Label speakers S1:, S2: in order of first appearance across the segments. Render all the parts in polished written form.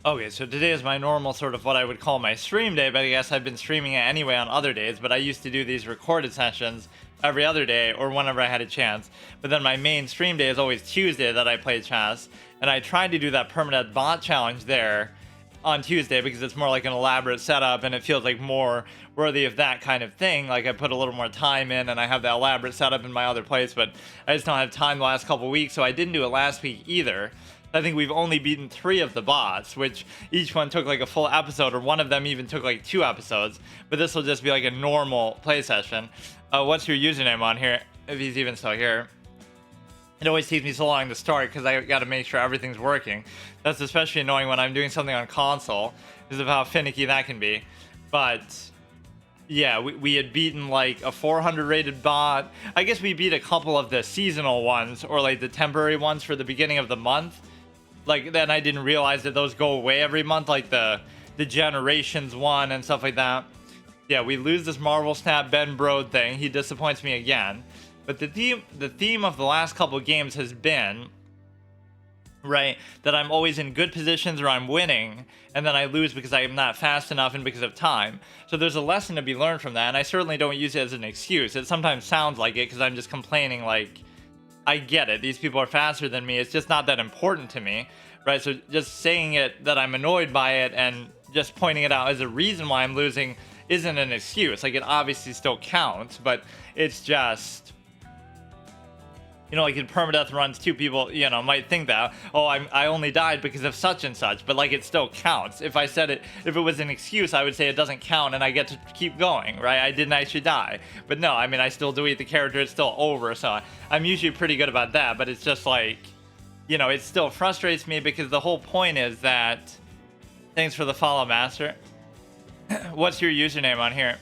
S1: Okay, so today is my normal sort of what I would call my stream day, but I guess I've been streaming it anyway on other days. But I used to do these recorded sessions every other day or whenever I had a chance. But then my main stream day is always Tuesday that I play chess. And I tried to do that permanent bot challenge there on Tuesday because it's more like an elaborate setup and it feels like more worthy of that kind of thing. Like I put a little more time in and I have that elaborate setup in my other place, but I just don't have time the last couple weeks, so I didn't do it last week either. I think we've only beaten 3 of the bots, which each one took like a full episode, or one of them even took like 2 episodes. But this will just be like a normal play session. What's your username on here? If he's even still here. It always takes me so long to start because I got to make sure everything's working. That's especially annoying when I'm doing something on console, because of how finicky that can be. But yeah, we had beaten like a 400 rated bot. I guess we beat a couple of the seasonal ones, or like the temporary ones for the beginning of the month. Like, then I didn't realize that those go away every month, like the Generations one and stuff like that. Yeah, we lose this Marvel Snap Ben Brode thing. He disappoints me again. But the theme of the last couple of games has been, right, that I'm always in good positions or I'm winning, and then I lose because I am not fast enough and because of time. So there's a lesson to be learned from that, and I certainly don't use it as an excuse. It sometimes sounds like it because I'm just complaining, like, I get it, these people are faster than me, it's just not that important to me, right? So just saying it, that I'm annoyed by it, and just pointing it out as a reason why I'm losing isn't an excuse. Like, it obviously still counts, but it's just, you know, like in permadeath runs too, people, you know, might think that, oh, I only died because of such and such, but like it still counts. If I said it, if it was an excuse, I would say it doesn't count and I get to keep going, right? I didn't actually die. But no, I mean, I still delete the character, it's still over, so I'm usually pretty good about that, but it's just like, you know, it still frustrates me because the whole point is that, thanks for the follow, Master. What's your username on here?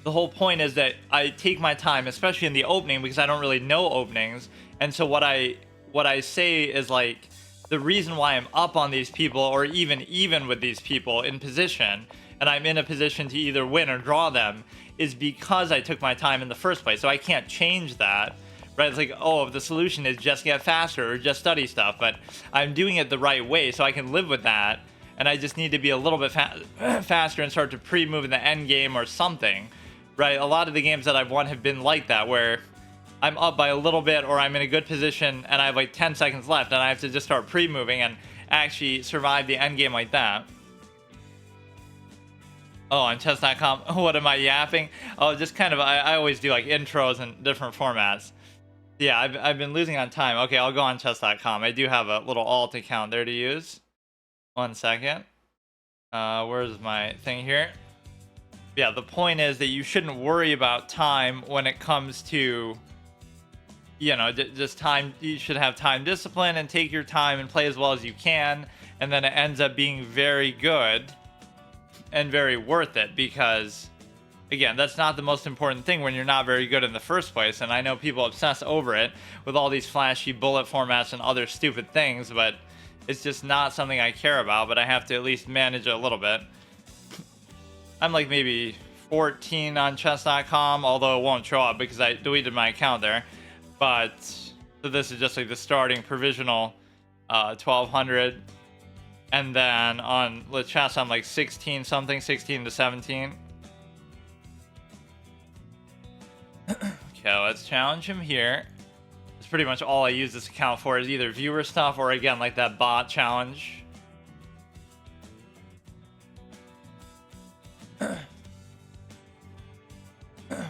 S1: The whole point is that I take my time, especially in the opening, because I don't really know openings. And so what I say is like, the reason why I'm up on these people, or even with these people in position, and I'm in a position to either win or draw them, is because I took my time in the first place. So I can't change that, right? It's like, oh, the solution is just get faster or just study stuff, but I'm doing it the right way, so I can live with that. And I just need to be a little bit faster and start to pre-move in the end game or something. Right, a lot of the games that I've won have been like that, where I'm up by a little bit or I'm in a good position and I have like 10 seconds left and I have to just start pre-moving and actually survive the end game like that. Oh, on chess.com, what am I yapping? Oh, just kind of, I always do like intros in different formats. Yeah, I've been losing on time. Okay, I'll go on chess.com. I do have a little alt account there to use. 1 second. Where's my thing here? Yeah, the point is that you shouldn't worry about time when it comes to, you know, just time. You should have time discipline and take your time and play as well as you can. And then it ends up being very good and very worth it because, again, that's not the most important thing when you're not very good in the first place. And I know people obsess over it with all these flashy bullet formats and other stupid things, but it's just not something I care about, but I have to at least manage it a little bit. I'm like maybe 14 on chess.com, although it won't show up because I deleted my account there. But so this is just like the starting provisional 1200. And then on chess, I'm like 16 something, 16 to 17. Okay, let's challenge him here. That's pretty much all I use this account for, is either viewer stuff or, again, like that bot challenge.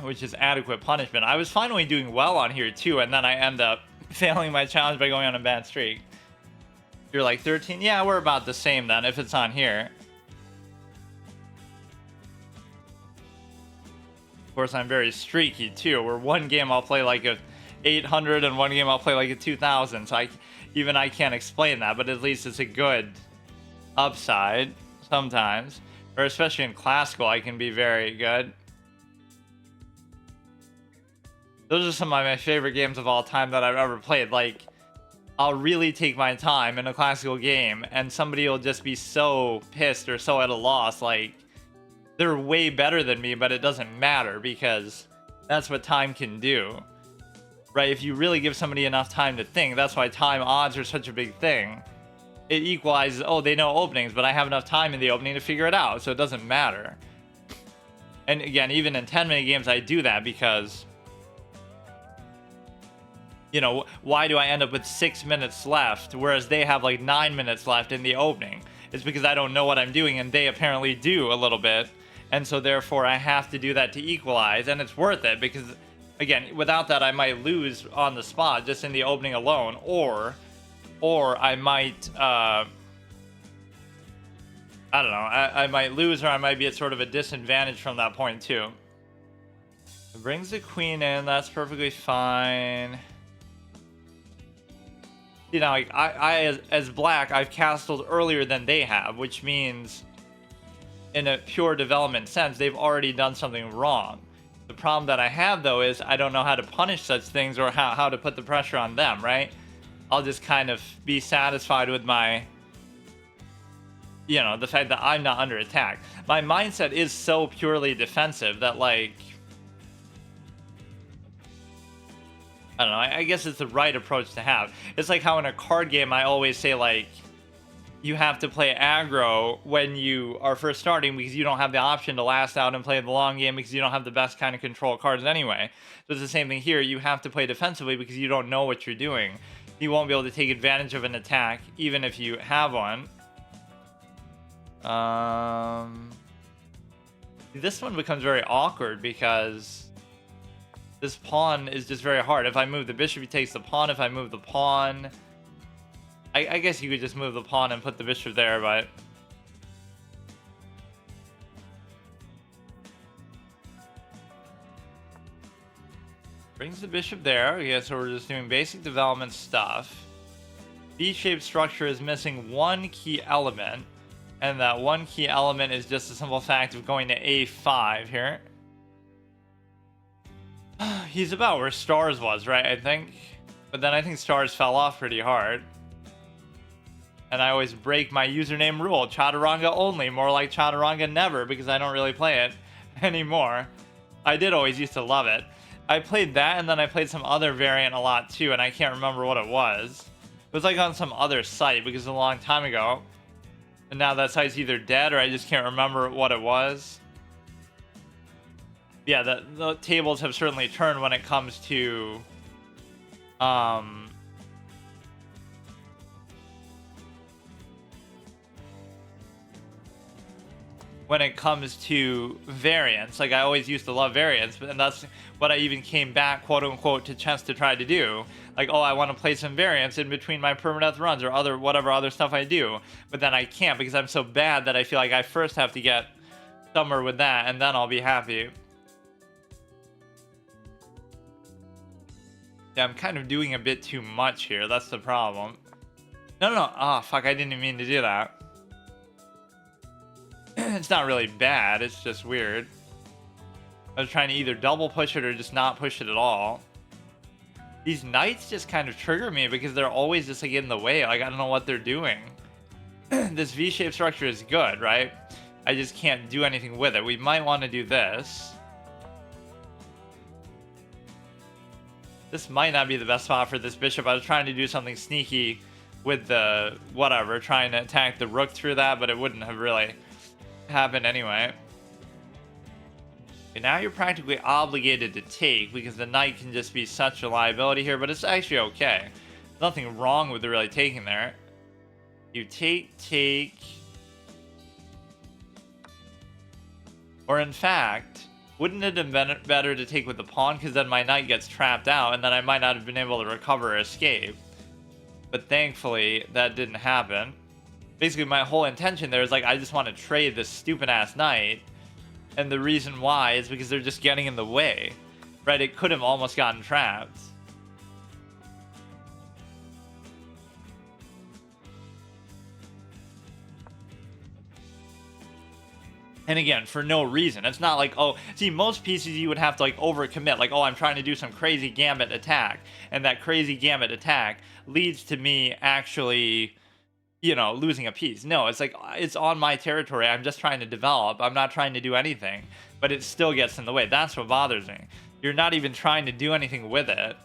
S1: Which is adequate punishment. I was finally doing well on here too, and then I end up failing my challenge by going on a bad streak. You're like 13? Yeah, we're about the same then, if it's on here. Of course, I'm very streaky too, where one game I'll play like a 800 and one game I'll play like a 2000, so even I can't explain that, but at least it's a good upside sometimes. Or especially in classical, I can be very good. Those are some of my favorite games of all time that I've ever played. Like, I'll really take my time in a classical game, and somebody will just be so pissed or so at a loss. Like, they're way better than me, but it doesn't matter because that's what time can do. Right? If you really give somebody enough time to think, that's why time odds are such a big thing. it equalizes. Oh, they know openings, but I have enough time in the opening to figure it out, so it doesn't matter. And again, even in 10-minute games, I do that because, you know, why do I end up with 6 minutes left, whereas they have like 9 minutes left in the opening? It's because I don't know what I'm doing, and they apparently do a little bit. And so therefore I have to do that to equalize, and it's worth it because, again, without that I might lose on the spot just in the opening alone, or I might, I don't know, I might lose, or I might be at sort of a disadvantage from that point too. It brings the queen in, that's perfectly fine. You know, like I as black, I've castled earlier than they have, which means in a pure development sense, they've already done something wrong. The problem that I have, though, is I don't know how to punish such things or how to put the pressure on them, right? I'll just kind of be satisfied with my, you know, the fact that I'm not under attack. My mindset is so purely defensive that, like, I don't know, I guess it's the right approach to have. It's like how in a card game I always say, like, you have to play aggro when you are first starting because you don't have the option to last out and play the long game because you don't have the best kind of control cards anyway. So it's the same thing here. You have to play defensively because you don't know what you're doing. You won't be able to take advantage of an attack even if you have one. This one becomes very awkward because this pawn is just very hard. If I move the bishop, he takes the pawn. If I move the pawn, I guess you could just move the pawn and put the bishop there, but brings the bishop there. Okay, so we're just doing basic development stuff. V-shaped structure is missing one key element, and that one key element is just the simple fact of going to A5 here. He's about where stars was, right? I think, but then I think stars fell off pretty hard. And I always break my username rule. Chaturanga only, more like Chaturanga never, because I don't really play it anymore. I did always used to love it. I played that, and then I played some other variant a lot too, and I can't remember what it was. It was like on some other site, because it was a long time ago. And now that site's either dead, or I just can't remember what it was. Yeah, the tables have certainly turned when it comes to... when it comes to variants. Like, I always used to love variants, and that's what I even came back, quote unquote, to chess to try to do. Like, oh, I want to play some variants in between my permadeath runs or whatever other stuff I do, but then I can't because I'm so bad that I feel like I first have to get somewhere with that, and then I'll be happy. Yeah, I'm kind of doing a bit too much here. That's the problem. No. Oh, fuck, I didn't even mean to do that. It's not really bad, it's just weird. I was trying to either double push it or just not push it at all. These knights just kind of trigger me because they're always just like in the way. Like, I don't know what they're doing. This V-shaped structure is good, right? I just can't do anything with it. We might want to do this. This might not be the best spot for this bishop. I was trying to do something sneaky with the whatever, trying to attack the rook through that, but it wouldn't have really happened anyway. Okay, now you're practically obligated to take because the knight can just be such a liability here, but it's actually okay. Nothing wrong with really taking there. You take, or in fact, wouldn't it have been better to take with the pawn, because then my knight gets trapped out and then I might not have been able to recover or escape. But thankfully that didn't happen. Basically, my whole intention there is like, I just want to trade this stupid ass knight, and the reason why is because they're just getting in the way, right? It could have almost gotten trapped. And again, for no reason. It's not like, oh, see, most pieces you would have to like overcommit, like, oh, I'm trying to do some crazy gambit attack, and that crazy gambit attack leads to me actually, you know, losing a piece. No, it's like, it's on my territory. I'm just trying to develop. I'm not trying to do anything, but it still gets in the way. That's what bothers me. You're not even trying to do anything with it.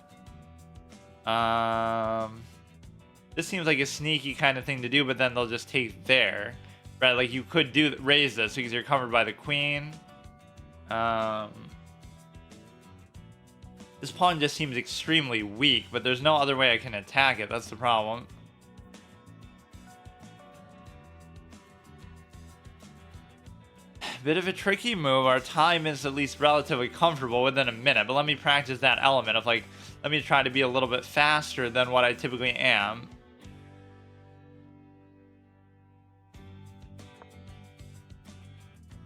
S1: This seems like a sneaky kind of thing to do, but then they'll just take there, right? Like you could raise this because you're covered by the queen. This pawn just seems extremely weak, but there's no other way I can attack it. That's the problem. Bit of a tricky move. Our time is at least relatively comfortable within a minute, but let me practice that element of like, let me try to be a little bit faster than what I typically am.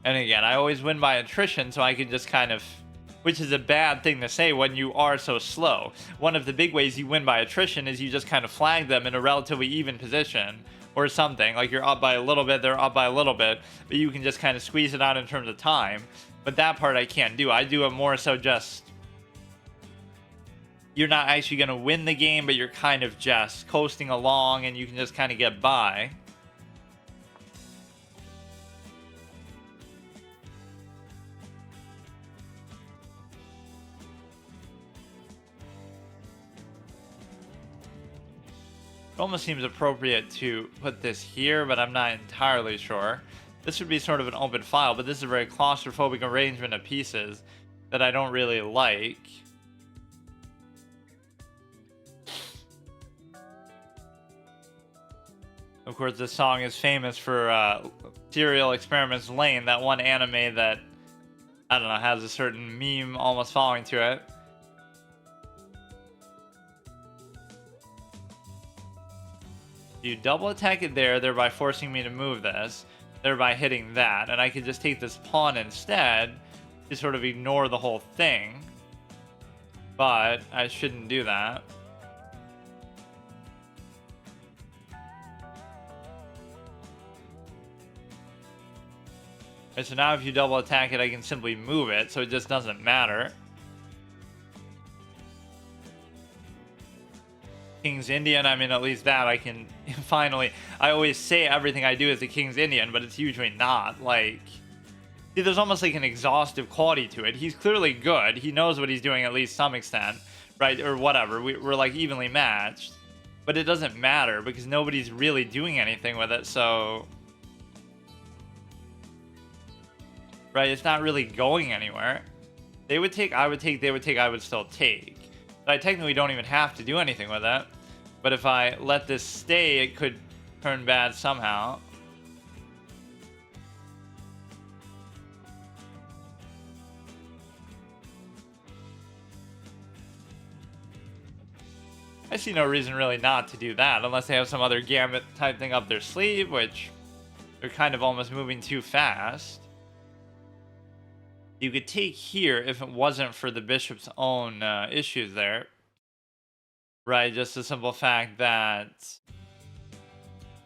S1: And again, I always win by attrition, so I can just kind of, which is a bad thing to say when you are so slow. One of the big ways you win by attrition is you just kind of flag them in a relatively even position or something. Like you're up by a little bit, they're up by a little bit, but you can just kind of squeeze it out in terms of time. But that part I can't do. I do it more so just, you're not actually going to win the game, but you're kind of just coasting along and you can just kind of get by. It almost seems appropriate to put this here, but I'm not entirely sure. This would be sort of an open file, but this is a very claustrophobic arrangement of pieces that I don't really like. Of course, this song is famous for Serial Experiments Lane, that one anime that, I don't know, has a certain meme almost following to it. You double attack it there, thereby forcing me to move this, thereby hitting that, and I could just take this pawn instead to sort of ignore the whole thing, but I shouldn't do that. Okay, so now if you double attack it, I can simply move it, so it just doesn't matter. King's Indian, I mean, at least that I can finally, I always say everything I do is the King's Indian, but it's usually not. Like, see, there's almost like an exhaustive quality to it. He's clearly good. He knows what he's doing at least some extent, right? Or whatever. We're like evenly matched, but it doesn't matter because nobody's really doing anything with it. So, right? It's not really going anywhere. They would take, I would take, they would take, I would still take. So I technically don't even have to do anything with it. But if I let this stay, it could turn bad somehow. I see no reason really not to do that, unless they have some other gambit type thing up their sleeve, which they're kind of almost moving too fast. You could take here if it wasn't for the bishop's own issues there. Right, just the simple fact that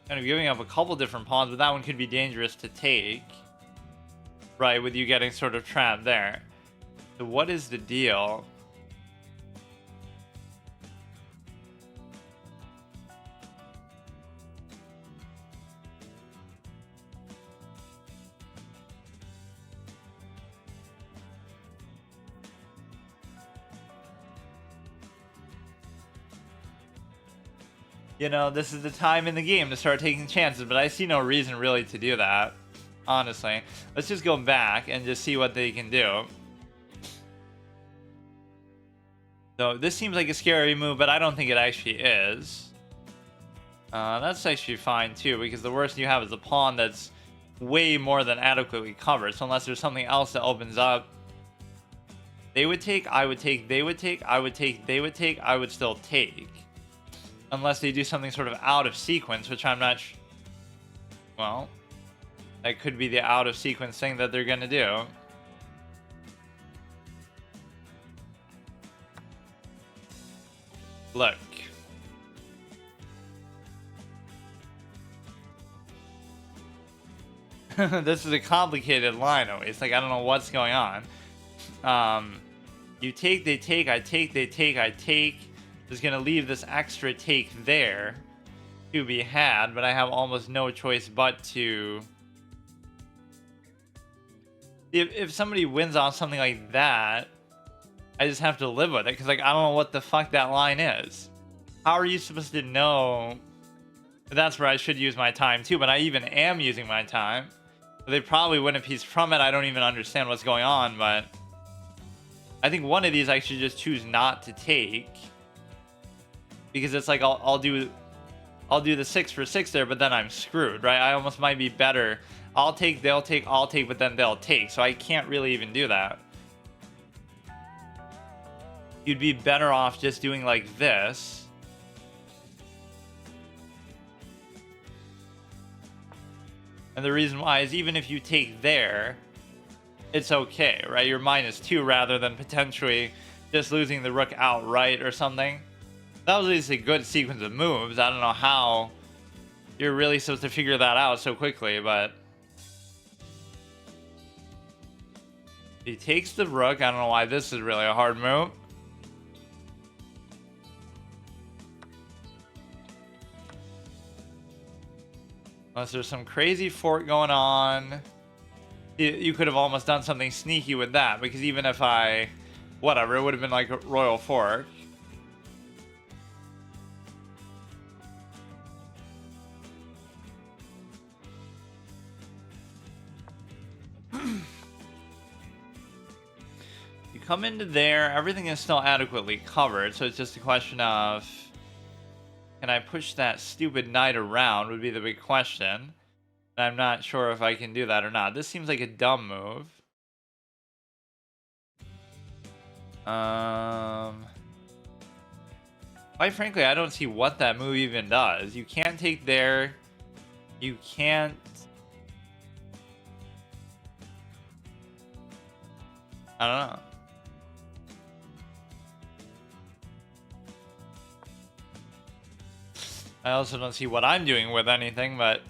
S1: kind of giving up a couple different pawns, but that one could be dangerous to take. Right, with you getting sort of trapped there. So what is the deal? You know, this is the time in the game to start taking chances, but I see no reason really to do that, honestly. Let's just go back and just see what they can do. So this seems like a scary move, but I don't think it actually is. That's actually fine too, because the worst you have is a pawn that's way more than adequately covered. So unless there's something else that opens up, they would take, I would take, they would take, I would take, they would take, I would still take. Unless they do something sort of out of sequence, which I'm not well, that could be the out of sequence thing that they're gonna do. Look. This is a complicated line always. Like, I don't know what's going on. You take, they take, I take, they take, I take. Is going to leave this extra take there to be had, but I have almost no choice but to... If somebody wins off something like that, I just have to live with it, because like, I don't know what the fuck that line is. How are you supposed to know That's where I should use my time too, but I even am using my time. They probably win a piece from it. I don't even understand what's going on, but I think one of these I should just choose not to take, because it's like I'll do the 6 for 6 there, but then I'm screwed, right? I almost might be better. I'll take, they'll take, I'll take, but then they'll take. So I can't really even do that. You'd be better off just doing like this. And the reason why is even if you take there, it's okay, right? You're -2 rather than potentially just losing the rook outright or something. That was at least a good sequence of moves. I don't know how you're really supposed to figure that out so quickly, but he takes the rook. I don't know why this is really a hard move. Unless there's some crazy fork going on. You could have almost done something sneaky with that, because even if whatever, it would have been like a royal fork. You come into there, everything is still adequately covered, so it's just a question of, can I push that stupid knight around would be the big question. And I'm not sure if I can do that or not. This seems like a dumb move. Quite frankly, I don't see what that move even does. You can't take there. You can't. I don't know. I also don't see what I'm doing with anything, but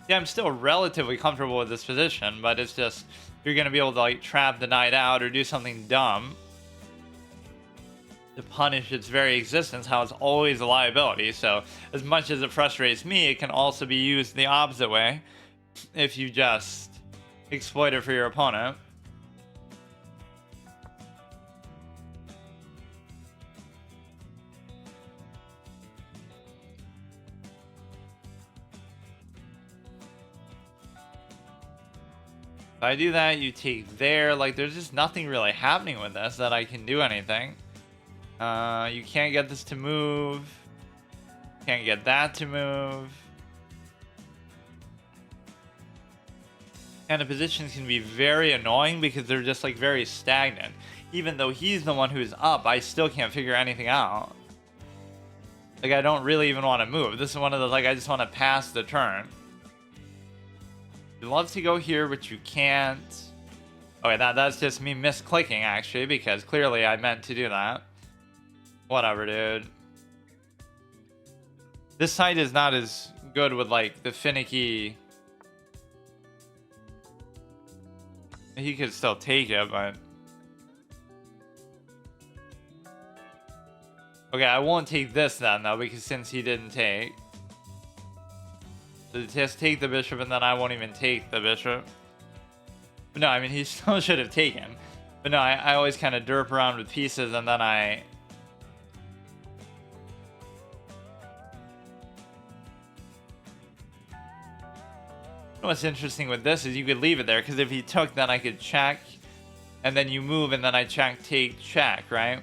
S1: yeah, I'm still relatively comfortable with this position, but it's just, you're going to be able to like trap the knight out or do something dumb to punish its very existence, how it's always a liability. So as much as it frustrates me, it can also be used the opposite way if you just exploit it for your opponent. If I do that, you take there. Like, there's just nothing really happening with this that I can do anything. You can't get this to move. Can't get that to move. And the positions can be very annoying because they're just like very stagnant. Even though he's the one who's up, I still can't figure anything out. Like, I don't really even want to move. This is one of those, like, I just want to pass the turn. You'd love to go here, but you can't. Okay, that's just me misclicking, actually, because clearly I meant to do that. Whatever, dude. This side is not as good with, like, the finicky. He could still take it, but... Okay, I won't take this then, though, because since he didn't take... So just take the bishop, and then I won't even take the bishop. But no, I mean, he still should have taken. But no, I always kind of derp around with pieces, and then I... What's interesting with this is you could leave it there, because if he took, then I could check, and then you move, and then I check, take, check, right?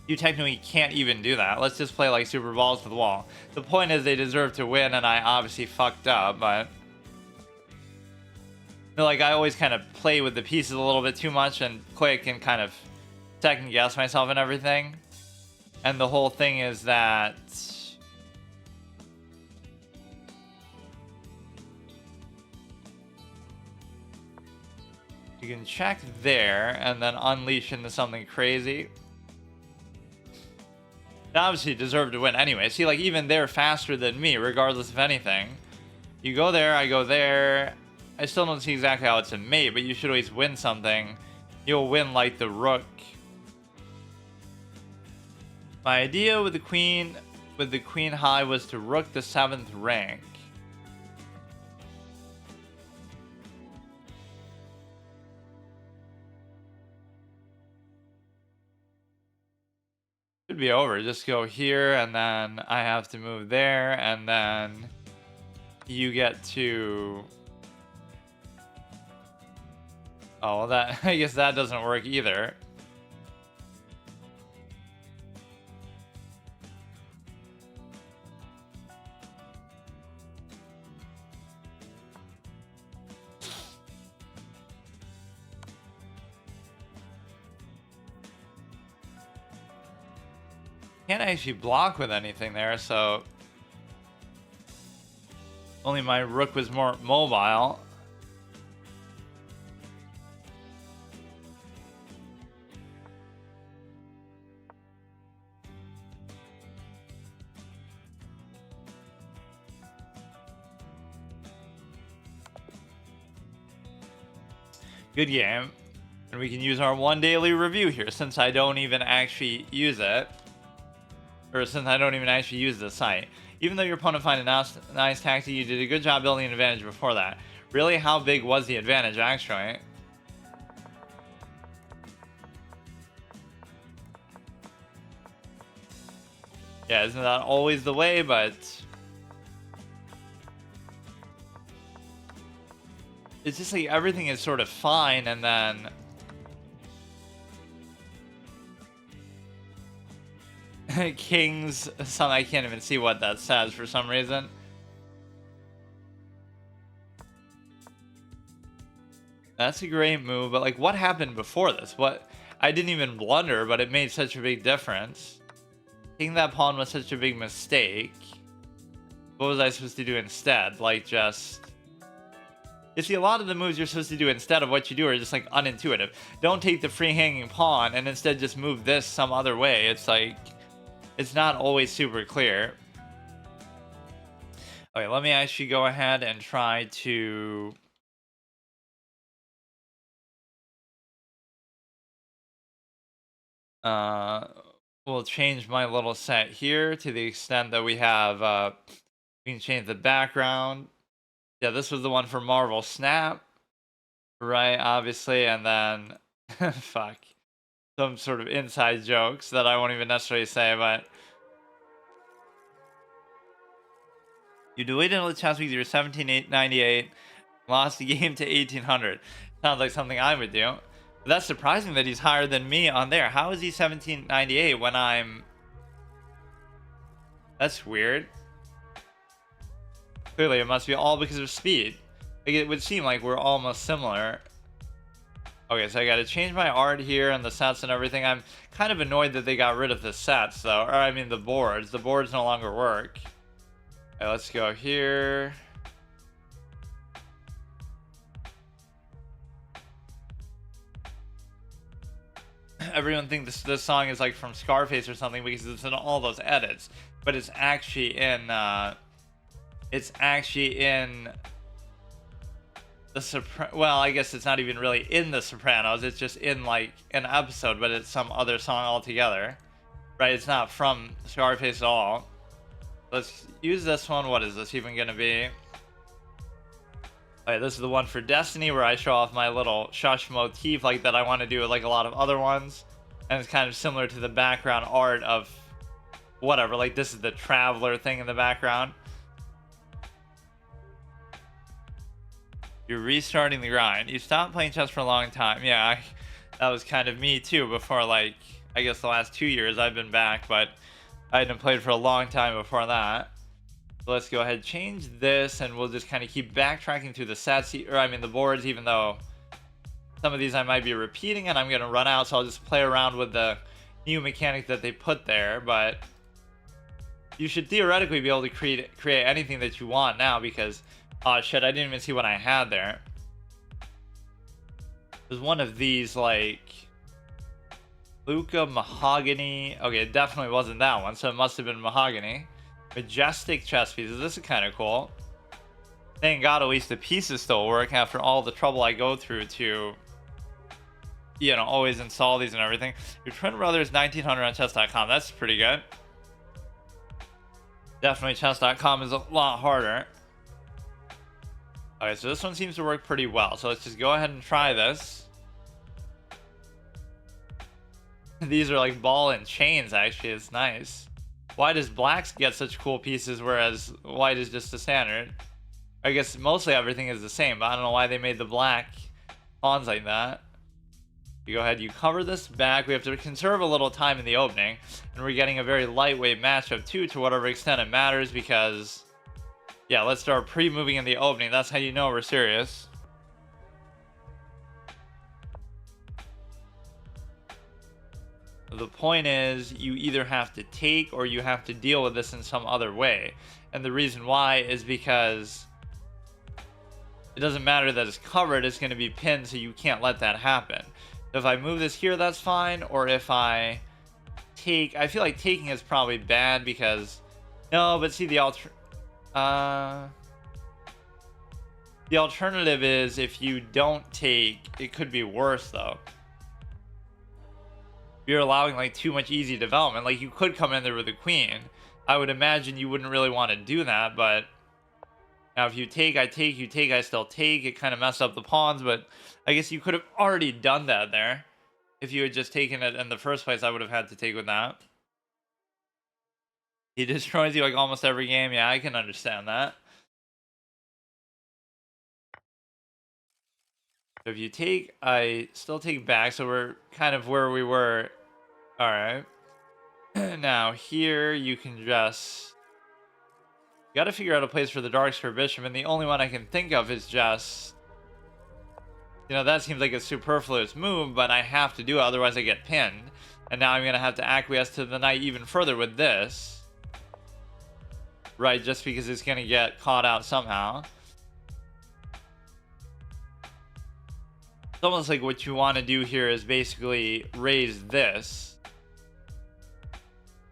S1: You technically can't even do that. Let's just play like super balls to the wall. The point is they deserve to win, and I obviously fucked up, but... Like, I always kind of play with the pieces a little bit too much and click and kind of second guess myself and everything. And the whole thing is that... You can check there and then unleash into something crazy. They obviously deserve to win anyway. See, like, even they're faster than me, regardless of anything. You go there, I go there. I still don't see exactly how it's a mate, but you should always win something. You'll win, like, the rook. My idea with the queen high was to rook the 7th rank. Should be over. Just go here, and then I have to move there, and then you get to... Oh, well, that... I guess that doesn't work either. Can't actually block with anything there, so only my rook was more mobile. Good game. And we can use our one daily review here since I don't even actually use it. Or since I don't even actually use the site. Even though your opponent find a nice tactic, you did a good job building an advantage before that. Really, how big was the advantage, actually? Yeah, isn't that always the way, but... It's just like everything is sort of fine, and then... Kings, some I can't even see what that says for some reason. That's a great move, but like what happened before this? What I didn't even blunder, but it made such a big difference. Taking that pawn was such a big mistake. What was I supposed to do instead? Like just... You see, a lot of the moves you're supposed to do instead of what you do are just like unintuitive. Don't take the free hanging pawn and instead just move this some other way. It's like... It's not always super clear. Okay, let me actually go ahead and try to... We'll change my little set here to the extent that we have... we can change the background. Yeah, this was the one for Marvel Snap. Right, obviously, and then... Fuck. Some sort of inside jokes that I won't even necessarily say, but... You deleted all the chess because you were 1798, lost the game to 1800. Sounds like something I would do. But that's surprising that he's higher than me on there. How is he 1798 when I'm... That's weird. Clearly, it must be all because of speed. Like, it would seem like we're almost similar. Okay, so I gotta change my art here and the sets and everything. I'm kind of annoyed that they got rid of the sets, though. Or, I mean, the boards. The boards no longer work. Okay, let's go here. Everyone thinks this song is, like, from Scarface or something because it's in all those edits. But it's actually in, well, I guess it's not even really in The Sopranos. It's just in like an episode, but it's some other song altogether, right? It's not from Scarface at all. Let's use this one. What is this even gonna be? Okay, this is the one for Destiny where I show off my little shush motif like that I want to do with like a lot of other ones, and it's kind of similar to the background art of whatever. Like this is the Traveler thing in the background. You're restarting the grind. You stopped playing chess for a long time. Yeah, that was kind of me too before, like, I guess the last 2 years I've been back, but I hadn't played for a long time before that. So let's go ahead and change this, and we'll just kind of keep backtracking through the sets, or I mean the boards, even though some of these I might be repeating and I'm going to run out, so I'll just play around with the new mechanic that they put there, but you should theoretically be able to create anything that you want now because... Oh shit, I didn't even see what I had there. There's one of these, like... Luca Mahogany. Okay, it definitely wasn't that one, so it must have been Mahogany. Majestic chess pieces. This is kind of cool. Thank God at least the pieces still work after all the trouble I go through to... You know, always install these and everything. Your twin brother is 1900 on chess.com. That's pretty good. Definitely chess.com is a lot harder. Okay, so this one seems to work pretty well. So let's just go ahead and try this. These are like ball and chains, actually. It's nice. Why does blacks get such cool pieces, whereas white is just the standard? I guess mostly everything is the same, but I don't know why they made the black pawns like that. You go ahead, you cover this back. We have to conserve a little time in the opening, and we're getting a very lightweight matchup too, to whatever extent it matters, because yeah, let's start pre-moving in the opening. That's how you know we're serious. The point is, you either have to take or you have to deal with this in some other way. And the reason why is because it doesn't matter that it's covered, it's going to be pinned, so you can't let that happen. So if I move this here, that's fine. Or if I take, I feel like taking is probably bad because, no, but see the alternative is if you don't take, it could be worse though. You're allowing like too much easy development. Like you could come in there with a queen. I would imagine you wouldn't really want to do that, but now if you take, I take, you take, I still take, it kind of messes up the pawns, but I guess you could have already done that there. If you had just taken it in the first place, I would have had to take with that. He destroys you like almost every game. Yeah, I can understand that. So if you take, I still take back, so we're kind of where we were. All right. Now here you can just, you got to figure out a place for the dark square bishop, and the only one I can think of is just, you know, that seems like a superfluous move, but I have to do it, otherwise I get pinned. And now I'm gonna have to acquiesce to the knight even further with this, right? Just because it's gonna get caught out somehow. It's almost like what you want to do here is basically raise this,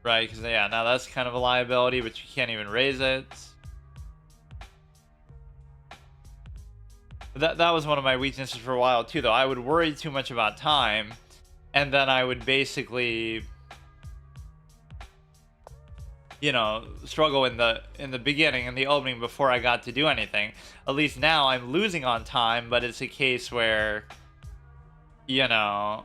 S1: right? Because yeah, now that's kind of a liability, but you can't even raise it. But that was one of my weaknesses for a while too, though. I would worry too much about time, and then I would basically, you know, struggle in the beginning, in the opening, before I got to do anything. At least now I'm losing on time, but it's a case where, you know,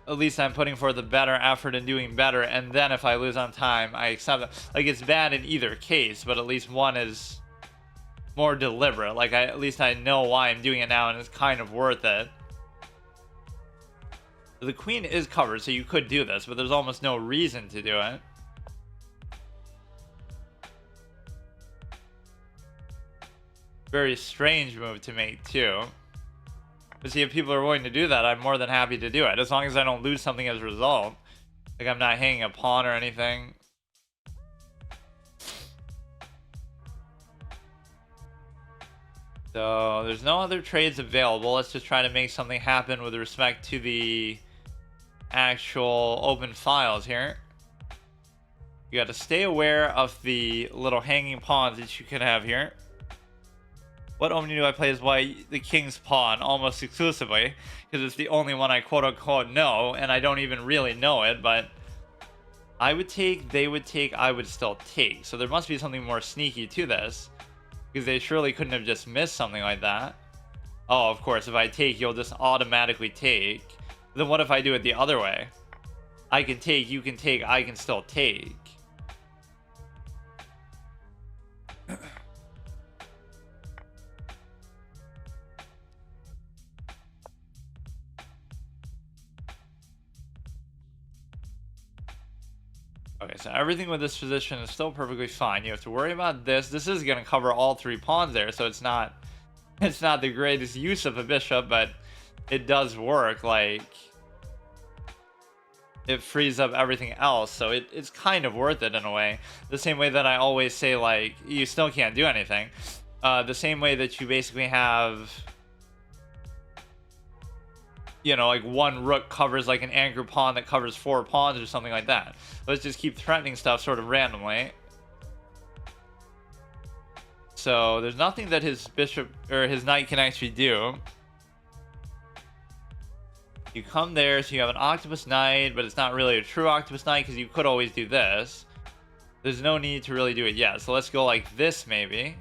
S1: at least I'm putting forth a better effort and doing better, and then if I lose on time, I accept it. Like, it's bad in either case, but at least one is more deliberate. Like, at least I know why I'm doing it now, and it's kind of worth it. The queen is covered, so you could do this, but there's almost no reason to do it. Very strange move to make too. But see, if people are willing to do that, I'm more than happy to do it, as long as I don't lose something as a result. Like I'm not hanging a pawn or anything. So there's no other trades available. Let's just try to make something happen with respect to the actual open files here. You got to stay aware of the little hanging pawns that you can have here. What opening do I play as white? The king's pawn, almost exclusively, because it's the only one I quote-unquote know, and I don't even really know it, but I would take, they would take, I would still take. So there must be something more sneaky to this, because they surely couldn't have just missed something like that. Oh, of course, if I take, you'll just automatically take. Then what if I do it the other way? I can take, you can take, I can still take. Okay, so everything with this position is still perfectly fine. You have to worry about this. This is going to cover all three pawns there, so it's not the greatest use of a bishop, but it does work. Like, it frees up everything else, so it's kind of worth it in a way. The same way that I always say, like, you still can't do anything. The same way that you basically have, you know, like one rook covers like an anchor pawn that covers 4 pawns or something like that. Let's just keep threatening stuff sort of randomly. So there's nothing that his bishop or his knight can actually do. You come there, so you have an octopus knight, but it's not really a true octopus knight because you could always do this. There's no need to really do it yet. So let's go like this maybe.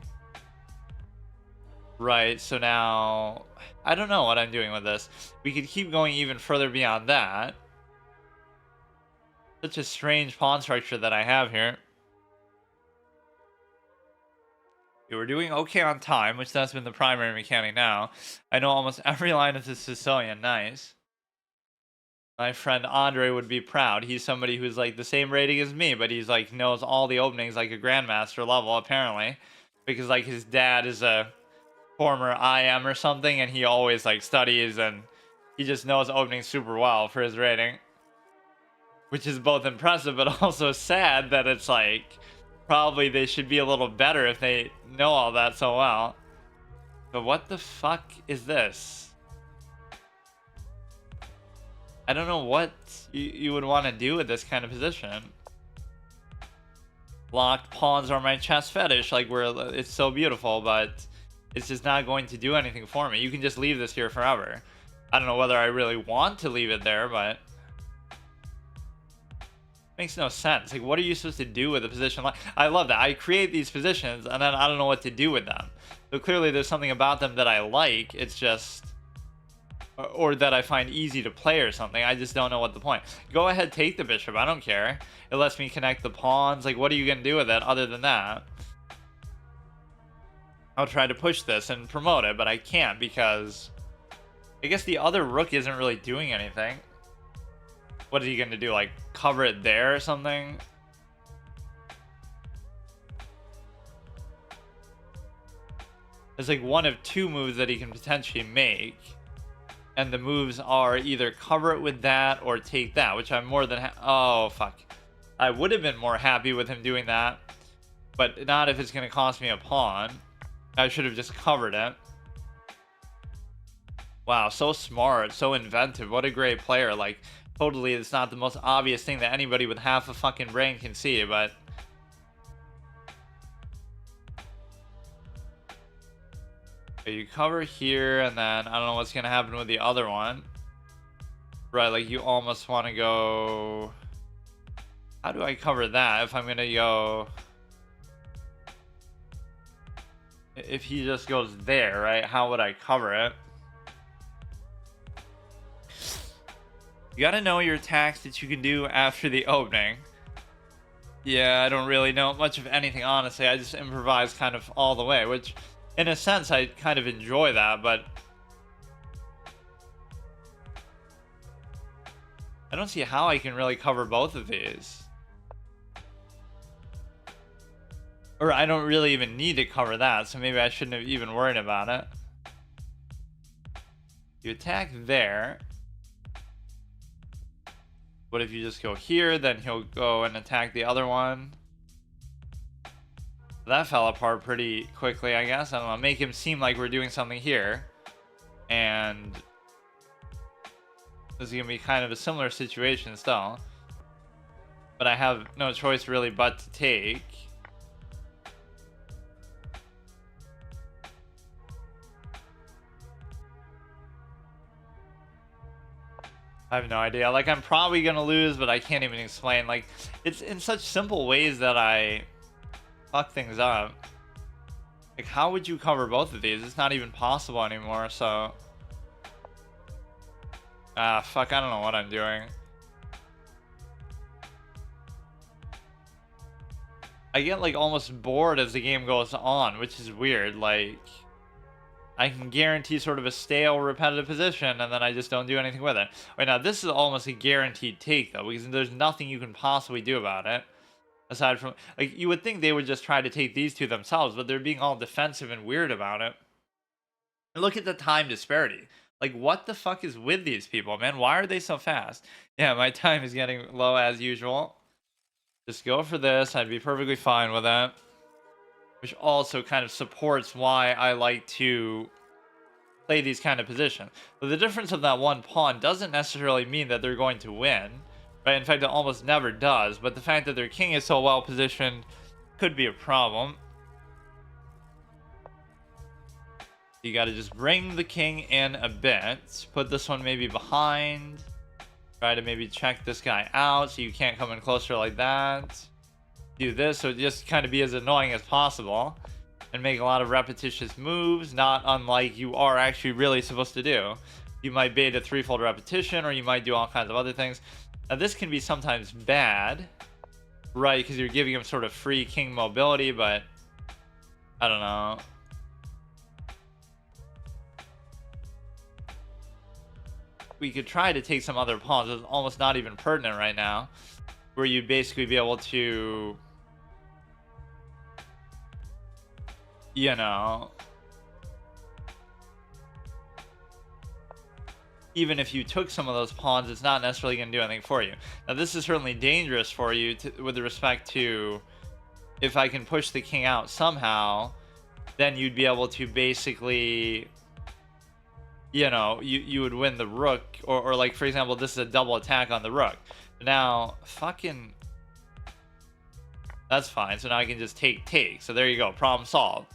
S1: Right, so now I don't know what I'm doing with this. We could keep going even further beyond that. Such a strange pawn structure that I have here. Okay, we're doing okay on time, which that's been the primary mechanic now. I know almost every line of the Sicilian. Nice. My friend Andre would be proud. He's somebody who's like the same rating as me, but he's like knows all the openings like a grandmaster level apparently, because like his dad is a former IM or something, and he always like studies and he just knows openings super well for his rating, which is both impressive but also sad that it's like probably they should be a little better if they know all that so well. But what the fuck is this? I don't know what you would want to do with this kind of position. Locked pawns are my chess fetish, like it's so beautiful, but it's just not going to do anything for me. You can just leave this here forever. I don't know whether I really want to leave it there, but makes no sense. Like, what are you supposed to do with a position like? I love that. I create these positions and then I don't know what to do with them. So clearly there's something about them that I like. It's just, or that I find easy to play or something. I just don't know what the point. Go ahead, take the bishop. I don't care. It lets me connect the pawns. Like, what are you going to do with it other than that? I'll try to push this and promote it, but I can't because I guess the other rook isn't really doing anything. What is he going to do? Like, cover it there or something? There's like one of two moves that he can potentially make. And the moves are either cover it with that or take that, which I'm more than oh, fuck. I would have been more happy with him doing that, but not if it's going to cost me a pawn. I should have just covered it. Wow, so smart, so inventive. What a great player. Like, totally, it's not the most obvious thing that anybody with half a fucking brain can see, but you cover here, and then I don't know what's gonna happen with the other one. Right, like you almost want to go. How do I cover that if I'm gonna go? If he just goes there, right? How would I cover it? You gotta know your attacks that you can do after the opening. Yeah, I don't really know much of anything, honestly. I just improvise kind of all the way, which in a sense, I kind of enjoy that, but I don't see how I can really cover both of these. Or I don't really even need to cover that, so maybe I shouldn't have even worried about it. You attack there. What if you just go here, then he'll go and attack the other one. That fell apart pretty quickly, I guess. I don't know. Make him seem like we're doing something here. And this is going to be kind of a similar situation still. But I have no choice really but to take. I have no idea. Like, I'm probably going to lose, but I can't even explain. Like, it's in such simple ways that I fuck things up. Like, how would you cover both of these? It's not even possible anymore, so fuck, I don't know what I'm doing. I get like almost bored as the game goes on, which is weird. Like, I can guarantee sort of a stale repetitive position and then I just don't do anything with it. Wait, now this is almost a guaranteed take though, because there's nothing you can possibly do about it. Aside from, like, you would think they would just try to take these two themselves, but they're being all defensive and weird about it. And look at the time disparity. Like, what the fuck is with these people, man? Why are they so fast? Yeah, my time is getting low as usual. Just go for this. I'd be perfectly fine with that. Which also kind of supports why I like to play these kind of positions. But the difference of that one pawn doesn't necessarily mean that they're going to win. Right? In fact, it almost never does. But the fact that their king is so well positioned could be a problem. You got to just bring the king in a bit. Put this one maybe behind. Try to maybe check this guy out so you can't come in closer like that. Do this so just kind of be as annoying as possible. and make a lot of repetitious moves, not unlike you are actually really supposed to do. You might bait a threefold repetition, or you might do all kinds of other things. Now this can be sometimes bad, right? Because you're giving him sort of free king mobility, but I don't know. We could try to take some other pawns. It's almost not even pertinent right now, where you'd basically be able to, you know, even if you took some of those pawns, it's not necessarily going to do anything for you. Now, this is certainly dangerous for you with respect to, if I can push the king out somehow, then you'd be able to basically, you know, you would win the rook, or like, for example, this is a double attack on the rook. Now, fucking, that's fine. So now I can just take. So there you go, problem solved.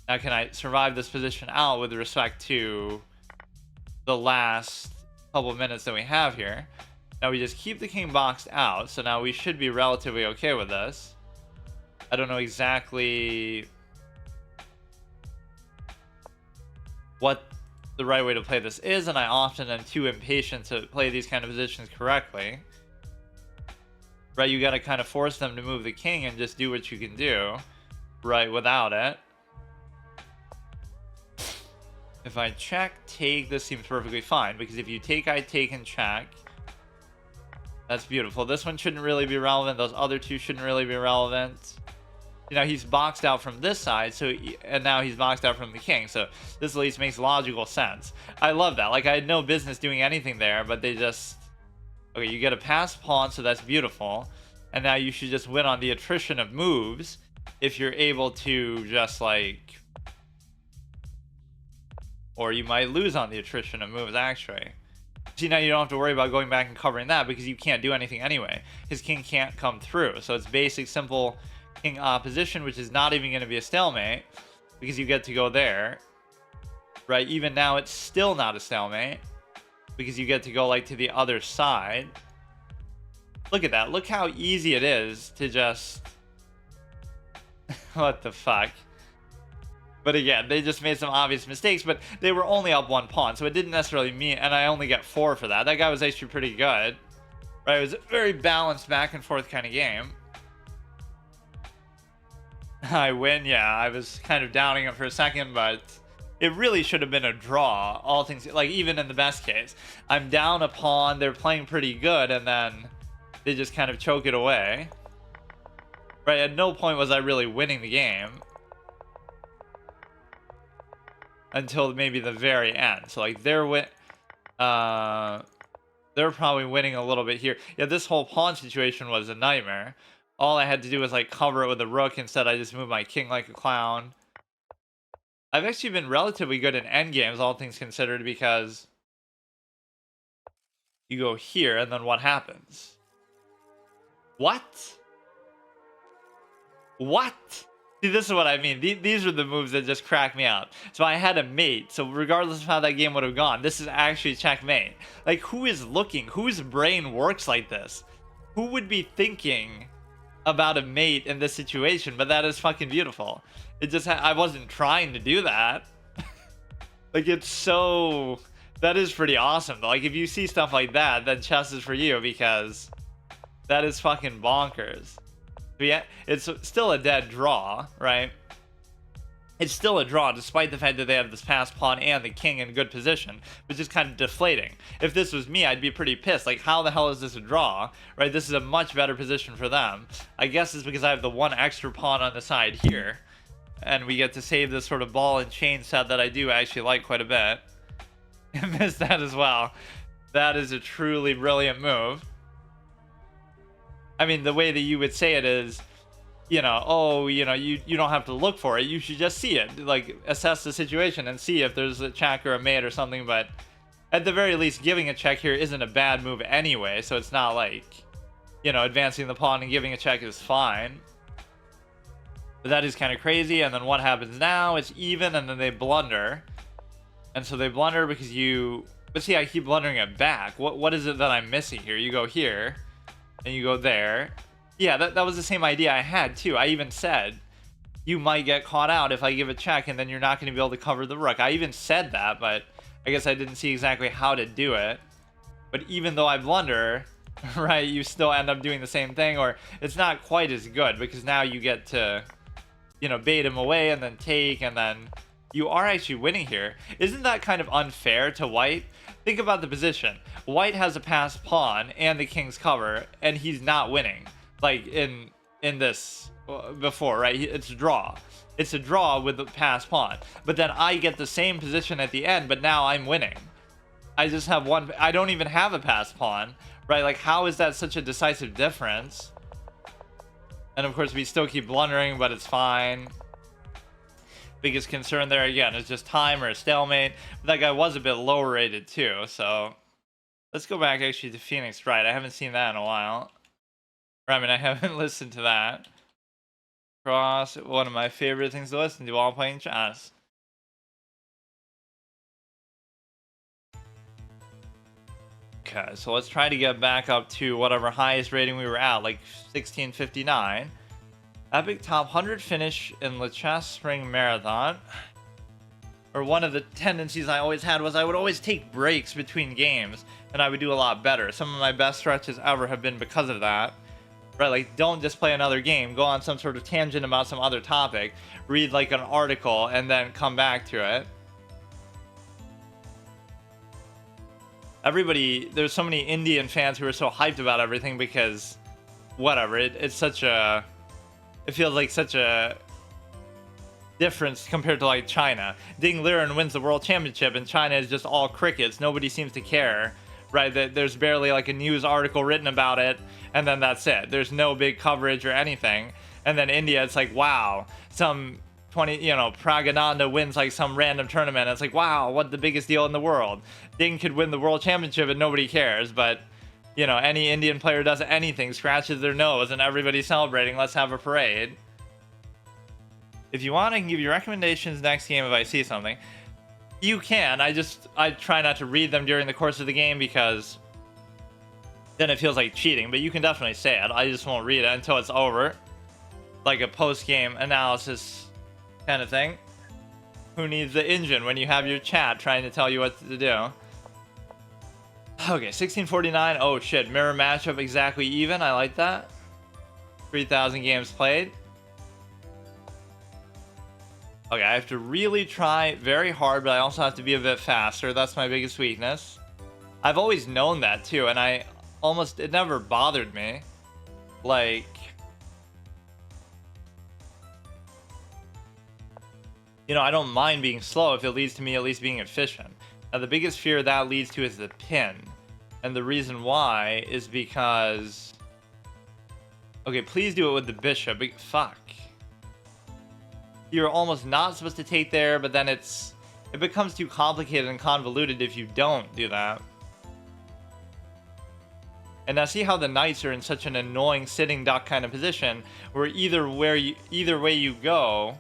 S1: Now can I survive this position out with respect to the last couple of minutes that we have here? Now we just keep the king boxed out, so now we should be relatively okay with this. I don't know exactly what the right way to play this is, and I often am too impatient to play these kind of positions correctly. Right, you got to kind of force them to move the king and just do what you can do, right, without it. If I check, take, this seems perfectly fine, because if you take, I take and check. That's beautiful. This one shouldn't really be relevant. Those other two shouldn't really be relevant. You know, he's boxed out from this side, so and now he's boxed out from the king, so this at least makes logical sense. I love that. Like, I had no business doing anything there, but they just... Okay, you get a passed pawn, so that's beautiful. And now you should just win on the attrition of moves if you're able to just, like... Or you might lose on the attrition of moves, actually. See, now you don't have to worry about going back and covering that, because you can't do anything anyway. His king can't come through, so it's basic, simple king opposition, which is not even going to be a stalemate, because you get to go there. Right, even now it's still not a stalemate, because you get to go, like, to the other side. Look at that. Look how easy it is to just... What the fuck? But again, they just made some obvious mistakes, but they were only up one pawn, so it didn't necessarily mean... And I only get 4 for that. That guy was actually pretty good. Right, it was a very balanced back and forth kind of game. I win, yeah. I was kind of doubting it for a second, but... It really should have been a draw, all things, like, even in the best case. I'm down a pawn, they're playing pretty good, and then they just kind of choke it away. Right, at no point was I really winning the game. Until maybe the very end. So, like, they're probably winning a little bit here. Yeah, this whole pawn situation was a nightmare. All I had to do was, like, cover it with a rook. Instead, I just moved my king like a clown. I've actually been relatively good in endgames, all things considered, because you go here, and then what happens? What? What? See, this is what I mean. These are the moves that just crack me up. So I had a mate, so regardless of how that game would have gone, this is actually checkmate. Like, who is looking? Whose brain works like this? Who would be thinking about a mate in this situation? But that is fucking beautiful. It just, I wasn't trying to do that. Like, it's so, that is pretty awesome. Like, if you see stuff like that, then chess is for you, because that is fucking bonkers. But yeah, it's still a dead draw, right? It's still a draw, despite the fact that they have this passed pawn and the king in good position, which is kind of deflating. If this was me, I'd be pretty pissed. Like, how the hell is this a draw, right? This is a much better position for them. I guess it's because I have the one extra pawn on the side here. And we get to save this sort of ball and chain set that I do actually like quite a bit. I missed that as well. That is a truly brilliant move. I mean, the way that you would say it is, you know, oh, you know, you don't have to look for it. You should just see it. Like, assess the situation and see if there's a check or a mate or something. But at the very least, giving a check here isn't a bad move anyway. So it's not like, you know, advancing the pawn and giving a check is fine. But that is kind of crazy. And then what happens now? It's even, and then they blunder. And so they blunder because you... But see, I keep blundering it back. What is it that I'm missing here? You go here, and you go there. Yeah, that was the same idea I had, too. I even said, you might get caught out if I give a check, and then you're not going to be able to cover the rook. I even said that, but I guess I didn't see exactly how to do it. But even though I blunder, right, you still end up doing the same thing, or it's not quite as good, because now you get to, you know, bait him away and then take, and then you are actually winning here. Isn't that kind of unfair to white? Think about the position. White has a passed pawn and the king's cover, and he's not winning. Like in this before, right? It's a draw. It's a draw with the passed pawn. But then I get the same position at the end, but now I'm winning. I just have one. I don't even have a passed pawn, right? Like, how is that such a decisive difference? And of course, we still keep blundering, but it's fine. Biggest concern there again is just time or a stalemate. But that guy was a bit lower rated too, so let's go back actually to Phoenix Wright. I haven't seen that in a while. Or, I mean, I haven't listened to that. Cross, one of my favorite things to listen to while playing chess. Okay, so let's try to get back up to whatever highest rating we were at, like 1659. Epic top 100 finish in the chess spring marathon. Or one of the tendencies I always had was I would always take breaks between games, and I would do a lot better. Some of my best stretches ever have been because of that. Right, like, don't just play another game. Go on some sort of tangent about some other topic. Read, like, an article, and then come back to it. Everybody, there's so many Indian fans who are so hyped about everything because, whatever, it's such a... It feels like such a difference compared to, like, China. Ding Liren wins the world championship, and China is just all crickets. Nobody seems to care. Right, that there's barely like a news article written about it, and then that's it. There's no big coverage or anything. And then India, it's like, wow, some 20, you know, Pragananda wins like some random tournament. It's like, wow, what the biggest deal in the world? Ding could win the world championship and nobody cares, but you know, any Indian player does anything, scratches their nose, and everybody's celebrating. Let's have a parade. If you want, I can give you recommendations next game if I see something. You can. I try not to read them during the course of the game because then it feels like cheating, but you can definitely say it. I just won't read it until it's over. Like a post-game analysis kind of thing. Who needs the engine when you have your chat trying to tell you what to do? Okay, 1649. Oh shit, mirror matchup exactly even. I like that. 3,000 games played. Okay, I have to really try very hard, but I also have to be a bit faster. That's my biggest weakness. I've always known that too, and it never bothered me. Like, you know, I don't mind being slow if it leads to me at least being efficient. Now, the biggest fear that leads to is the pin. And the reason why is because... Okay, please do it with the bishop. Fuck. You're almost not supposed to take there, but then it becomes too complicated and convoluted if you don't do that. And now see how the knights are in such an annoying sitting duck kind of position, where either way you go,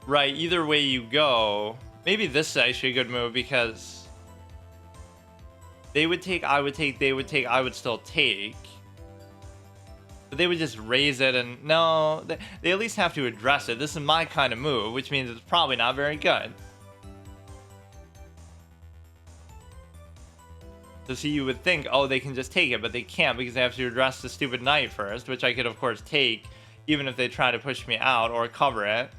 S1: right? Either way you go, maybe this is actually a good move because they would take, I would take, they would take, I would still take. But they would just raise it, and no, they at least have to address it. This is my kind of move, which means it's probably not very good. So see, you would think, oh, they can just take it, but they can't because they have to address the stupid knight first, which I could, of course, take, even if they try to push me out or cover it.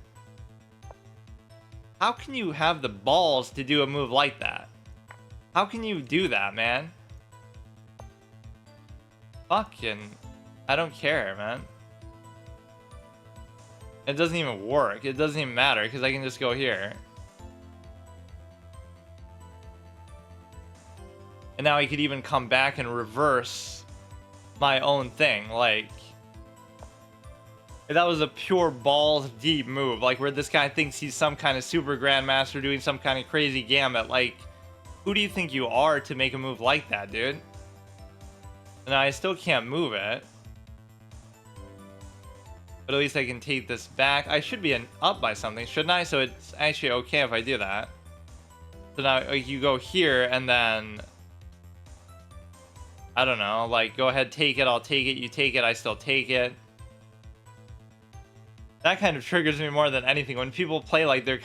S1: How can you have the balls to do a move like that? How can you do that, man? Fucking... I don't care, man. It doesn't even work. It doesn't even matter because I can just go here. And now I could even come back and reverse my own thing. Like, that was a pure balls deep move. Like, where this guy thinks he's some kind of super grandmaster doing some kind of crazy gambit. Like, who do you think you are to make a move like that, dude? And I still can't move it. But at least I can take this back. I should be up by something, shouldn't I? So it's actually okay if I do that. So now you go here and then... I don't know, like, go ahead, take it, I'll take it, you take it, I still take it. That kind of triggers me more than anything. When people play like they're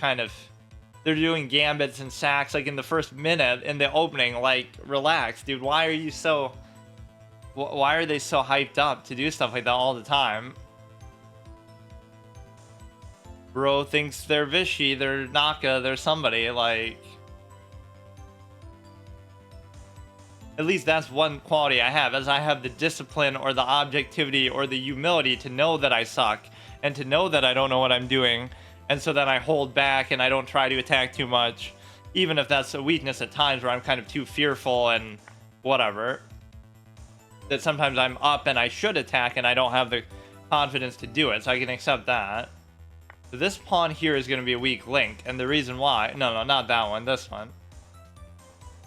S1: doing gambits and sacks like in the first minute in the opening. Like, relax, dude. Why are you so... Why are they so hyped up to do stuff like that all the time? Bro thinks they're Vishy, they're Naka, they're somebody, like... At least that's one quality I have, as I have the discipline or the objectivity or the humility to know that I suck, and to know that I don't know what I'm doing, and so then I hold back and I don't try to attack too much, even if that's a weakness at times where I'm kind of too fearful and whatever. That sometimes I'm up and I should attack and I don't have the confidence to do it, so I can accept that. So this pawn here is going to be a weak link, and the reason why... No, not that one, this one.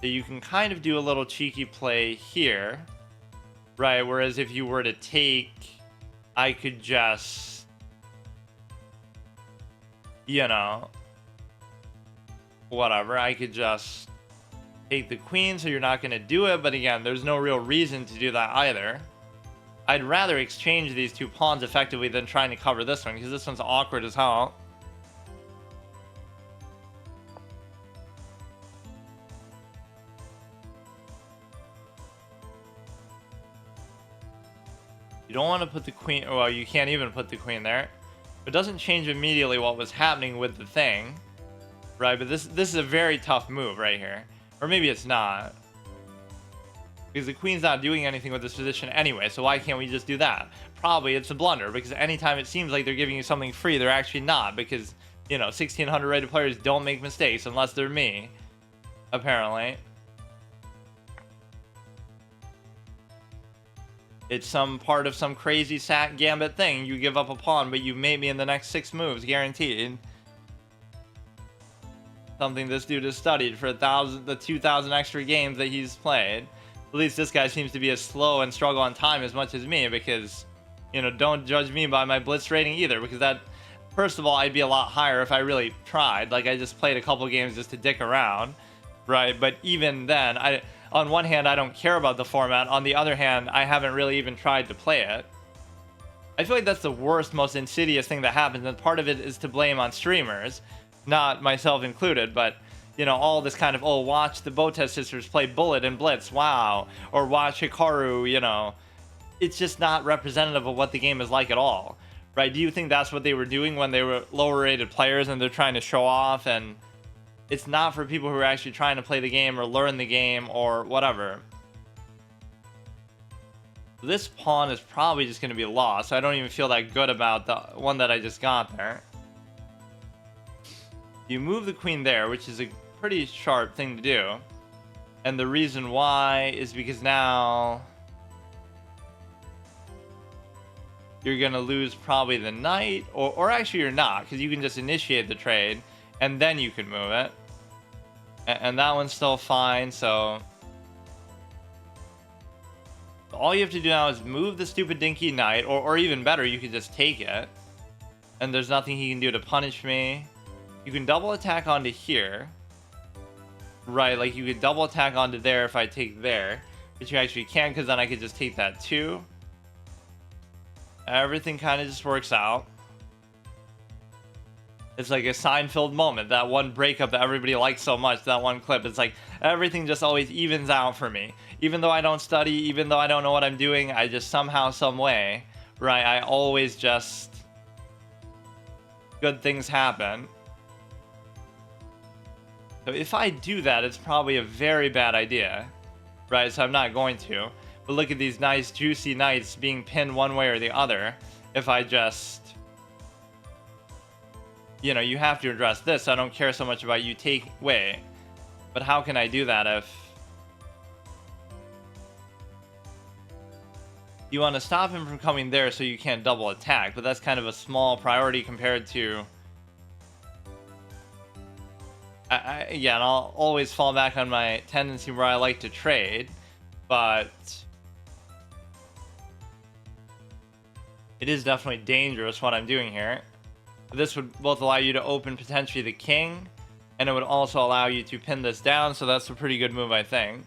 S1: So you can kind of do a little cheeky play here, right? Whereas if you were to take, I could just, you know, whatever. I could just take the queen, so you're not going to do it. But again, there's no real reason to do that either. I'd rather exchange these two pawns effectively than trying to cover this one, because this one's awkward as hell. You don't want to put the queen... Well, you can't even put the queen there. It doesn't change immediately what was happening with the thing, right? But this is a very tough move right here. Or maybe it's not. Because the queen's not doing anything with this position anyway, so why can't we just do that? Probably it's a blunder, because anytime it seems like they're giving you something free, they're actually not. Because, you know, 1600 rated players don't make mistakes unless they're me, apparently. It's some part of some crazy sack gambit thing. You give up a pawn, but you mate me in the next 6 moves, guaranteed. Something this dude has studied for the 2,000 extra games that he's played. At least this guy seems to be as slow and struggle on time as much as me, because, you know, don't judge me by my blitz rating either, because that, first of all, I'd be a lot higher if I really tried. Like, I just played a couple games just to dick around, right? But even then, on one hand, I don't care about the format. On the other hand, I haven't really even tried to play it. I feel like that's the worst, most insidious thing that happens, and part of it is to blame on streamers, not myself included, but, you know, all this kind of, oh, watch the Botez sisters play Bullet and Blitz, wow, or watch Hikaru, you know. It's just not representative of what the game is like at all, right? Do you think that's what they were doing when they were lower rated players and they're trying to show off? And it's not for people who are actually trying to play the game or learn the game or whatever. This pawn is probably just going to be lost, so I don't even feel that good about the one that I just got there. You move the queen there, which is a pretty sharp thing to do. And the reason why is because now you're going to lose probably the knight, or actually you're not, because you can just initiate the trade and then you can move it. And that one's still fine, so all you have to do now is move the stupid dinky knight, or even better, you could just take it. And there's nothing he can do to punish me. You can double attack onto here. Right, like you could double attack onto there if I take there. But you actually can't, because then I could just take that too. Everything kind of just works out. It's like a Seinfeld moment, that one breakup that everybody likes so much, that one clip. It's like everything just always evens out for me. Even though I don't study, even though I don't know what I'm doing, I just somehow, some way, right, I always just... good things happen. So if I do that, it's probably a very bad idea, right? So I'm not going to. But look at these nice juicy knights being pinned one way or the other. If I just... you know, you have to address this. I don't care so much about you take... wait. But how can I do that if... you want to stop him from coming there so you can't double attack. But that's kind of a small priority compared to... yeah, and I'll always fall back on my tendency where I like to trade, but it is definitely dangerous what I'm doing here. This would both allow you to open potentially the king, and it would also allow you to pin this down, so that's a pretty good move, I think.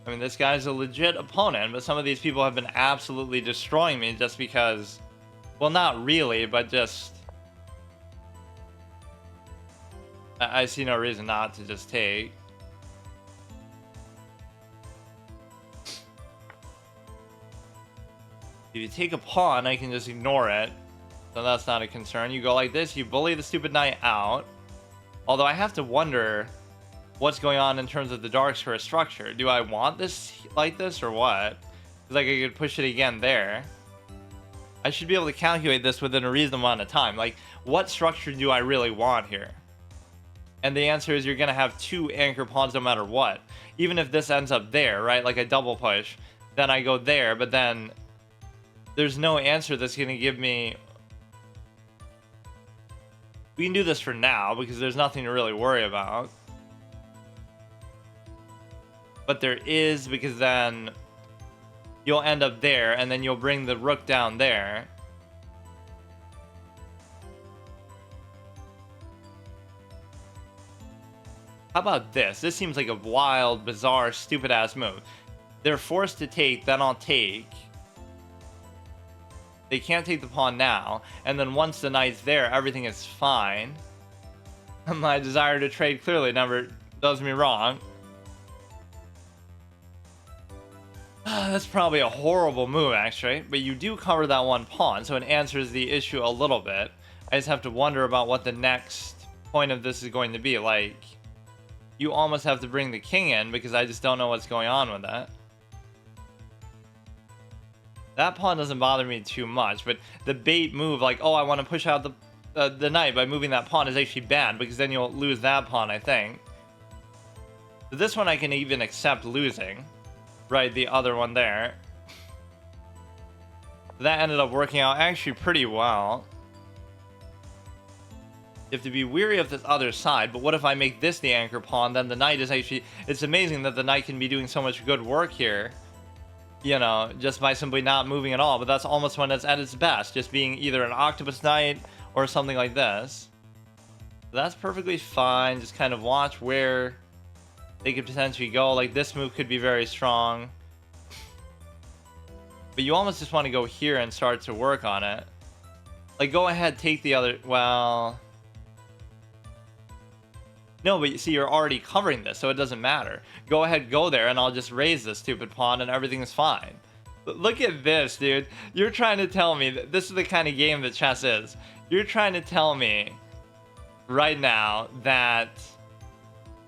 S1: I mean, this guy's a legit opponent, but some of these people have been absolutely destroying me just because... Well, not really, but just... I see no reason not to just take. If you take a pawn, I can just ignore it. So that's not a concern. You go like this, you bully the stupid knight out. Although I have to wonder what's going on in terms of the dark square structure. Do I want this like this or what? Like I could push it again there. I should be able to calculate this within a reasonable amount of time. Like, what structure do I really want here? And the answer is you're going to have 2 anchor pawns no matter what. Even if this ends up there, right? Like a double push. Then I go there, but then there's no answer that's going to give me... We can do this for now because there's nothing to really worry about. But there is, because then you'll end up there and then you'll bring the rook down there. How about this? This seems like a wild, bizarre, stupid-ass move. They're forced to take, then I'll take. They can't take the pawn now, and then once the knight's there, everything is fine. My desire to trade clearly never does me wrong. That's probably a horrible move, actually, but you do cover that one pawn, so it answers the issue a little bit. I just have to wonder about what the next point of this is going to be. Like, you almost have to bring the king in, because I just don't know what's going on with that. That pawn doesn't bother me too much, but the bait move, like, oh, I want to push out the knight by moving that pawn is actually bad, because then you'll lose that pawn, I think. So this one I can even accept losing. Right, the other one there. That ended up working out actually pretty well. You have to be wary of this other side, but what if I make this the anchor pawn, then the knight is actually... It's amazing that the knight can be doing so much good work here. You know, just by simply not moving at all, but that's almost when it's at its best, just being either an octopus knight or something like this. So that's perfectly fine, just kind of watch where they could potentially go. Like, this move could be very strong. But you almost just want to go here and start to work on it. Like, go ahead, take the other... Well... No, but you see, you're already covering this, so it doesn't matter. Go ahead, go there, and I'll just raise this stupid pawn, and everything is fine. But look at this, dude. You're trying to tell me that this is the kind of game that chess is. You're trying to tell me right now that...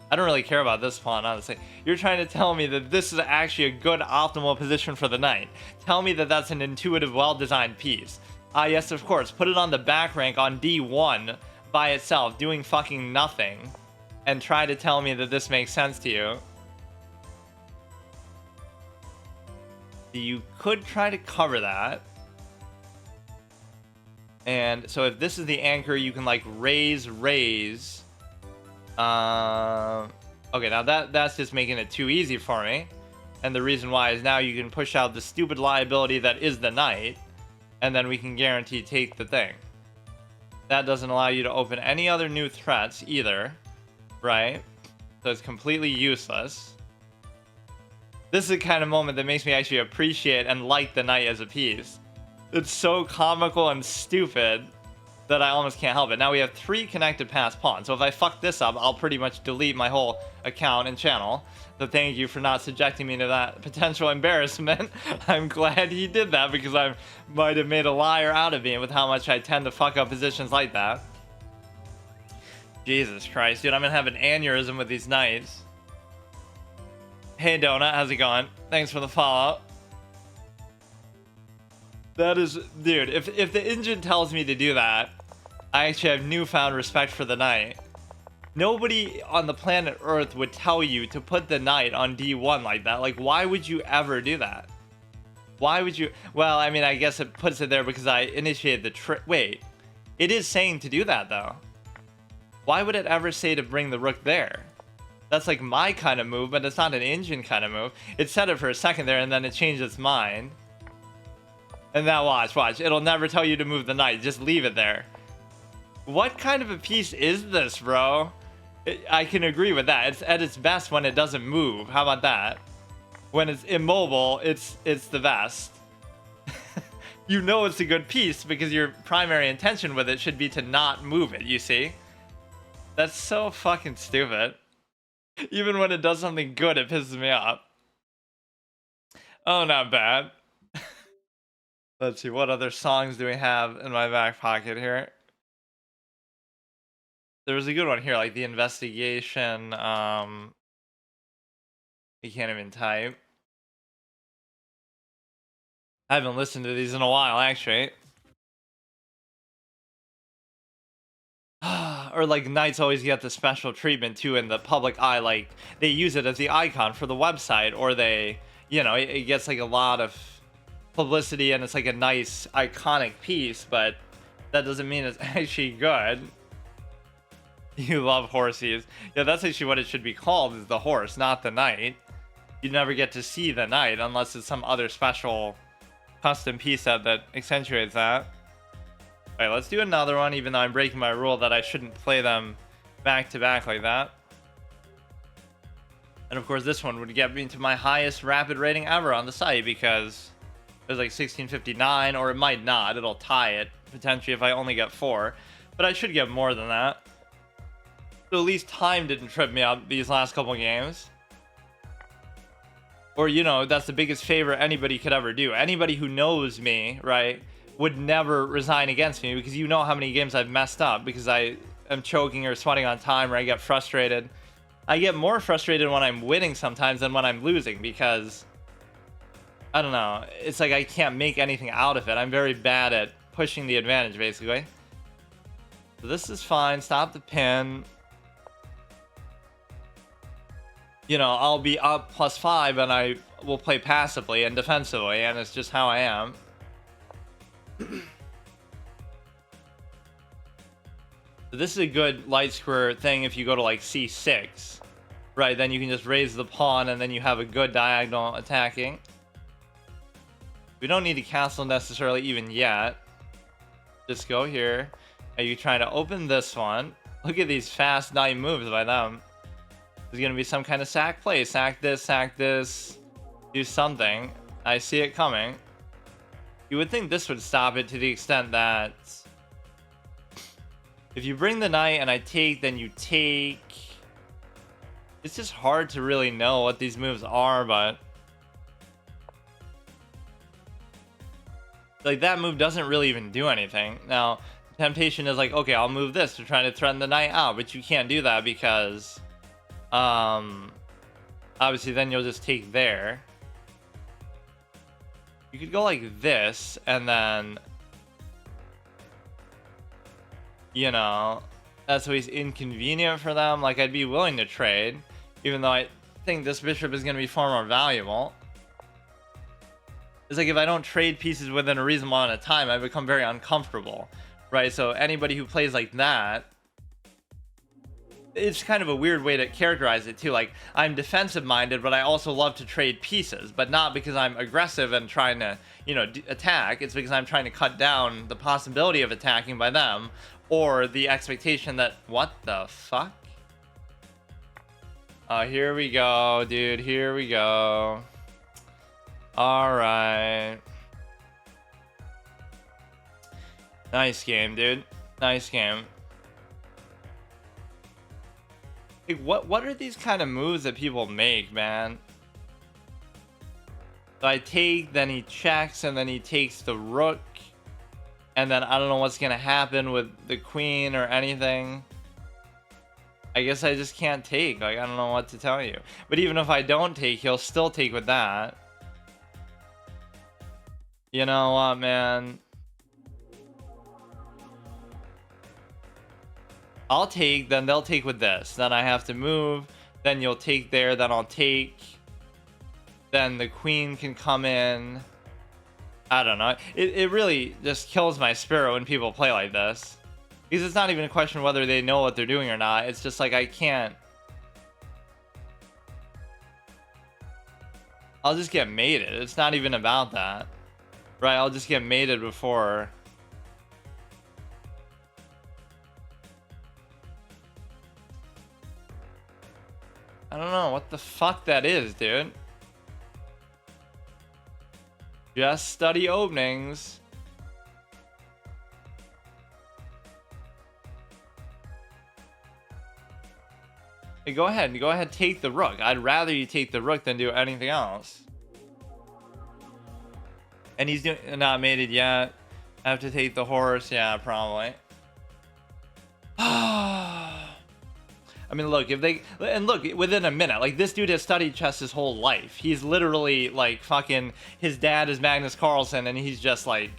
S1: I don't really care about this pawn, honestly. You're trying to tell me that this is actually a good optimal position for the knight. Tell me that that's an intuitive, well-designed piece. Ah, yes, of course. Put it on the back rank on D1 by itself, doing fucking nothing. And try to tell me that this makes sense to you. You could try to cover that. And so if this is the anchor, you can, like, raise... Okay, now that's just making it too easy for me. And the reason why is now you can push out the stupid liability that is the knight, and then we can guarantee take the thing. That doesn't allow you to open any other new threats either, right? So it's completely useless. This is the kind of moment that makes me actually appreciate and like the knight as a piece. It's so comical and stupid that I almost can't help it. Now we have 3 connected passed pawns, so if I fuck this up, I'll pretty much delete my whole account and channel. So thank you for not subjecting me to that potential embarrassment. I'm glad he did that, because I might have made a liar out of me with how much I tend to fuck up positions like that. Jesus Christ, dude, I'm gonna have an aneurysm with these knights. Hey Donut, how's it going? Thanks for the follow. That is, dude, if the engine tells me to do that, I actually have newfound respect for the knight. Nobody on the planet Earth would tell you to put the knight on D1 like that. Like, why would you ever do that? Why would you? Well, I mean, I guess it puts it there because I initiated the trick. Wait, it is saying to do that, though. Why would it ever say to bring the rook there? That's like my kind of move, but it's not an engine kind of move. It said it for a second there, and then it changed its mind. And now watch. It'll never tell you to move the knight. Just leave it there. What kind of a piece is this, bro? I can agree with that. It's at its best when it doesn't move. How about that? when it's immobile, it's the best. You know it's a good piece because your primary intention with it should be to not move it, you see? That's so fucking stupid. Even when it does something good, it pisses me off. Oh, not bad. Let's see, what other songs do we have in my back pocket here? There was a good one here, like The Investigation. You can't even type. I haven't listened to these in a while, actually. Or like Knights always get the special treatment too in the public eye, like they use it as the icon for the website, or they, you know, it gets like a lot of publicity and it's like a nice iconic piece, but that doesn't mean it's actually good. You love horses. Yeah, that's actually what it should be called, is the horse, not the knight. You never get to see the knight unless it's some other special custom piece that accentuates that. Alright, let's do another one, even though I'm breaking my rule that I shouldn't play them back to back like that. And of course this one would get me to my highest rapid rating ever on the site, because it was like 1659, or it might not. It'll tie it, potentially, if I only get 4. But I should get more than that. So at least time didn't trip me up these last couple games. Or, you know, that's the biggest favor anybody could ever do. Anybody who knows me, right, would never resign against me, because you know how many games I've messed up because I am choking or sweating on time, or I get frustrated. I get more frustrated when I'm winning sometimes than when I'm losing, because I don't know, it's like I can't make anything out of it. I'm very bad at pushing the advantage, basically. So this is fine. Stop the pin. You know, I'll be up +5 and I will play passively and defensively, and it's just how I am. So this is a good light square thing if you go to like c6, right? Then you can just raise the pawn and then you have a good diagonal attacking. We don't need to castle necessarily even yet. Just go here. Are you trying to open this one? Look at these fast knight moves by them. There's gonna be some kind of sack play. Sack this, do something. I see it coming. You would think this would stop it, to the extent that if you bring the knight and I take, then you take. It's just hard to really know what these moves are, but like that move doesn't really even do anything. Now, the temptation is like, okay, I'll move this to try to threaten the knight out, but you can't do that because obviously then you'll just take there. You could go like this, and then, you know, that's always inconvenient for them. Like, I'd be willing to trade, even though I think this bishop is going to be far more valuable. It's like, if I don't trade pieces within a reasonable amount of time, I become very uncomfortable, right? So anybody who plays like that, it's kind of a weird way to characterize it too. Like, I'm defensive minded, but I also love to trade pieces, but not because I'm aggressive and trying to, you know, attack. It's because I'm trying to cut down the possibility of attacking by them, or the expectation that, what the fuck? Here we go, dude. Here we go. All right. Nice game, dude. Nice game. Like, what are these kind of moves that people make, man? So I take, then he checks, and then he takes the rook. And then I don't know what's gonna happen with the queen or anything. I guess I just can't take. Like, I don't know what to tell you. But even if I don't take, he'll still take with that. You know what, man? I'll take, then they'll take with this. Then I have to move. Then you'll take there, then I'll take. Then the queen can come in. I don't know. It really just kills my spirit when people play like this. Because it's not even a question whether they know what they're doing or not. It's just like, I can't. I'll just get mated. It's not even about that. Right, I'll just get mated before. I don't know what the fuck that is, dude. Just study openings. Hey, go ahead, take the rook. I'd rather you take the rook than do anything else. And he's not mated yet. I have to take the horse. Yeah, probably. I mean, look, within a minute, like, this dude has studied chess his whole life. He's literally like fucking, his dad is Magnus Carlsen, and he's just like,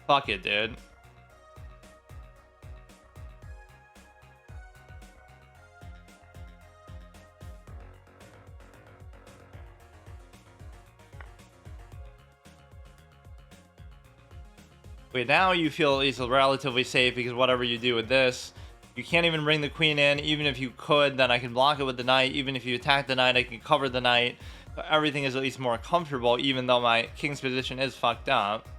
S1: fuck it, dude. Wait, now you feel at least relatively safe because whatever you do with this, you can't even bring the queen in. Even if you could, then I can block it with the knight. Even if you attack the knight, I can cover the knight. So everything is at least more comfortable, even though my king's position is fucked up.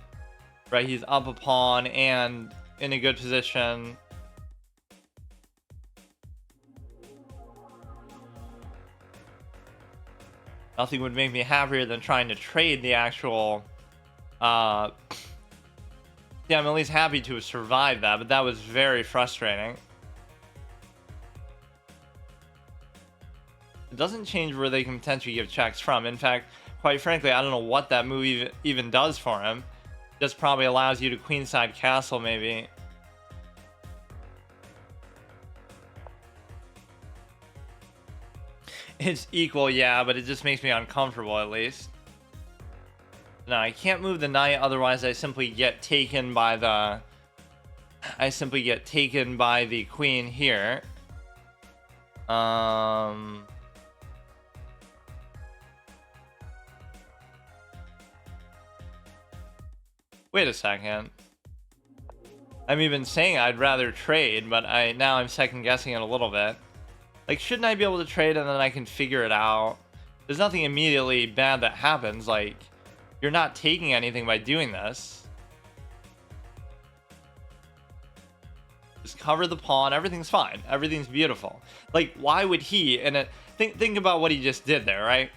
S1: Right, he's up a pawn and in a good position. Nothing would make me happier than trying to trade the actual... Yeah, I'm at least happy to have survived that, but that was very frustrating. It doesn't change where they can potentially give checks from. In fact, quite frankly, I don't know what that move even does for him. Just probably allows you to queenside castle, maybe. It's equal, yeah, but it just makes me uncomfortable at least. No, I can't move the knight, otherwise I simply get taken by the... queen here. Wait a second. I'm even saying I'd rather trade, but now I'm second guessing it a little bit. Like, shouldn't I be able to trade and then I can figure it out? There's nothing immediately bad that happens, like... You're not taking anything by doing this. Just cover the pawn. Everything's fine. Everything's beautiful. Like, why would he... And think about what he just did there, right?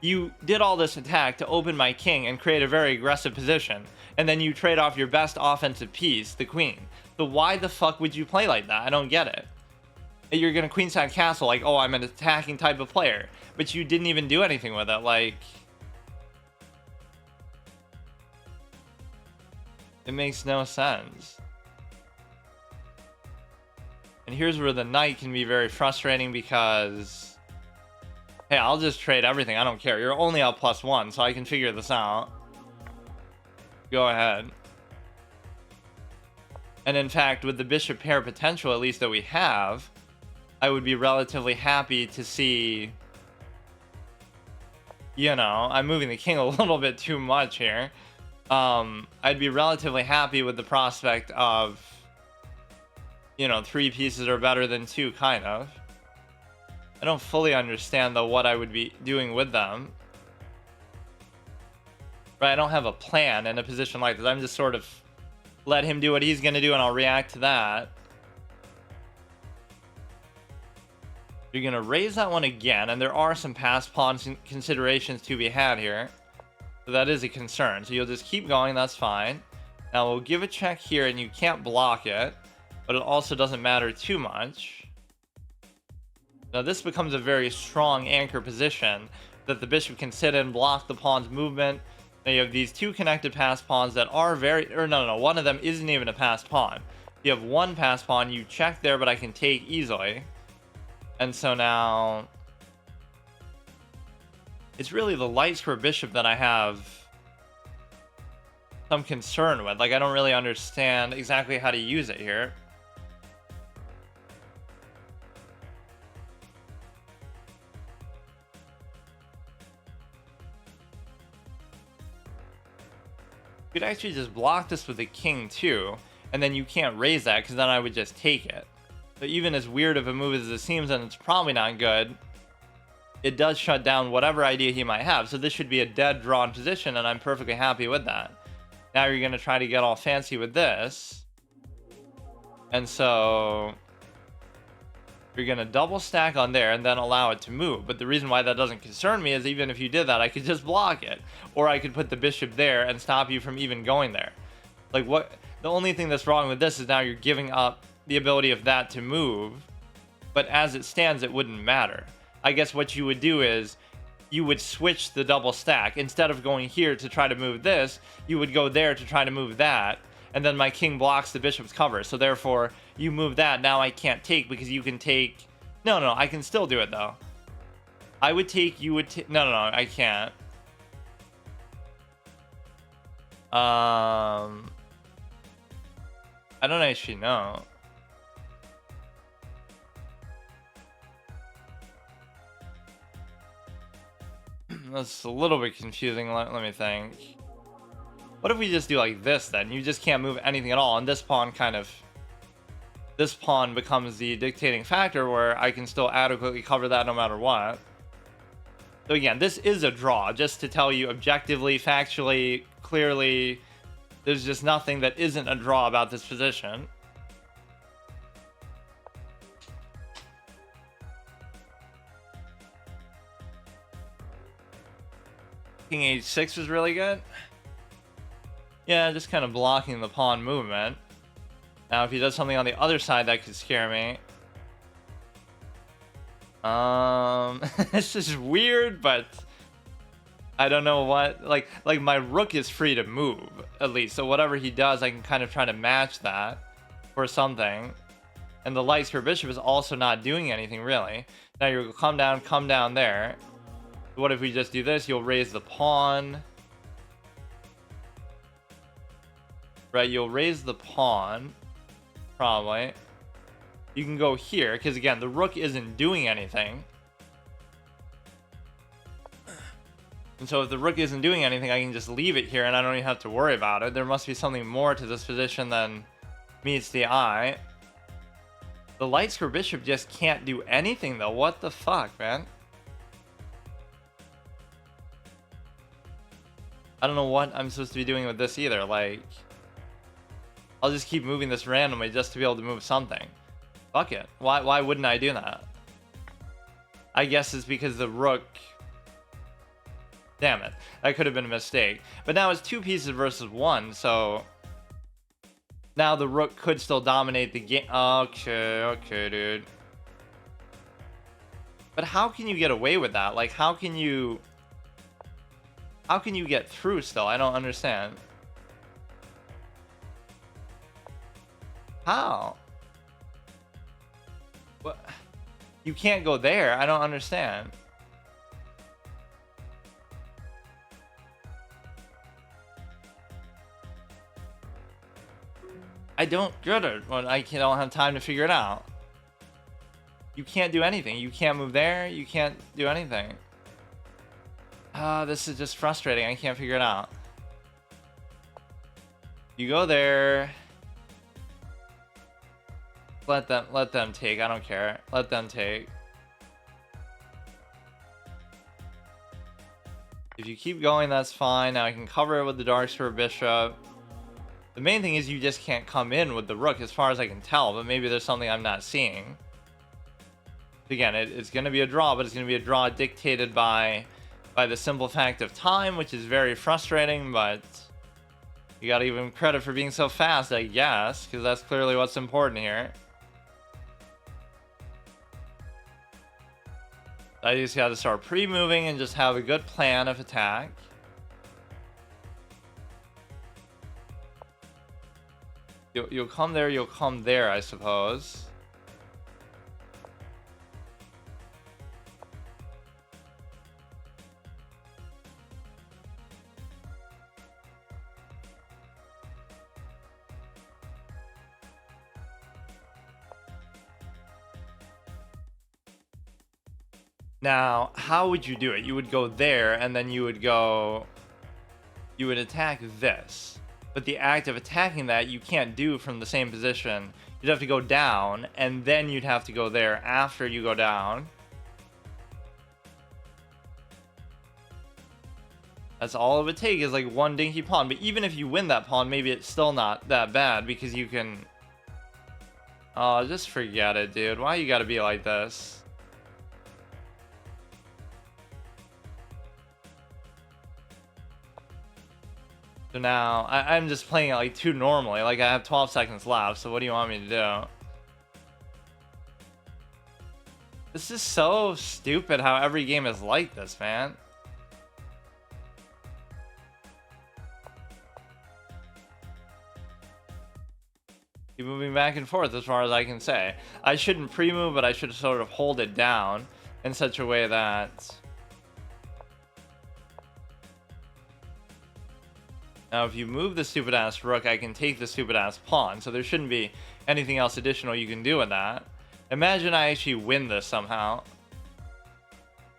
S1: You did all this attack to open my king and create a very aggressive position. And then you trade off your best offensive piece, the queen. So why the fuck would you play like that? I don't get it. You're going to queenside castle like, oh, I'm an attacking type of player. But you didn't even do anything with it. Like... It makes no sense. And here's where the knight can be very frustrating because... Hey, I'll just trade everything. I don't care. You're only up +1, so I can figure this out. Go ahead. And in fact, with the bishop pair potential, at least that we have, I would be relatively happy to see... You know, I'm moving the king a little bit too much here. I'd be relatively happy with the prospect of, you know, 3 pieces are better than 2, kind of. I don't fully understand, though, what I would be doing with them. Right, I don't have a plan in a position like this. I'm just sort of let him do what he's going to do, and I'll react to that. You're going to raise that one again, and there are some passed pawn considerations to be had here. So that is a concern. So you'll just keep going, that's fine. Now we'll give a check here, and you can't block it, but it also doesn't matter too much. Now this becomes a very strong anchor position that the bishop can sit in, block the pawn's movement. Now you have these 2 connected passed pawns that are very... Or no, one of them isn't even a passed pawn. You have 1 passed pawn, you check there, but I can take easily. And so now... It's really the light square bishop that I have some concern with. Like, I don't really understand exactly how to use it here. You could actually just block this with the king too, and then you can't raise that because then I would just take it. So even as weird of a move as it seems, and it's probably not good, it does shut down whatever idea he might have. So this should be a dead drawn position, and I'm perfectly happy with that. Now you're going to try to get all fancy with this. And so... You're going to double stack on there and then allow it to move. But the reason why that doesn't concern me is even if you did that, I could just block it. Or I could put the bishop there and stop you from even going there. Like, what? The only thing that's wrong with this is now you're giving up the ability of that to move. But as it stands, it wouldn't matter. I guess what you would do is you would switch the double stack. Instead of going here to try to move this, you would go there to try to move that. And then my king blocks the bishop's cover. So therefore, you move that. Now I can't take because you can take... No, I can still do it, though. I would take... You would take... No, I can't. I don't actually know. That's a little bit confusing. Let me think. What if we just do like this then? You just can't move anything at all, and this pawn becomes the dictating factor where I can still adequately cover that no matter what. So again, this is a draw, just to tell you objectively, factually, clearly, there's just nothing that isn't a draw about this position. King h6 was really good. Yeah, just kind of blocking the pawn movement. Now, if he does something on the other side, that could scare me. It's just weird, but I don't know what. Like my rook is free to move, at least. So whatever he does, I can kind of try to match that for something. And the light square bishop is also not doing anything, really. Now you'll come down there. What if we just do this? You'll raise the pawn. Right, you'll raise the pawn, probably. You can go here, because again, the rook isn't doing anything. And so if the rook isn't doing anything, I can just leave it here and I don't even have to worry about it. There must be something more to this position than meets the eye. The light square bishop just can't do anything, though. What the fuck, man? I don't know what I'm supposed to be doing with this either, like... I'll just keep moving this randomly just to be able to move something. Fuck it. Why wouldn't I do that? I guess it's because the rook... Damn it. That could have been a mistake. But now it's 2 pieces versus 1, so... Now the rook could still dominate the game. Okay, dude. But how can you get away with that? Like, how can you get through still? I don't understand. How? What? You can't go there. I don't understand. I don't get it. Well, I don't have time to figure it out. You can't do anything. You can't move there. You can't do anything. This is just frustrating. I can't figure it out. You go there. Let them take. I don't care. Let them take. If you keep going, that's fine. Now I can cover it with the dark square bishop. The main thing is you just can't come in with the rook as far as I can tell, but maybe there's something I'm not seeing. Again, it's going to be a draw, but it's going to be a draw dictated by the simple fact of time, which is very frustrating, but you got to give him credit for being so fast, I guess, because that's clearly what's important here. I just got to start pre-moving and just have a good plan of attack. You'll come there, I suppose. Now, how would you do it? You would go there, and then you would attack this. But the act of attacking that, you can't do from the same position. You'd have to go down, and then you'd have to go there after you go down. That's all it would take, is like one dinky pawn. But even if you win that pawn, maybe it's still not that bad, because you can Oh, just forget it, dude. Why you gotta be like this? So now, I'm just playing it like too normally. Like, I have 12 seconds left, so what do you want me to do? This is so stupid how every game is like this, man. Keep moving back and forth as far as I can say. I shouldn't pre-move, but I should sort of hold it down in such a way that... Now, if you move the stupid-ass rook, I can take the stupid-ass pawn, so there shouldn't be anything else additional you can do in that. Imagine I actually win this somehow.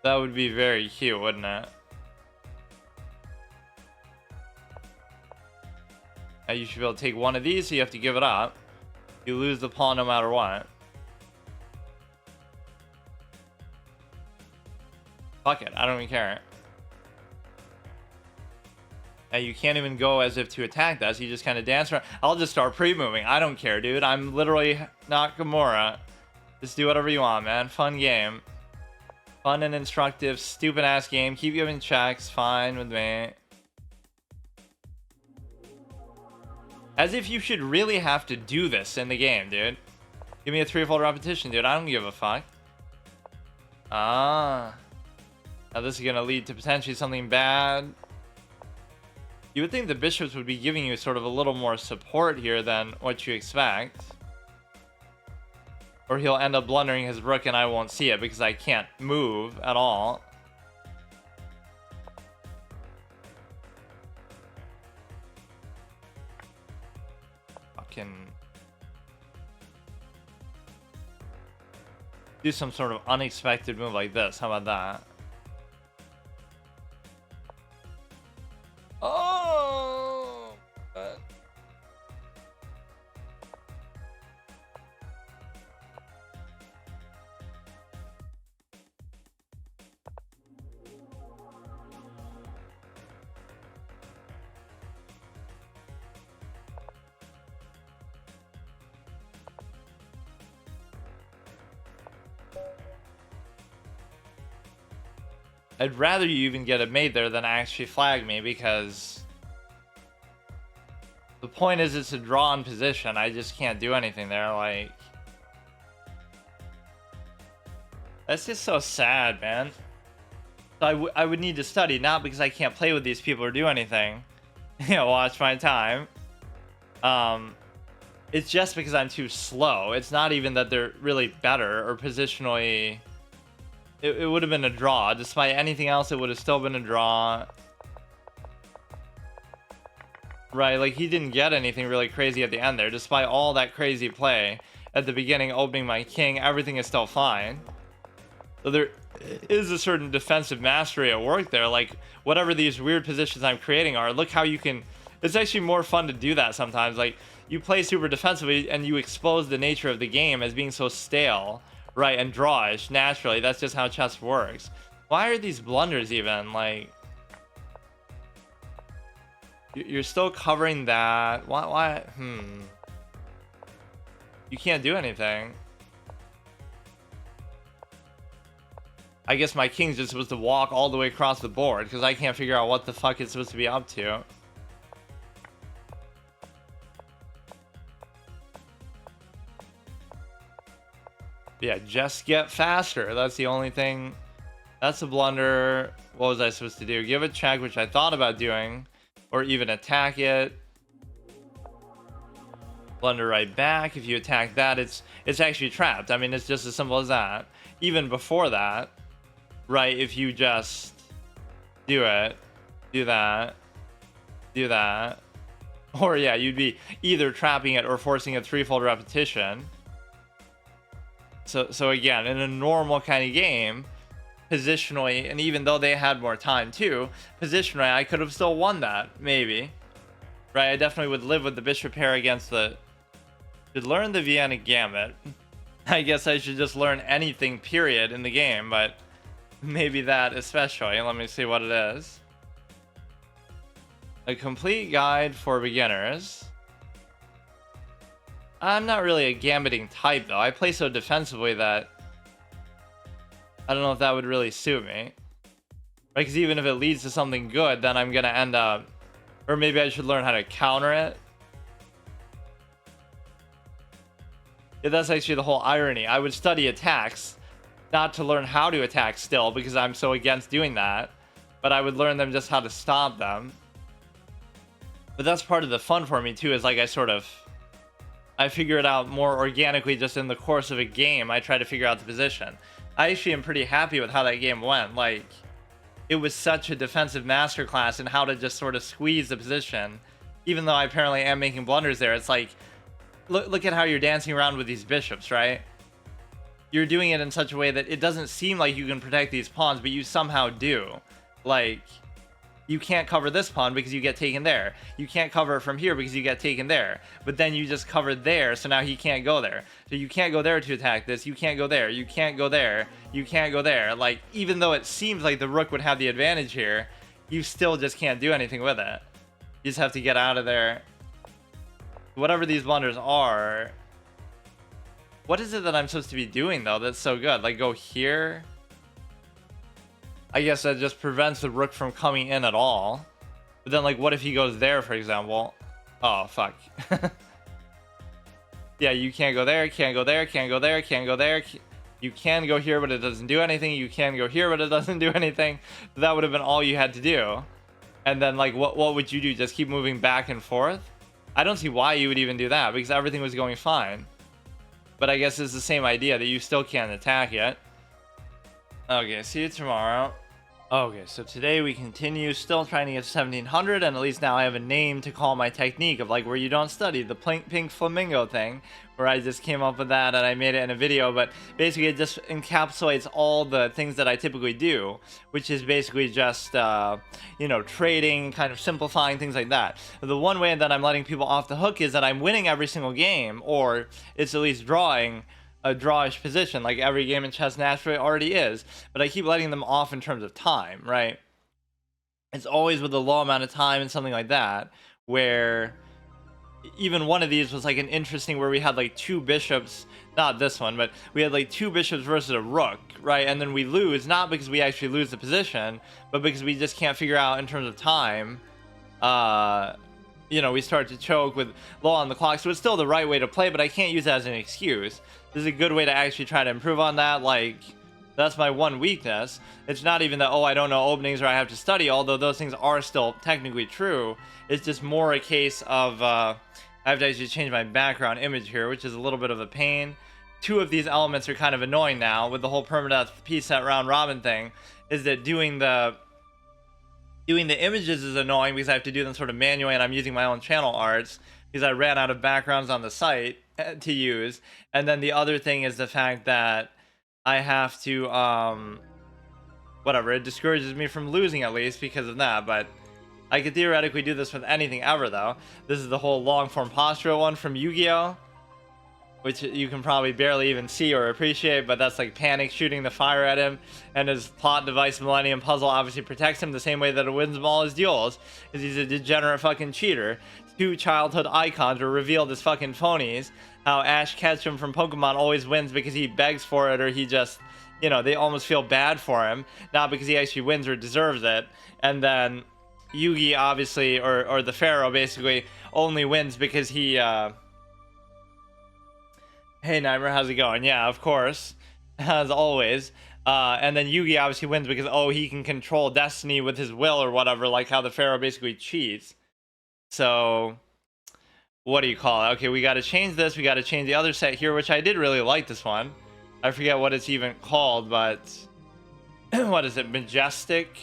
S1: That would be very cute, wouldn't it? Now, you should be able to take one of these, so you have to give it up. You lose the pawn no matter what. Fuck it, I don't even care. And you can't even go as if to attack that, so you just kind of dance around. I'll just start pre-moving. I don't care, dude. I'm literally not Gamora. Just do whatever you want, man. Fun game. Fun and instructive, stupid-ass game. Keep giving checks. Fine with me. As if you should really have to do this in the game, dude. Give me a threefold repetition, dude. I don't give a fuck. Ah. Now this is going to lead to potentially something bad. You would think the bishops would be giving you sort of a little more support here than what you expect. Or he'll end up blundering his rook and I won't see it because I can't move at all. Fucking... do some sort of unexpected move like this. How about that? Oh! I'd rather you even get a mate there than actually flag me, because the point is it's a drawn position. I just can't do anything there. Like, that's just so sad, man. So I would need to study, not because I can't play with these people or do anything. You know, watch my time. It's just because I'm too slow. It's not even that they're really better or positionally... It would have been a draw. Despite anything else, it would have still been a draw. Right, like he didn't get anything really crazy at the end there. Despite all that crazy play at the beginning, opening my king, everything is still fine. So there is a certain defensive mastery at work there. Like, whatever these weird positions I'm creating are, look how you can... It's actually more fun to do that sometimes. Like, you play super defensively and you expose the nature of the game as being so stale. Right, and drawish, naturally. That's just how chess works. Why are these blunders even? Like... You're still covering that. Why? You can't do anything. I guess my king's just supposed to walk all the way across the board, because I can't figure out what the fuck it's supposed to be up to. Yeah, just get faster. That's the only thing. That's a blunder. What was I supposed to do? Give a check, which I thought about doing. Or even attack it. Blunder right back. If you attack that, it's actually trapped. I mean, it's just as simple as that. Even before that, right, if you just do it, do that, do that. Or yeah, you'd be either trapping it or forcing a threefold repetition. So again, in a normal kind of game, positionally, and even though they had more time too, positionally, I could have still won that, maybe. Right, I definitely would live with the bishop pair against the... Should learn the Vienna Gambit. I guess I should just learn anything, period, in the game, but maybe that especially. Let me see what it is. A complete guide for beginners. I'm not really a gambiting type, though. I play so defensively that I don't know if that would really suit me. Right? Because even if it leads to something good, then I'm going to end up... Or maybe I should learn how to counter it. Yeah, that's actually the whole irony. I would study attacks, not to learn how to attack still, because I'm so against doing that. But I would learn them just how to stop them. But that's part of the fun for me, too, is like I figure it out more organically just in the course of a game. I try to figure out the position. I actually am pretty happy with how that game went. Like, it was such a defensive masterclass in how to just sort of squeeze the position. Even though I apparently am making blunders there, it's like, look at how you're dancing around with these bishops, right? You're doing it in such a way that it doesn't seem like you can protect these pawns, but you somehow do. Like... You can't cover this pawn because you get taken there. You can't cover it from here because you get taken there. But then you just covered there, so now he can't go there. So you can't go there to attack this. You can't go there. You can't go there. You can't go there. Like, even though it seems like the rook would have the advantage here, you still just can't do anything with it. You just have to get out of there. Whatever these blunders are... What is it that I'm supposed to be doing, though, that's so good? Like, go here... I guess that just prevents the rook from coming in at all. But then, like, what if he goes there, for example? Oh, fuck. Yeah, you can't go there, can't go there, can't go there, can't go there. You can go here, but it doesn't do anything. You can go here, but it doesn't do anything. That would have been all you had to do. And then, like, what would you do? Just keep moving back and forth? I don't see why you would even do that, because everything was going fine. But I guess it's the same idea, that you still can't attack it. Okay, see you tomorrow. Okay, so today we continue, still trying to get 1700, and at least now I have a name to call my technique of, like, where you don't study, the pink flamingo thing, where I just came up with that and I made it in a video. But basically it just encapsulates all the things that I typically do, which is basically just, you know, trading, kind of simplifying, things like that. The one way that I'm letting people off the hook is that I'm winning every single game, or it's at least drawing a drawish position, like every game in chess naturally already is, but I keep letting them off in terms of time, right? It's always with a low amount of time and something like that, where even one of these was like an interesting, where we had like two bishops, not this one, but we had like two bishops versus a rook, right? And then we lose, not because we actually lose the position, but because we just can't figure out in terms of time. You know, we start to choke with low on the clock, so it's still the right way to play, but I can't use that as an excuse. This is a good way to actually try to improve on that. Like, that's my one weakness. It's not even that, oh, I don't know openings or I have to study, although those things are still technically true. It's just more a case of, I have to actually change my background image here, which is a little bit of a pain. Two of these elements are kind of annoying now with the whole permadeath piece set round robin thing, is that doing the images is annoying because I have to do them sort of manually, and I'm using my own channel arts because I ran out of backgrounds on the site to use. And then the other thing is the fact that I have to whatever, it discourages me from losing at least because of that. But I could theoretically do this with anything ever, though. This is the whole long form postural one from Yu-Gi-Oh!, which you can probably barely even see or appreciate, but that's like Panic shooting the fire at him, and his plot device Millennium Puzzle obviously protects him the same way that it wins them all his duels, because he's a degenerate fucking cheater. Two childhood icons were revealed as fucking phonies. How Ash Ketchum from Pokemon always wins because he begs for it, or he just, you know, they almost feel bad for him, not because he actually wins or deserves it. And then Yugi obviously, or the Pharaoh basically, only wins because he, hey Nightmare, how's it going? Yeah, of course, as always. And then Yugi obviously wins because, oh, he can control destiny with his will or whatever, like how the Pharaoh basically cheats. So, what do you call it? Okay, we got to change this. We got to change the other set here, which I did really like this one. I forget what it's even called, but what is it? Majestic?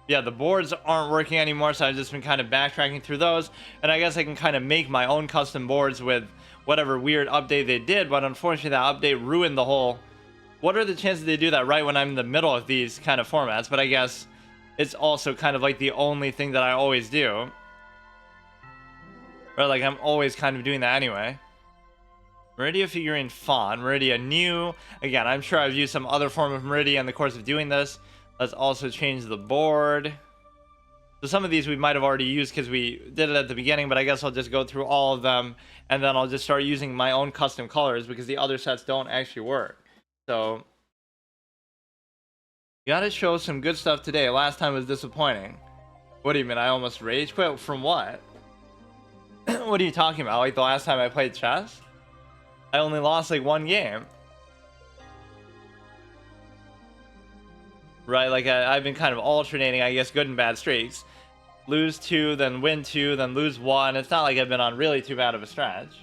S1: Yeah, the boards aren't working anymore, so I've just been kind of backtracking through those. And I guess I can kind of make my own custom boards with whatever weird update they did, but unfortunately that update ruined the whole... What are the chances they do that right when I'm in the middle of these kind of formats? But I guess it's also kind of like the only thing that I always do. Or like I'm always kind of doing that anyway. Meridia figurine Fawn. Meridia new. Again, I'm sure I've used some other form of Meridia in the course of doing this. Let's also change the board. So some of these we might have already used because we did it at the beginning, but I guess I'll just go through all of them, and then I'll just start using my own custom colors because the other sets don't actually work. So you gotta show some good stuff today. Last time was disappointing. What do you mean? I almost rage quit? From what? What are you talking about? Like the last time I played chess? I only lost like one game. Right, like I've been kind of alternating, I guess, good and bad streaks. Lose 2, then win 2, then lose 1. It's not like I've been on really too bad of a stretch.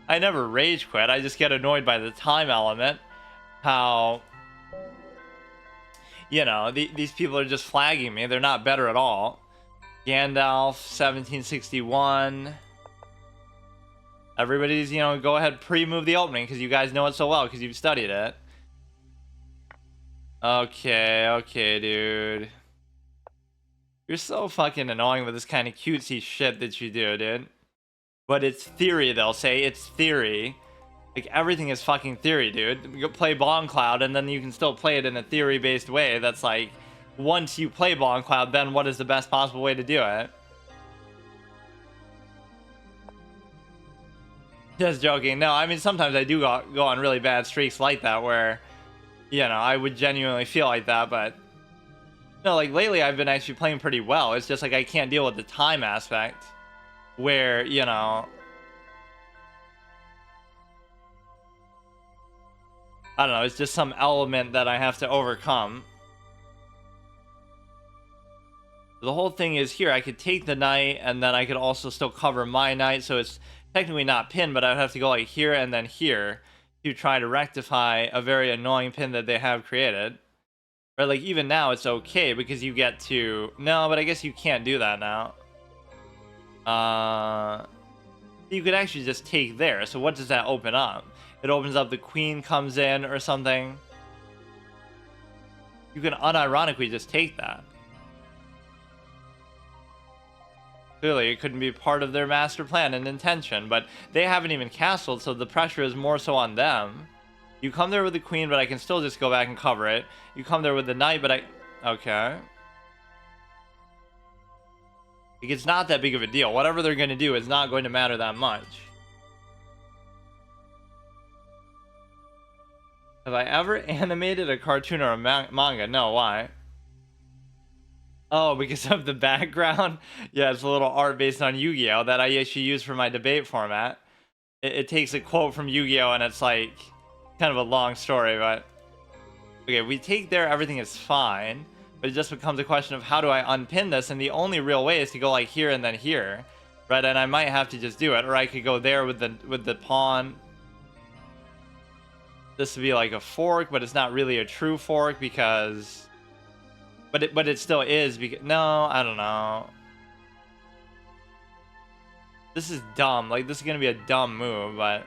S1: I never rage quit. I just get annoyed by the time element. How, you know, these people are just flagging me. They're not better at all. Gandalf, 1761. Everybody's, you know, go ahead, pre-move the opening because you guys know it so well because you've studied it. Okay, dude. You're so fucking annoying with this kind of cutesy shit that you do, dude. But it's theory, they'll say. It's theory. Like, everything is fucking theory, dude. You play Bomb Cloud, and then you can still play it in a theory-based way. That's like, once you play Bomb Cloud, then what is the best possible way to do it? Just joking. No, I mean, sometimes I do go on really bad streaks like that where, you know, I would genuinely feel like that, but no, like lately I've been actually playing pretty well. It's just like I can't deal with the time aspect where, you know, I don't know, it's just some element that I have to overcome. The whole thing is here, I could take the knight and then I could also still cover my knight, so it's technically not pinned, but I would have to go like here and then here to try to rectify a very annoying pin that they have created. Or like even now it's okay because you get to... No, but I guess you can't do that now. You could actually just take there. So what does that open up? It opens up the queen comes in or something. You can unironically just take that. Clearly it couldn't be part of their master plan and intention, but they haven't even castled, so the pressure is more so on them. You come there with the queen, but I can still just go back and cover it. You come there with the knight, but I... Okay. Like, it's not that big of a deal. Whatever they're going to do is not going to matter that much. Have I ever animated a cartoon or a manga? No, why? Oh, because of the background? Yeah, it's a little art based on Yu-Gi-Oh! That I actually use for my debate format. It takes a quote from Yu-Gi-Oh! And it's like... kind of a long story, but... Okay, we take there, everything is fine. But it just becomes a question of how do I unpin this? And the only real way is to go like here and then here. Right, and I might have to just do it. Or I could go there with the pawn. This would be like a fork, but it's not really a true fork because... But it still is because... No, I don't know. This is dumb. Like, this is going to be a dumb move, but...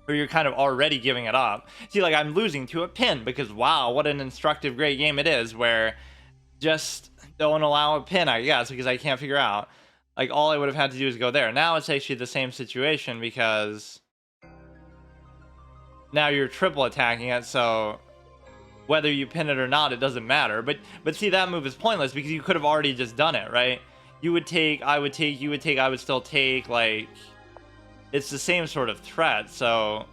S1: Or you're kind of already giving it up. See, like, I'm losing to a pin because, wow, what an instructive, great game it is where just don't allow a pin, I guess, because I can't figure out. Like, all I would have had to do is go there. Now it's actually the same situation because now you're triple attacking it, so whether you pin it or not, it doesn't matter. But see, that move is pointless because you could have already just done it, right? You would take, I would take, you would take, I would still take, like... It's the same sort of threat, so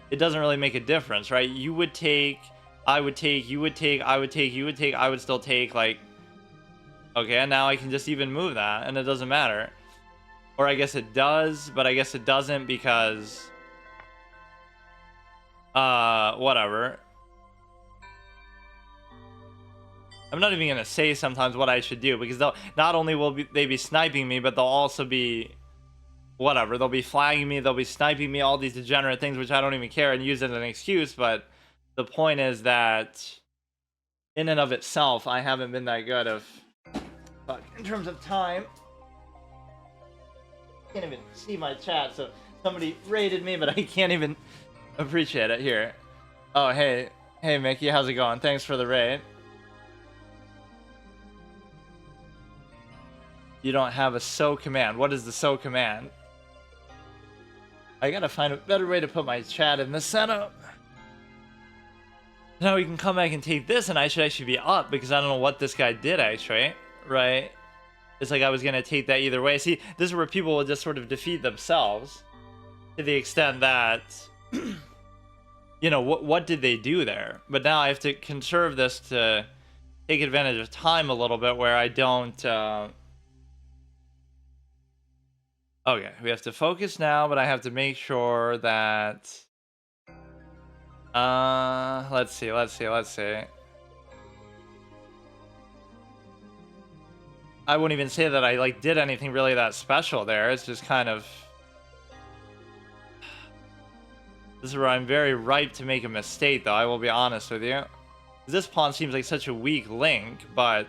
S1: it doesn't really make a difference, right? You would take, I would take, you would take, I would take, you would take, I would still take, like... Okay, and now I can just even move that, and it doesn't matter. Or I guess it does, but I guess it doesn't because... whatever. I'm not even gonna say sometimes what I should do, because they'll, not only will they be sniping me, but they'll also be... Whatever, they'll be flagging me, they'll be sniping me, all these degenerate things, which I don't even care and use it as an excuse, but the point is that in and of itself, I haven't been that good of... But in terms of time... I can't even see my chat, so somebody rated me, but I can't even appreciate it here. Oh, hey. Hey, Mickey, how's it going? Thanks for the raid. You don't have a so command. What is the so command? I gotta find a better way to put my chat in the setup. Now we can come back and take this, and I should actually be up because I don't know what this guy did actually, right? It's like I was gonna take that either way. See, this is where people will just sort of defeat themselves to the extent that, you know, what did they do there? But now I have to conserve this to take advantage of time a little bit where I don't... Okay, we have to focus now, but I have to make sure that... let's see. I wouldn't even say that I, like, did anything really that special there. It's just kind of... This is where I'm very ripe to make a mistake, though, I will be honest with you. This pawn seems like such a weak link, but...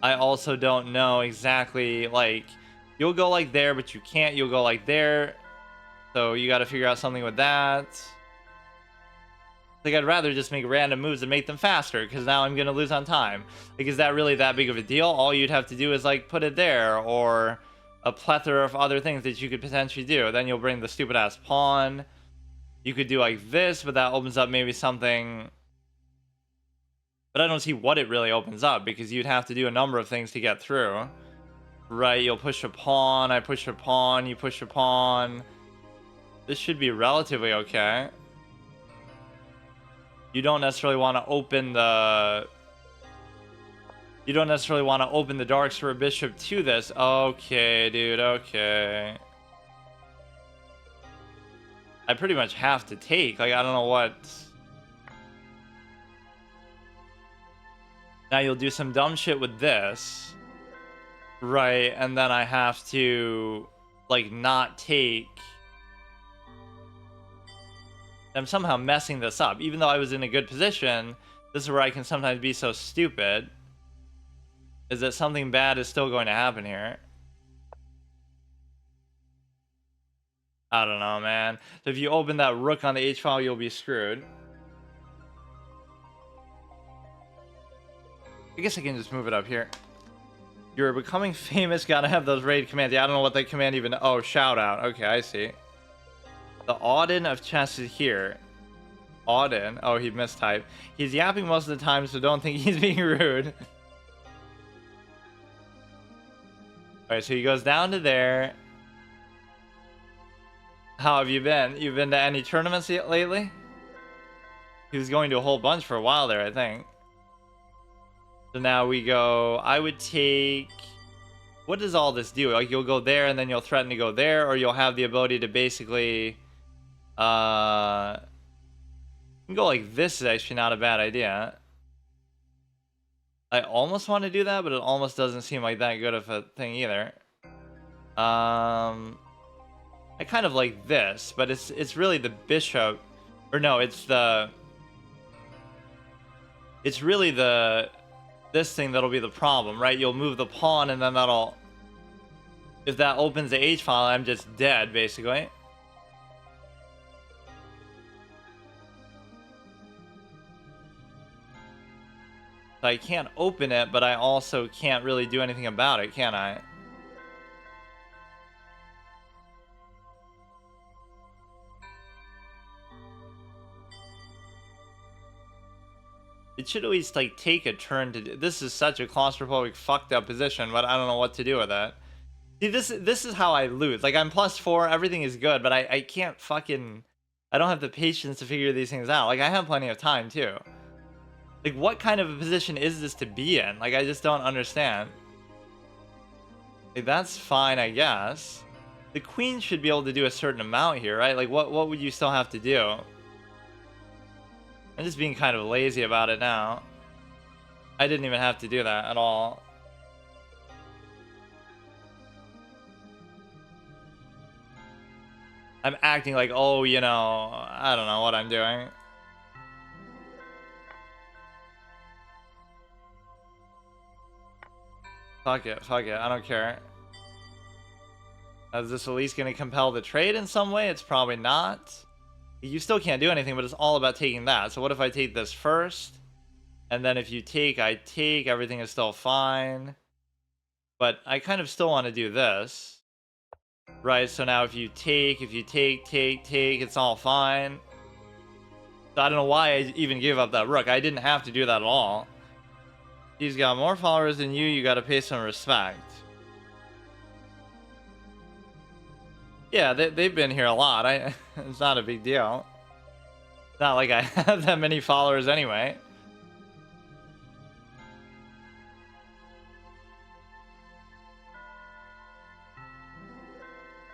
S1: I also don't know exactly, like... You'll go like there, but you can't. You'll go like there. So you gotta figure out something with that. Like, I'd rather just make random moves and make them faster, because now I'm gonna lose on time. Like, is that really that big of a deal? All you'd have to do is, like, put it there, or a plethora of other things that you could potentially do. Then you'll bring the stupid-ass pawn. You could do like this, but that opens up maybe something... But I don't see what it really opens up, because you'd have to do a number of things to get through. Right, you'll push a pawn, I push a pawn, you push a pawn. This should be relatively okay. You don't necessarily want to open the... You don't necessarily want to open the darks for a bishop to this. Okay, dude, okay. I pretty much have to take. Like, I don't know what... Now you'll do some dumb shit with this. Right, and then I have to, like, not take... I'm somehow messing this up. Even though I was in a good position, this is where I can sometimes be so stupid. Is that something bad is still going to happen here. I don't know, man. So if you open that rook on the h-file, you'll be screwed. I guess I can just move it up here. You're becoming famous, gotta have those raid commands. Yeah, I don't know what that command even... Oh, shout out. Okay, I see. The Auden of chess is here. Auden. Oh, he mistyped. He's yapping most of the time, so don't think he's being rude. Alright, so he goes down to there. How have you been? You've been to any tournaments yet lately? He was going to a whole bunch for a while there, I think. So now we go, I would take, what does all this do? Like, you'll go there and then you'll threaten to go there, or you'll have the ability to basically, you can go like this is actually not a bad idea. I almost want to do that, but it almost doesn't seem like that good of a thing either. I kind of like this, but it's really the bishop, or no, it's really this thing that'll be the problem, right? You'll move the pawn and then that'll... If that opens the h-file, I'm just dead, basically. So I can't open it, but I also can't really do anything about it, can I? It should at least, like, take a turn to do... This is such a claustrophobic, fucked up position, but I don't know what to do with that. See, this is how I lose. Like, I'm +4, everything is good, but I can't fucking... I don't have the patience to figure these things out. Like, I have plenty of time, too. Like, what kind of a position is this to be in? Like, I just don't understand. Like, that's fine, I guess. The queen should be able to do a certain amount here, right? Like, what would you still have to do? I'm just being kind of lazy about it now. I didn't even have to do that at all. I'm acting like, oh, you know, I don't know what I'm doing. Fuck it, I don't care. Is this at least going to compel the trade in some way? It's probably not. You still can't do anything, but it's all about taking that. So what if I take this first? And then if you take, I take, everything is still fine. But I kind of still want to do this. Right, so now if you take, take, it's all fine. So I don't know why I even gave up that rook. I didn't have to do that at all. He's got more followers than you gotta pay some respect. Yeah, they've been here a lot. It's not a big deal. It's not like I have that many followers anyway.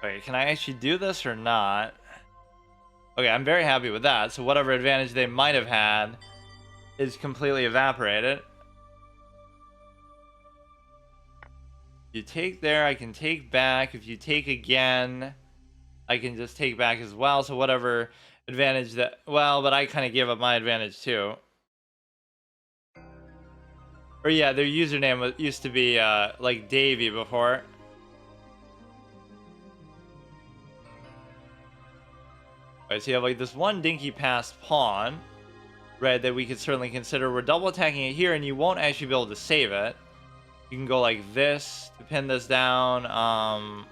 S1: Wait, can I actually do this or not? Okay, I'm very happy with that. So whatever advantage they might have had is completely evaporated. You take there, I can take back. If you take again, I can just take back as well. So whatever advantage that... Well, but I kind of gave up my advantage too. Or yeah, their username used to be like Davey before. Right, so you have like this one dinky passed pawn, right, that we could certainly consider. We're double attacking it here, and you won't actually be able to save it. You can go like this to pin this down.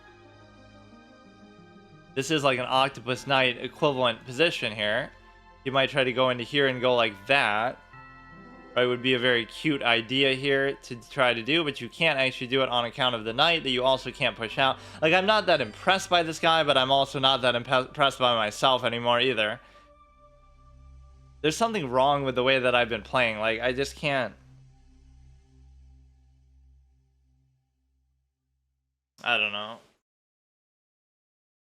S1: This is like an octopus knight equivalent position here. You might try to go into here and go like that. Right, would be a very cute idea here to try to do, but you can't actually do it on account of the knight that you also can't push out. Like, I'm not that impressed by this guy, but I'm also not that impressed by myself anymore either. There's something wrong with the way that I've been playing. Like, I just can't. I don't know.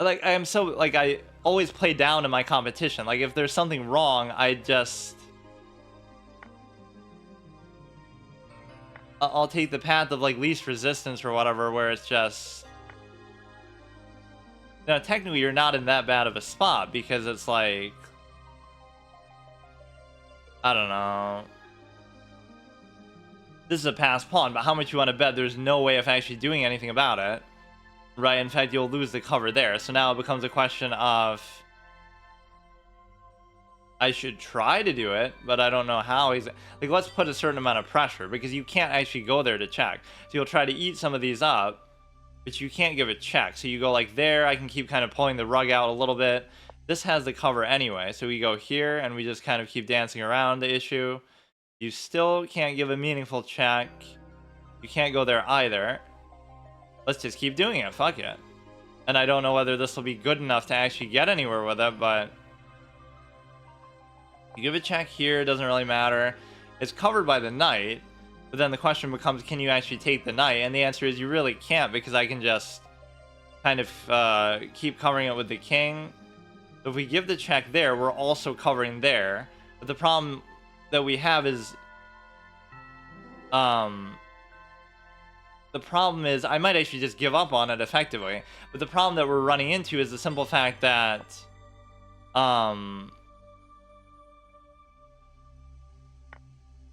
S1: Like, I am so, like, I always play down in my competition. Like, if there's something wrong, I'll take the path of like least resistance or whatever, where it's just, you know, technically you're not in that bad of a spot because it's like, I don't know. This is a passed pawn, but how much you want to bet there's no way of actually doing anything about it, right? In fact, you'll lose the cover there. So now it becomes a question of, I should try to do it, but I don't know how. He's like, let's put a certain amount of pressure, because you can't actually go there to check. So you'll try to eat some of these up, but you can't give a check. So you go like there. I can keep kind of pulling the rug out a little bit. This has the cover anyway, so we go here and we just kind of keep dancing around the issue. You still can't give a meaningful check. You can't go there either. Let's just keep doing it. Fuck it. And I don't know whether this will be good enough to actually get anywhere with it, but you give a check here, doesn't really matter. It's covered by the knight, but then the question becomes, can you actually take the knight? And the answer is you really can't, because I can just kind of keep covering it with the king. So if we give the check there, we're also covering there. But the problem that we have is, the problem is I might actually just give up on it effectively. But the problem that we're running into is the simple fact that,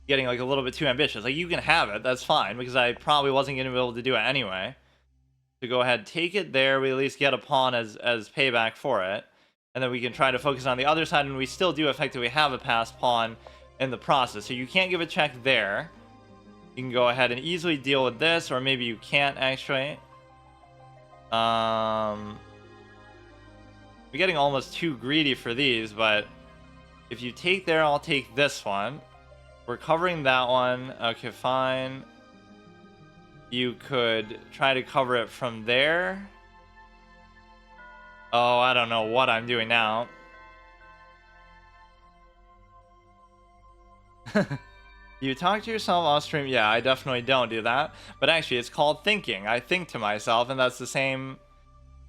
S1: getting like a little bit too ambitious. Like, you can have it, that's fine, because I probably wasn't going to be able to do it anyway. So go ahead, take it there. We at least get a pawn as payback for it, and then we can try to focus on the other side, and we still do effectively have a passed pawn in the process. So you can't give a check there. You can go ahead and easily deal with this, or maybe you can't actually. We're getting almost too greedy for these, but if you take there, I'll take this one. We're covering that one. Okay, fine. You could try to cover it from there. Oh, I don't know what I'm doing now. You talk to yourself off stream? Yeah, I definitely don't do that. But actually, it's called thinking. I think to myself, and that's the same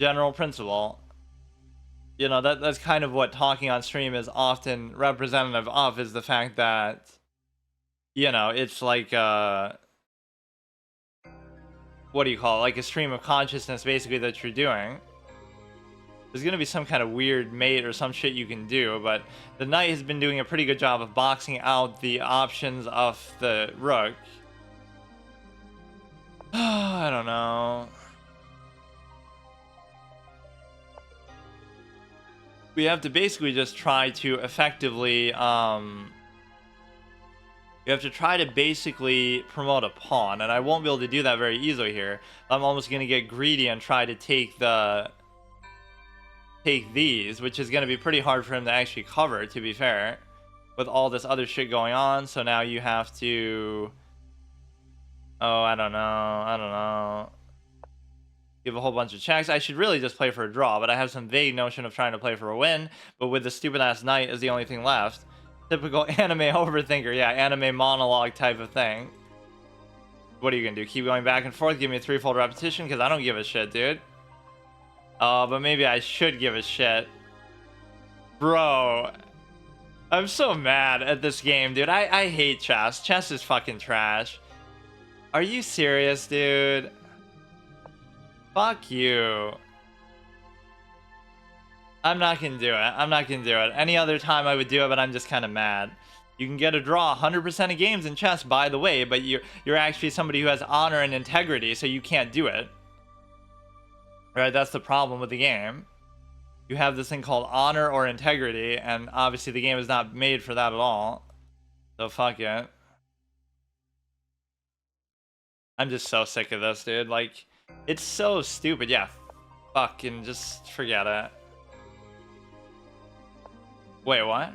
S1: general principle. You know, that's kind of what talking on stream is often representative of, is the fact that, you know, it's like what do you call it? Like a stream of consciousness, basically, that you're doing. There's gonna be some kind of weird mate or some shit you can do, but the knight has been doing a pretty good job of boxing out the options of the rook. I don't know. We have to basically just try to effectively You have to try to basically promote a pawn, and I won't be able to do that very easily here. I'm almost going to get greedy and try to take these, which is going to be pretty hard for him to actually cover, to be fair, with all this other shit going on. So now you have to... Oh, I don't know. Give a whole bunch of checks. I should really just play for a draw, but I have some vague notion of trying to play for a win, but with the stupid-ass knight is the only thing left. Typical anime overthinker. Yeah, anime monologue type of thing. What are you gonna do? Keep going back and forth? Give me a threefold repetition? Because I don't give a shit, dude. But maybe I should give a shit. Bro. I'm so mad at this game, dude. I hate chess. Chess is fucking trash. Are you serious, dude? Fuck you. I'm not gonna do it. Any other time I would do it, but I'm just kind of mad. You can get a draw 100% of games in chess, by the way, but you're actually somebody who has honor and integrity, so you can't do it. Right? That's the problem with the game. You have this thing called honor or integrity, and obviously the game is not made for that at all. So fuck it. I'm just so sick of this, dude. Like, it's so stupid. Yeah, fucking just forget it. Wait, what?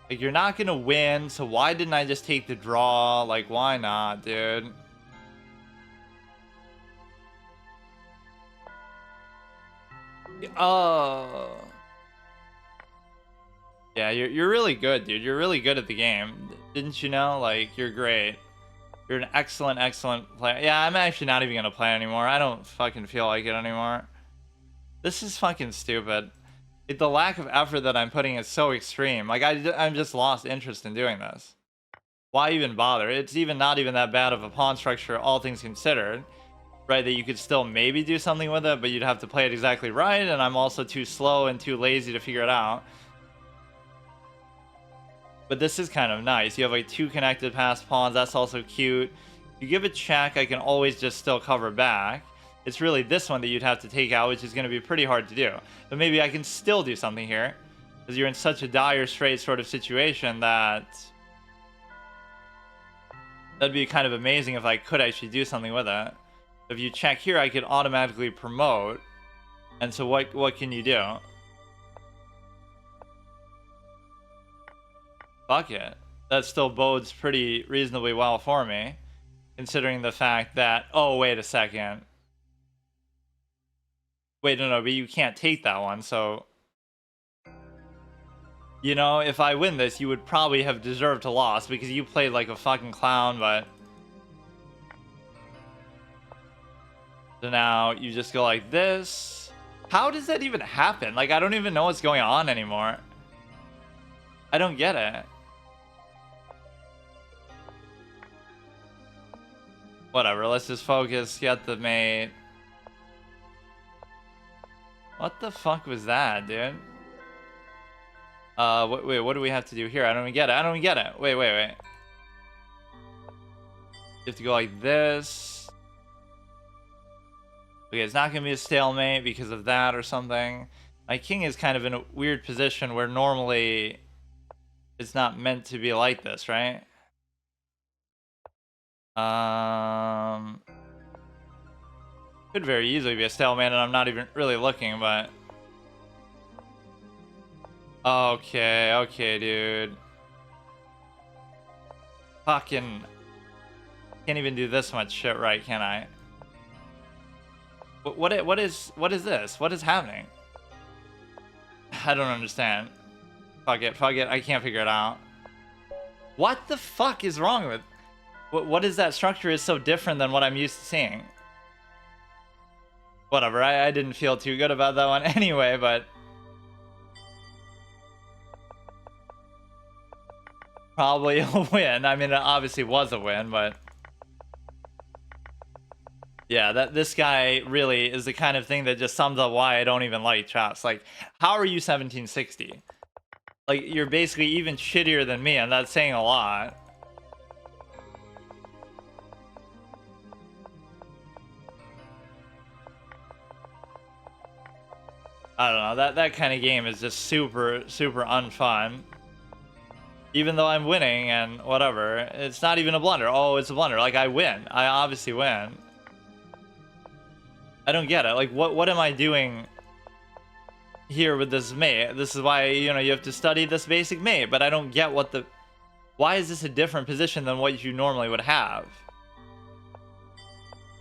S1: Like, you're not gonna win, so why didn't I just take the draw? Like, why not, dude? Oh. Yeah, you're really good, dude. You're really good at the game. Didn't you know? Like, you're great. You're an excellent player. Yeah, I'm actually not even gonna play anymore. I don't fucking feel like it anymore. This is fucking stupid. The lack of effort that I'm putting is so extreme. Like, I'm just lost interest in doing this. Why even bother? It's even not even that bad of a pawn structure, all things considered. Right, that you could still maybe do something with it, but you'd have to play it exactly right, and I'm also too slow and too lazy to figure it out. But this is kind of nice. You have like 2 connected passed pawns. That's also cute. You give a check, I can always just still cover back. It's really this one that you'd have to take out, which is going to be pretty hard to do. But maybe I can still do something here, because you're in such a dire straight sort of situation that that'd be kind of amazing if I could actually do something with it. If you check here, I could automatically promote. And so what can you do? Fuck it. That still bodes pretty reasonably well for me, considering the fact that... Oh, wait a second. Wait, no, but you can't take that one, so... You know, if I win this, you would probably have deserved to lose, because you played like a fucking clown, but... So now you just go like this. How does that even happen? Like, I don't even know what's going on anymore. I don't get it. Whatever, let's just focus, get the mate. What the fuck was that, dude? Wait, what do we have to do here? I don't even get it. Wait. You have to go like this. Okay, it's not going to be a stalemate because of that or something. My king is kind of in a weird position where normally it's not meant to be like this, right? Could very easily be a stalemate, and I'm not even really looking, but... Okay, dude. Fucking... Can't even do this much shit right, can I? What is this? What is happening? I don't understand. Fuck it, I can't figure it out. What the fuck is wrong with... What is that structure is so different than what I'm used to seeing? Whatever, I didn't feel too good about that one anyway, but... Probably a win. I mean, it obviously was a win, but... Yeah, this guy really is the kind of thing that just sums up why I don't even like chess. Like, how are you 1760? Like, you're basically even shittier than me, and that's saying a lot. I don't know, that kind of game is just super unfun. Even though I'm winning and whatever, it's not even a blunder. Oh, it's a blunder. Like, I win. I obviously win. I don't get it. Like, what am I doing here with this mate? This is why, you know, you have to study this basic mate, but I don't get what the... Why is this a different position than what you normally would have?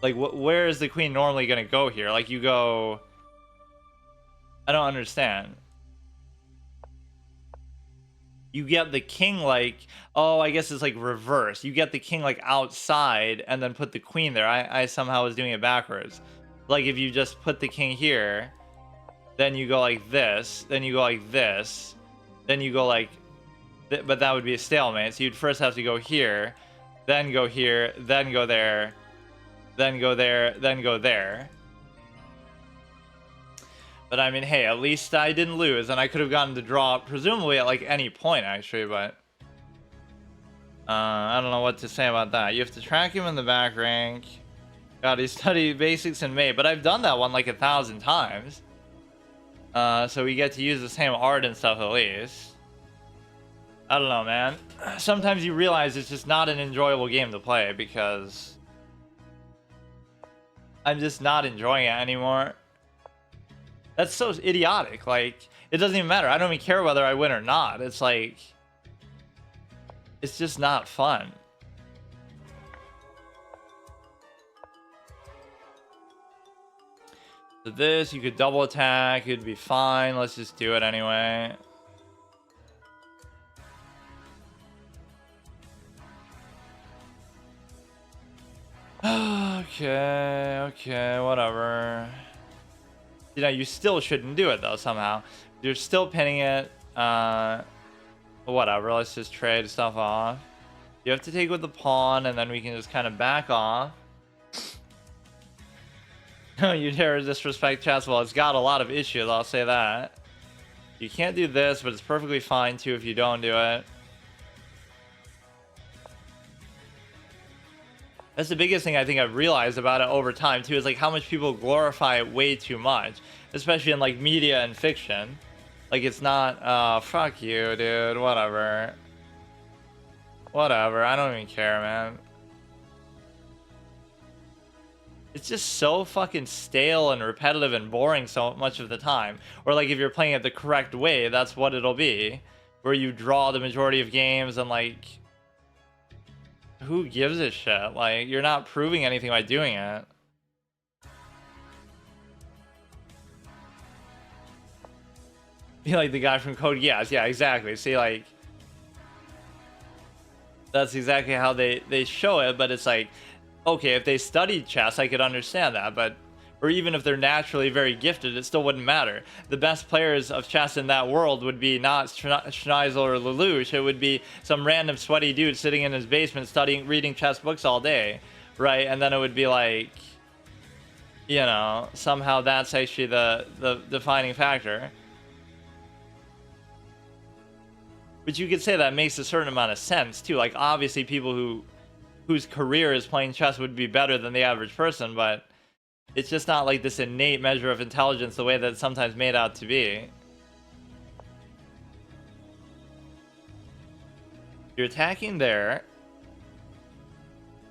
S1: Like, where is the queen normally going to go here? Like, you go... I don't understand. You get the king, like... Oh, I guess it's, like, reverse. You get the king, like, outside and then put the queen there. I somehow was doing it backwards. Like, if you just put the king here, then you go like this, then you go like this, then you go like... But that would be a stalemate. So you'd first have to go here, then go here, then go there, then go there, then go there. But I mean, hey, at least I didn't lose, and I could have gotten the draw, presumably at like any point, actually, but... I don't know what to say about that. You have to track him in the back rank. God, he studied basics in May, but I've done that one like 1,000 times. So we get to use the same art and stuff at least. I don't know, man. Sometimes you realize it's just not an enjoyable game to play because... I'm just not enjoying it anymore. That's so idiotic. Like, it doesn't even matter. I don't even care whether I win or not. It's like... It's just not fun. So this, you could double attack. It'd be fine. Let's just do it anyway. Okay, whatever. You know, you still shouldn't do it, though, somehow. You're still pinning it. Whatever, let's just trade stuff off. You have to take with the pawn, and then we can just kind of back off. You dare disrespect chess? Well, it's got a lot of issues, I'll say that. You can't do this, but it's perfectly fine, too, if you don't do it. That's the biggest thing I think I've realized about it over time, too, is like how much people glorify it way too much. Especially in like media and fiction. Like it's not, fuck you, dude, whatever. Whatever, I don't even care, man. It's just so fucking stale and repetitive and boring so much of the time. Or like if you're playing it the correct way, that's what it'll be. Where you draw the majority of games and like... Who gives a shit? Like, you're not proving anything by doing it. Be like the guy from Code Geass. Yeah, exactly. See, like... That's exactly how they show it, but it's like... Okay, if they studied chess, I could understand that, but... Or even if they're naturally very gifted, it still wouldn't matter. The best players of chess in that world would be not Schneisel or Lelouch. It would be some random sweaty dude sitting in his basement reading chess books all day, right? And then it would be like, you know, somehow that's actually the defining factor. But you could say that makes a certain amount of sense too. Like obviously people whose career is playing chess would be better than the average person, but it's just not like this innate measure of intelligence the way that it's sometimes made out to be. You're attacking there.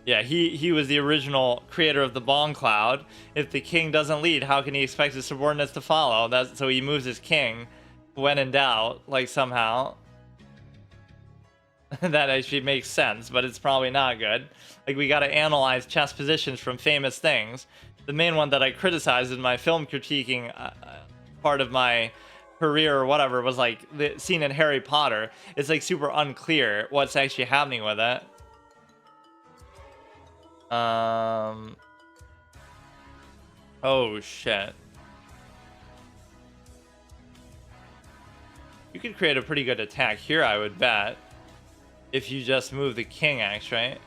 S1: Yeah, he was the original creator of the bomb cloud. If the king doesn't lead, how can he expect his subordinates to follow? So he moves his king when in doubt, like somehow. That actually makes sense, but it's probably not good. Like, we gotta analyze chess positions from famous things. The main one that I criticized in my film critiquing part of my career or whatever was like the scene in Harry Potter. It's like super unclear what's actually happening with it. Oh shit. You could create a pretty good attack here, I would bet. If you just move the king, actually.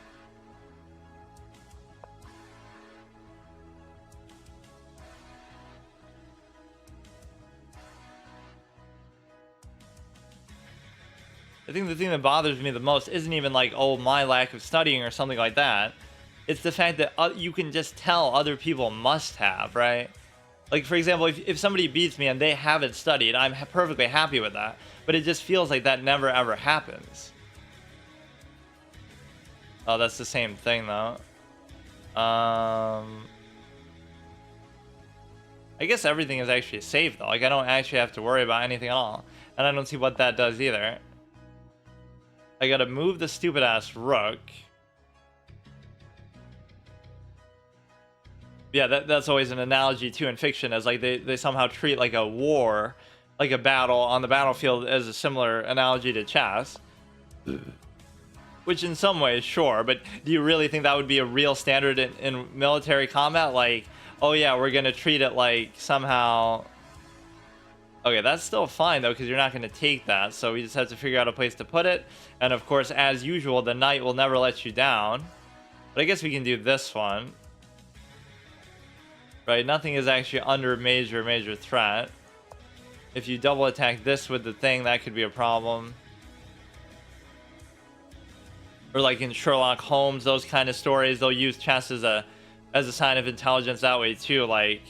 S1: I think the thing that bothers me the most isn't even like, oh, my lack of studying or something like that. It's the fact that you can just tell other people must have, right? Like, for example, if somebody beats me and they haven't studied, I'm perfectly happy with that. But it just feels like that never ever happens. Oh, that's the same thing, though. I guess everything is actually safe, though. Like, I don't actually have to worry about anything at all. And I don't see what that does either. I gotta move the stupid-ass rook. Yeah, that's always an analogy too in fiction, as like they somehow treat like a war, like a battle on the battlefield, as a similar analogy to chess. Which in some ways, sure, but do you really think that would be a real standard in military combat? Like, oh yeah, we're gonna treat it like somehow... Okay, that's still fine though, because you're not gonna take that, so we just have to figure out a place to put it. And of course, as usual, the knight will never let you down. But I guess we can do this one. Right, nothing is actually under major threat. If you double attack this with the thing, that could be a problem. Or like in Sherlock Holmes, those kind of stories, they'll use chess as a sign of intelligence that way too. Like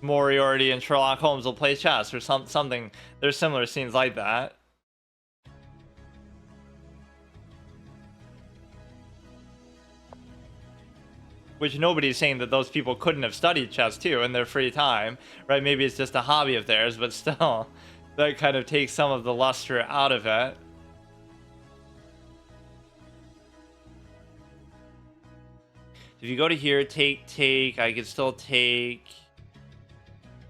S1: Moriarty and Sherlock Holmes will play chess or something. There's similar scenes like that. Which nobody's saying that those people couldn't have studied chess too in their free time, right? Maybe it's just a hobby of theirs, but still, that kind of takes some of the luster out of it. If you go to here, take, I could still take.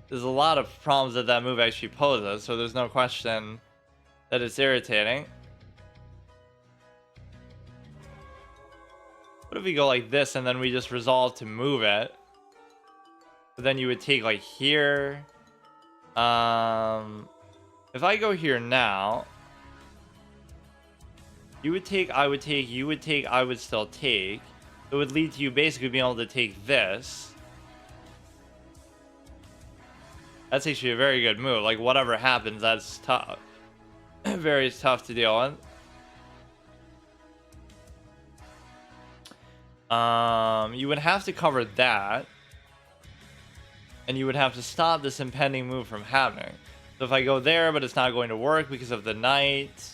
S1: There's a lot of problems that move actually poses, so there's no question that it's irritating. What if we go like this and then we just resolve to move it? But then you would take like here. If I go here now, you would take, I would take, you would take, I would still take. It would lead to you basically being able to take this. That's actually a very good move. Like whatever happens, that's tough. Very tough to deal with. You would have to cover that, and you would have to stop this impending move from happening. So if I go there, but it's not going to work because of the knight.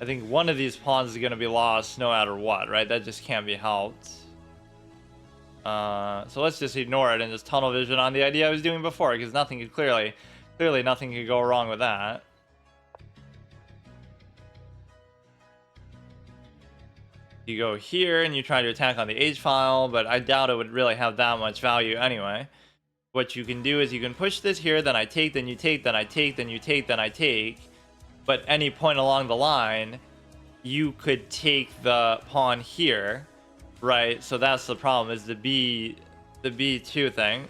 S1: I think one of these pawns is going to be lost no matter what, right? That just can't be helped. So let's just ignore it and just tunnel vision on the idea I was doing before, because nothing could clearly nothing could go wrong with that. You go here and you try to attack on the H file, but I doubt it would really have that much value anyway. What you can do is you can push this here, then I take, then you take, then I take, then you take, then I take. But any point along the line, you could take the pawn here. Right, so that's the problem, is the B2 thing.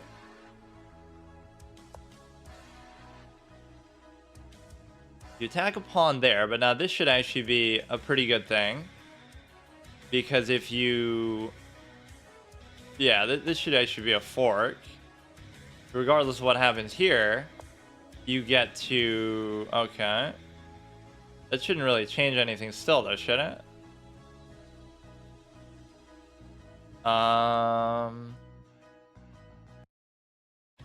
S1: You attack a pawn there, but now this should actually be a pretty good thing. Because if you... Yeah, this should actually be a fork. Regardless of what happens here, you get to... Okay. That shouldn't really change anything still, though, should it?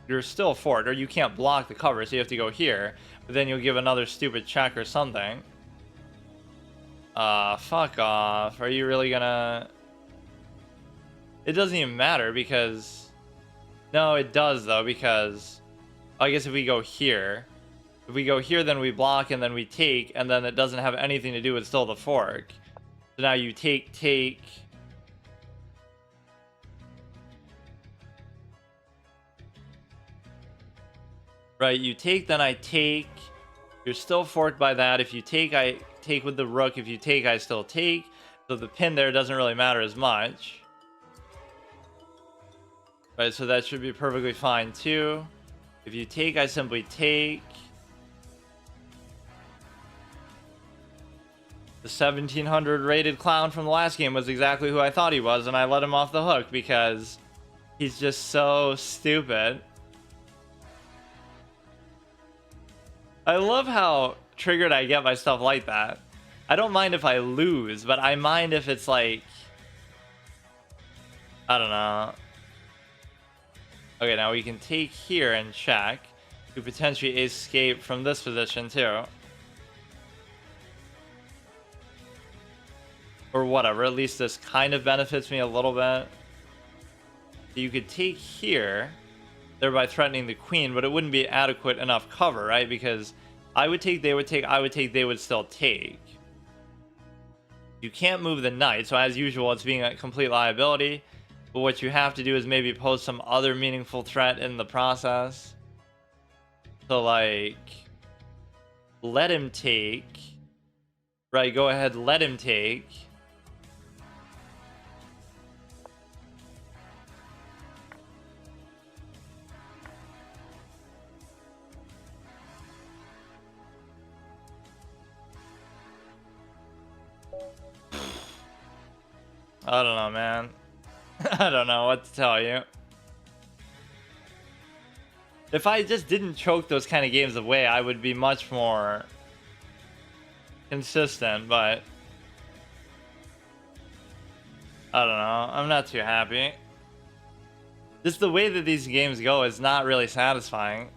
S1: You're still forward, or you can't block the cover, so you have to go here. But then you'll give another stupid check or something. Fuck off. Are you really gonna... It doesn't even matter because... No, it does though, because... I guess if we go here... If we go here, then we block, and then we take, and then it doesn't have anything to do with still the fork. So now you take... Right, you take, then I take. You're still forked by that. If you take, I take with the rook. If you take, I still take. So the pin there doesn't really matter as much. Right, so that should be perfectly fine too. If you take, I simply take. The 1700 rated clown from the last game was exactly who I thought he was, and I let him off the hook because he's just so stupid. I love how triggered I get by stuff like that. I don't mind if I lose, but I mind if it's like, I don't know. Okay, now we can take here and check to potentially escape from this position too. Or whatever, at least this kind of benefits me a little bit. You could take here, thereby threatening the queen, but it wouldn't be adequate enough cover, right? Because I would take, they would take, I would take, they would still take. You can't move the knight, so as usual, it's being a complete liability. But what you have to do is maybe pose some other meaningful threat in the process. So, like, let him take. Right, go ahead, let him take. I don't know, man. I don't know what to tell you. If I just didn't choke those kind of games away, I would be much more consistent, but I don't know. I'm not too happy. Just the way that these games go is not really satisfying.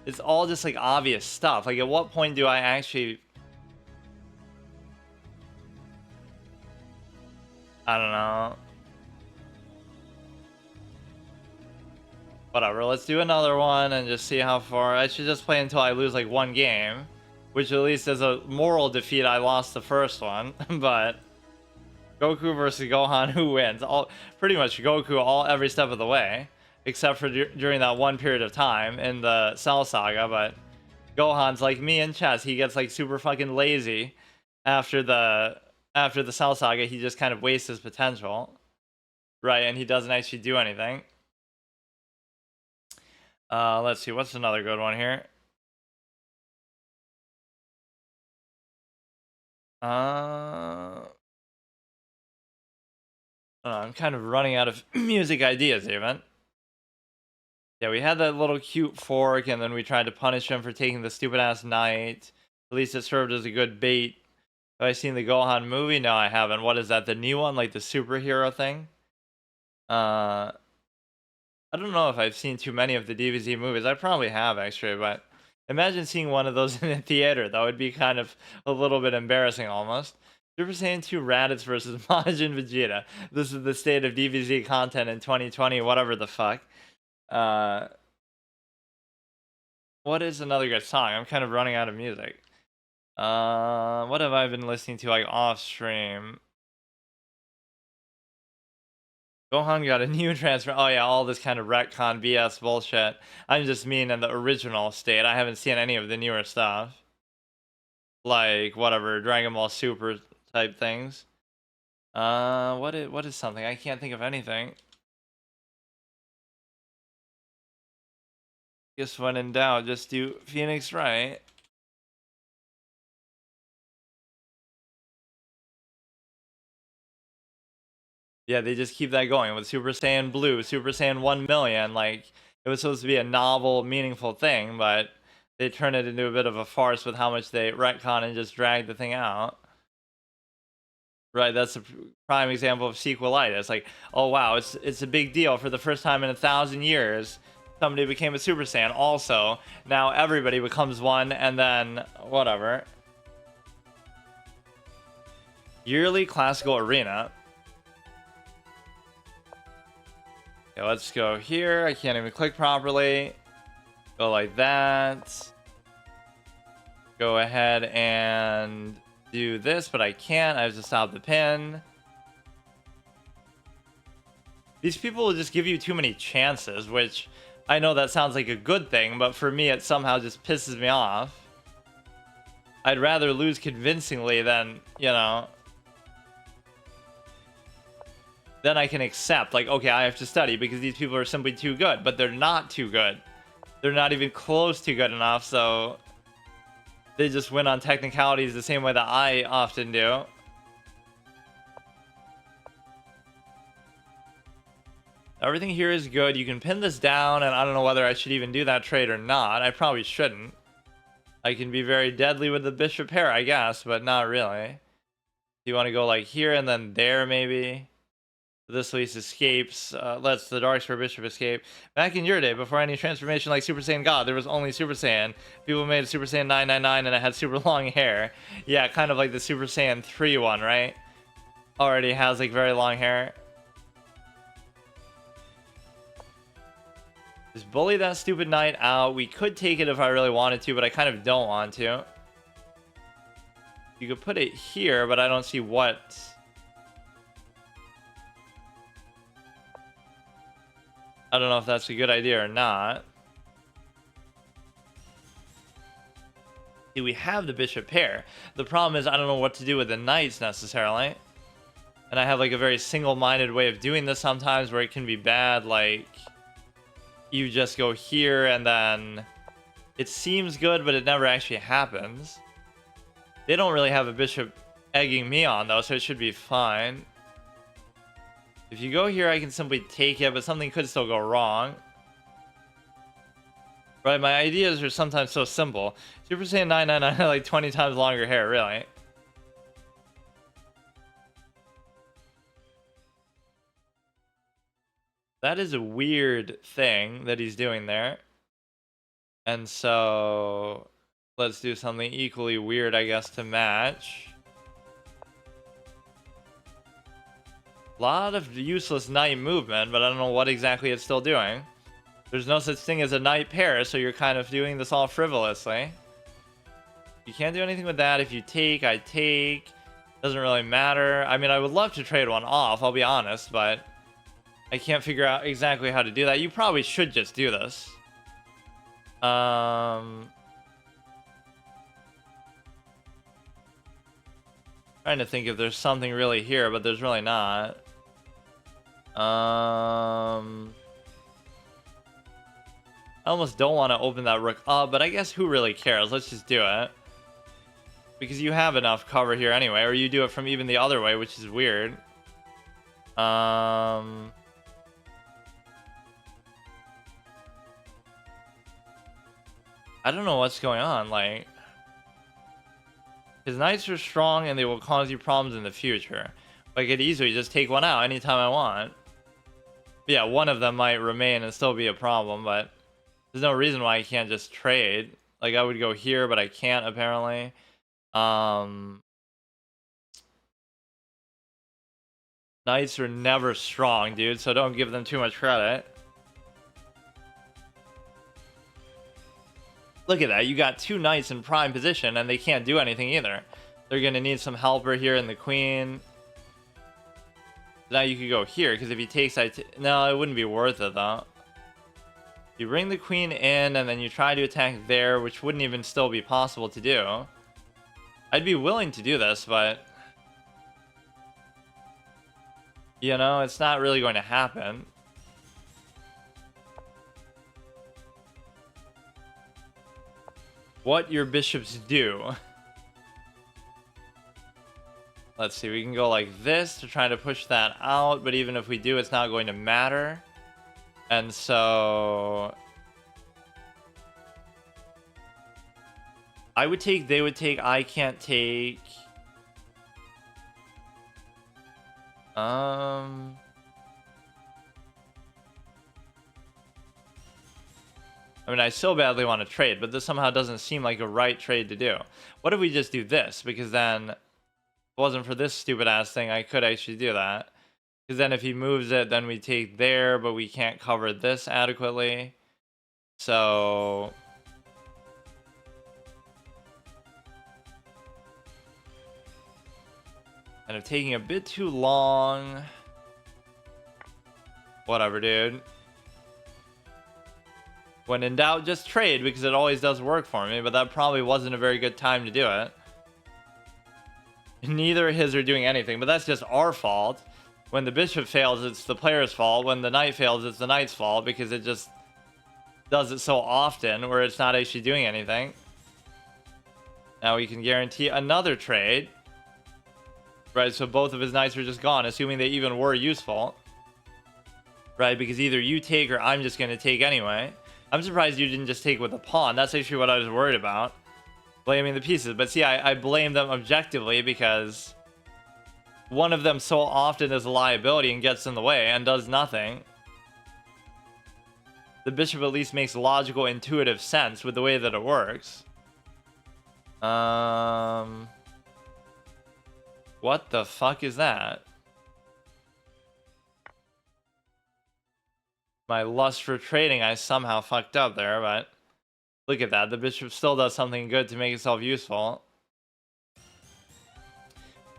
S1: It's all just like obvious stuff. Like, at what point do I actually... I don't know. Whatever, let's do another one and just see how far. I should just play until I lose like one game, which at least is a moral defeat. I lost the first one, but Goku versus Gohan, who wins? Pretty much Goku every step of the way, except for during that one period of time in the Cell Saga. But Gohan's like me in chess. He gets like super fucking lazy after the Cell Saga. He just kind of wastes his potential, right? And he doesn't actually do anything. Let's see, what's another good one here? I'm kind of running out of music ideas even. Yeah, we had that little cute fork, and then we tried to punish him for taking the stupid ass knight. At least it served as a good bait. Have I seen the Gohan movie? No, I haven't. What is that, the new one, like the superhero thing? I don't know if I've seen too many of the DBZ movies. I probably have, actually, but imagine seeing one of those in a theater. That would be kind of a little bit embarrassing, almost. Super Saiyan 2 Raditz versus Majin Vegeta. This is the state of DBZ content in 2020, whatever the fuck. What is another good song? I'm kind of running out of music. What have I been listening to, like, off stream? Gohan got a new transfer. Oh yeah, all this kind of retcon BS bullshit. I'm just mean in the original state. I haven't seen any of the newer stuff. Like, whatever, Dragon Ball Super type things. What is something? I can't think of anything. Guess when in doubt, just do Phoenix right. Yeah, they just keep that going with Super Saiyan Blue, Super Saiyan 1 million. Like, it was supposed to be a novel, meaningful thing, but they turn it into a bit of a farce with how much they retcon and just drag the thing out. Right, that's a prime example of sequelitis. Like, oh wow, it's a big deal. For the first time in 1,000 years, somebody became a Super Saiyan. Also, now everybody becomes one, and then whatever. Yearly Classical Arena. Okay, let's go here. I can't even click properly. Go like that. Go ahead and do this, but I can't. I have to stop the pin. These people will just give you too many chances, which I know that sounds like a good thing, but for me it somehow just pisses me off. I'd rather lose convincingly than, you know, then I can accept, like, okay, I have to study because these people are simply too good, but they're not too good. They're not even close to good enough, so they just win on technicalities the same way that I often do. Everything here is good. You can pin this down, and I don't know whether I should even do that trade or not. I probably shouldn't. I can be very deadly with the bishop pair, I guess, but not really. You want to go like here and then there, maybe. This at least escapes, lets the dark square bishop escape. Back in your day, before any transformation like Super Saiyan God, there was only Super Saiyan. People made a Super Saiyan 999 and it had super long hair. Yeah, kind of like the Super Saiyan 3 one, right? Already has like very long hair. Just bully that stupid knight out. We could take it if I really wanted to, but I kind of don't want to. You could put it here, but I don't see what. I don't know if that's a good idea or not. See, we have the bishop pair. The problem is I don't know what to do with the knights necessarily. And I have like a very single-minded way of doing this sometimes where it can be bad. Like, you just go here and then it seems good, but it never actually happens. They don't really have a bishop egging me on though, so it should be fine. If you go here, I can simply take it, but something could still go wrong. Right, my ideas are sometimes so simple. Super Saiyan 999 had like 20 times longer hair, really. That is a weird thing that he's doing there. And so let's do something equally weird, I guess, to match. A lot of useless knight movement, but I don't know what exactly it's still doing. There's no such thing as a knight pair, so you're kind of doing this all frivolously. You can't do anything with that. If you take, I take. Doesn't really matter. I mean, I would love to trade one off, I'll be honest, but I can't figure out exactly how to do that. You probably should just do this. Trying to think if there's something really here, but there's really not. I almost don't want to open that rook up, but I guess who really cares? Let's just do it. Because you have enough cover here anyway, or you do it from even the other way, which is weird. I don't know what's going on, like... His knights are strong and they will cause you problems in the future. I could easily just take one out anytime I want. But yeah, one of them might remain and still be a problem, but there's no reason why I can't just trade. Like, I would go here, but I can't, apparently. Knights are never strong, dude, so don't give them too much credit. Look at that, you got two knights in prime position and they can't do anything either. They're gonna need some helper here in the queen. Now you could go here, because if he takes, no, it wouldn't be worth it though. You bring the queen in and then you try to attack there, which wouldn't even still be possible to do. I'd be willing to do this, but you know, it's not really going to happen. What your bishops do. Let's see, we can go like this to try to push that out, but even if we do, it's not going to matter. And so I would take, they would take, I can't take. I mean, I so badly want to trade, but this somehow doesn't seem like a right trade to do. What if we just do this? Because then, if it wasn't for this stupid-ass thing, I could actually do that. Because then if he moves it, then we take there, but we can't cover this adequately. So kind of taking a bit too long. Whatever, dude. When in doubt, just trade, because it always does work for me, but that probably wasn't a very good time to do it. Neither his are doing anything, but that's just our fault. When the bishop fails, it's the player's fault. When the knight fails, it's the knight's fault, because it just does it so often where it's not actually doing anything. Now we can guarantee another trade. Right, so both of his knights are just gone, assuming they even were useful. right? Because either you take or I'm just going to take anyway. I'm surprised you didn't just take with a pawn. That's actually what I was worried about. Blaming the pieces. But see, I blame them objectively because one of them so often is a liability and gets in the way and does nothing. The bishop at least makes logical, intuitive sense with the way that it works. What the fuck is that? My lust for trading, I somehow fucked up there, but look at that. The bishop still does something good to make itself useful.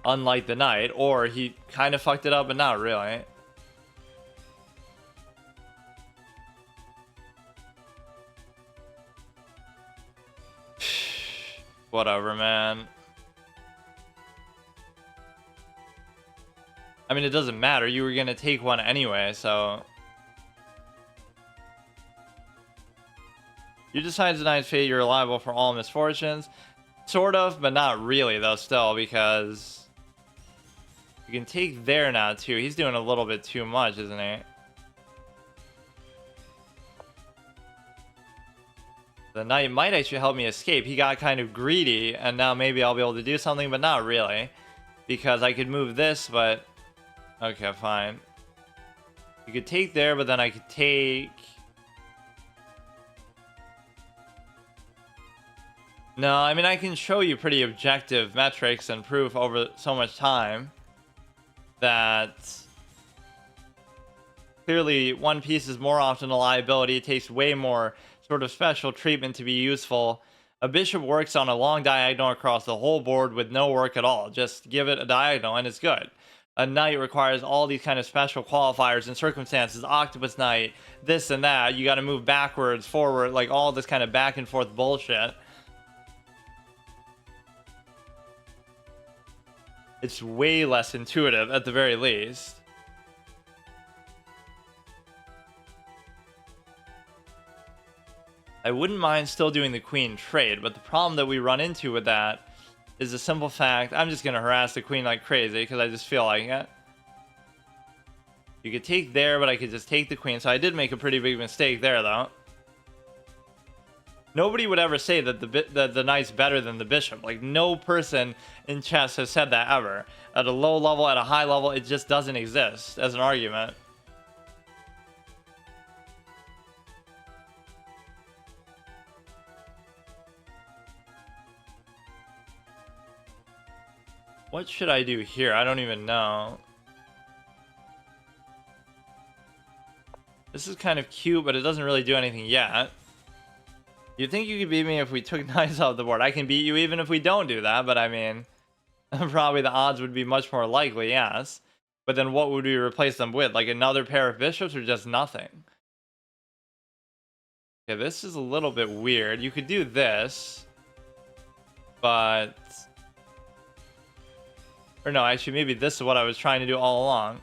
S1: Unlike the knight, or he kind of fucked it up, but not really. Whatever, man. I mean, it doesn't matter. You were gonna take one anyway, so... You decide tonight's fate, you're liable for all misfortunes. Sort of, but not really, though, still, because... You can take there now, too. He's doing a little bit too much, isn't he? The knight might actually help me escape. He got kind of greedy, and now maybe I'll be able to do something, but not really. Because I could move this, but... Okay, fine. You could take there, but then I could take... No, I mean, I can show you pretty objective metrics and proof over so much time that clearly one piece is more often a liability. It takes way more sort of special treatment to be useful. A bishop works on a long diagonal across the whole board with no work at all. Just give it a diagonal and it's good. A knight requires all these kind of special qualifiers and circumstances. Octopus knight, this and that. You got to move backwards, forward, like all this kind of back and forth bullshit. It's way less intuitive at the very least. I wouldn't mind still doing the queen trade, but the problem that we run into with that is the simple fact I'm just going to harass the queen like crazy because I just feel like it. You could take there, but I could just take the queen. So I did make a pretty big mistake there, though. Nobody would ever say that the knight's better than the bishop. Like, no person in chess has said that ever. At a low level, at a high level, it just doesn't exist as an argument. What should I do here? I don't even know. This is kind of cute, but it doesn't really do anything yet. You'd think you could beat me if we took knights off the board. I can beat you even if we don't do that, but I mean... probably the odds would be much more likely, yes. But then what would we replace them with? Like another pair of bishops or just nothing? Okay, this is a little bit weird. You could do this. But... Or no, actually maybe this is what I was trying to do all along.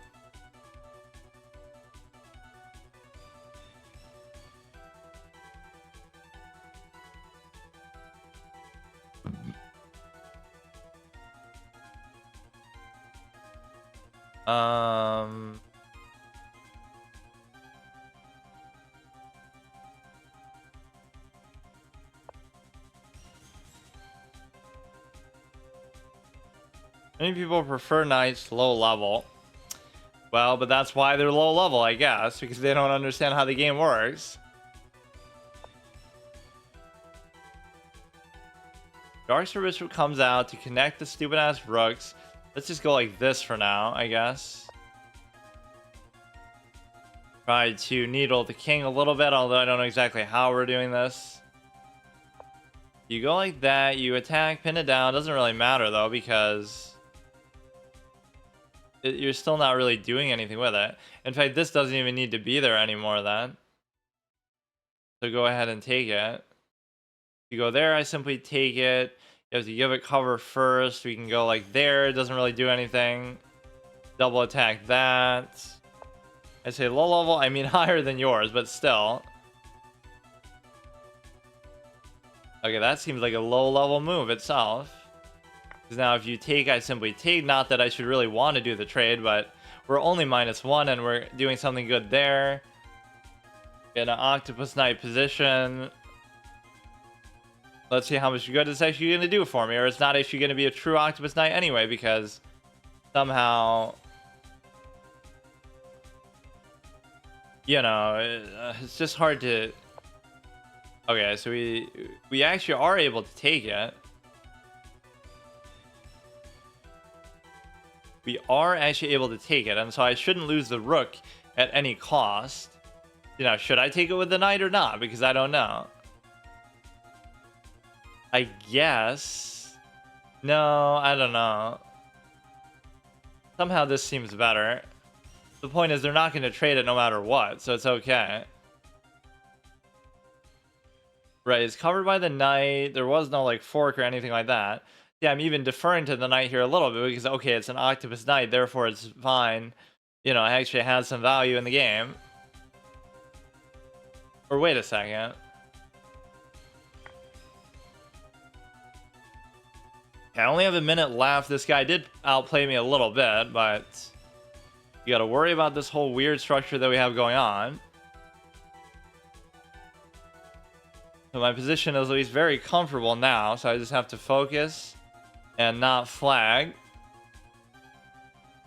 S1: Many people prefer knights low level. Well, but that's why they're low level, I guess, because they don't understand how the game works. Darkster Bishop comes out to connect the stupid ass rooks. Let's just go like this for now, I guess. Try to needle the king a little bit, although I don't know exactly how we're doing this. You go like that, you attack, pin it down. Doesn't really matter though, because you're still not really doing anything with it. In fact, this doesn't even need to be there anymore then. So go ahead and take it. You go there, I simply take it. You have to give it cover first. We can go like there. It doesn't really do anything. Double attack that. I say low level, I mean higher than yours, but still. Okay, that seems like a low level move itself. Because now if you take, I simply take. Not that I should really want to do the trade, but We're only -1 and we're doing something good there. In an octopus knight position. Let's see how much good it's actually going to do for me. Or it's not actually going to be a true octopus knight anyway, because somehow, you know, it's just hard to... Okay, so we actually are able to take it. We are actually able to take it, and so I shouldn't lose the rook at any cost. You know, should I take it with the knight or not? Because I don't know. I guess. No, I don't know. Somehow this seems better. The point is they're not going to trade it no matter what, so it's okay. Right, it's covered by the knight. There was no like fork or anything like that. Yeah, I'm even deferring to the knight here a little bit because, okay, it's an octopus knight, therefore it's fine. You know, it actually has some value in the game. Or wait a second. Okay, I only have a minute left. This guy did outplay me a little bit, but you got to worry about this whole weird structure that we have going on. So my position is at least very comfortable now, so I just have to focus and not flag.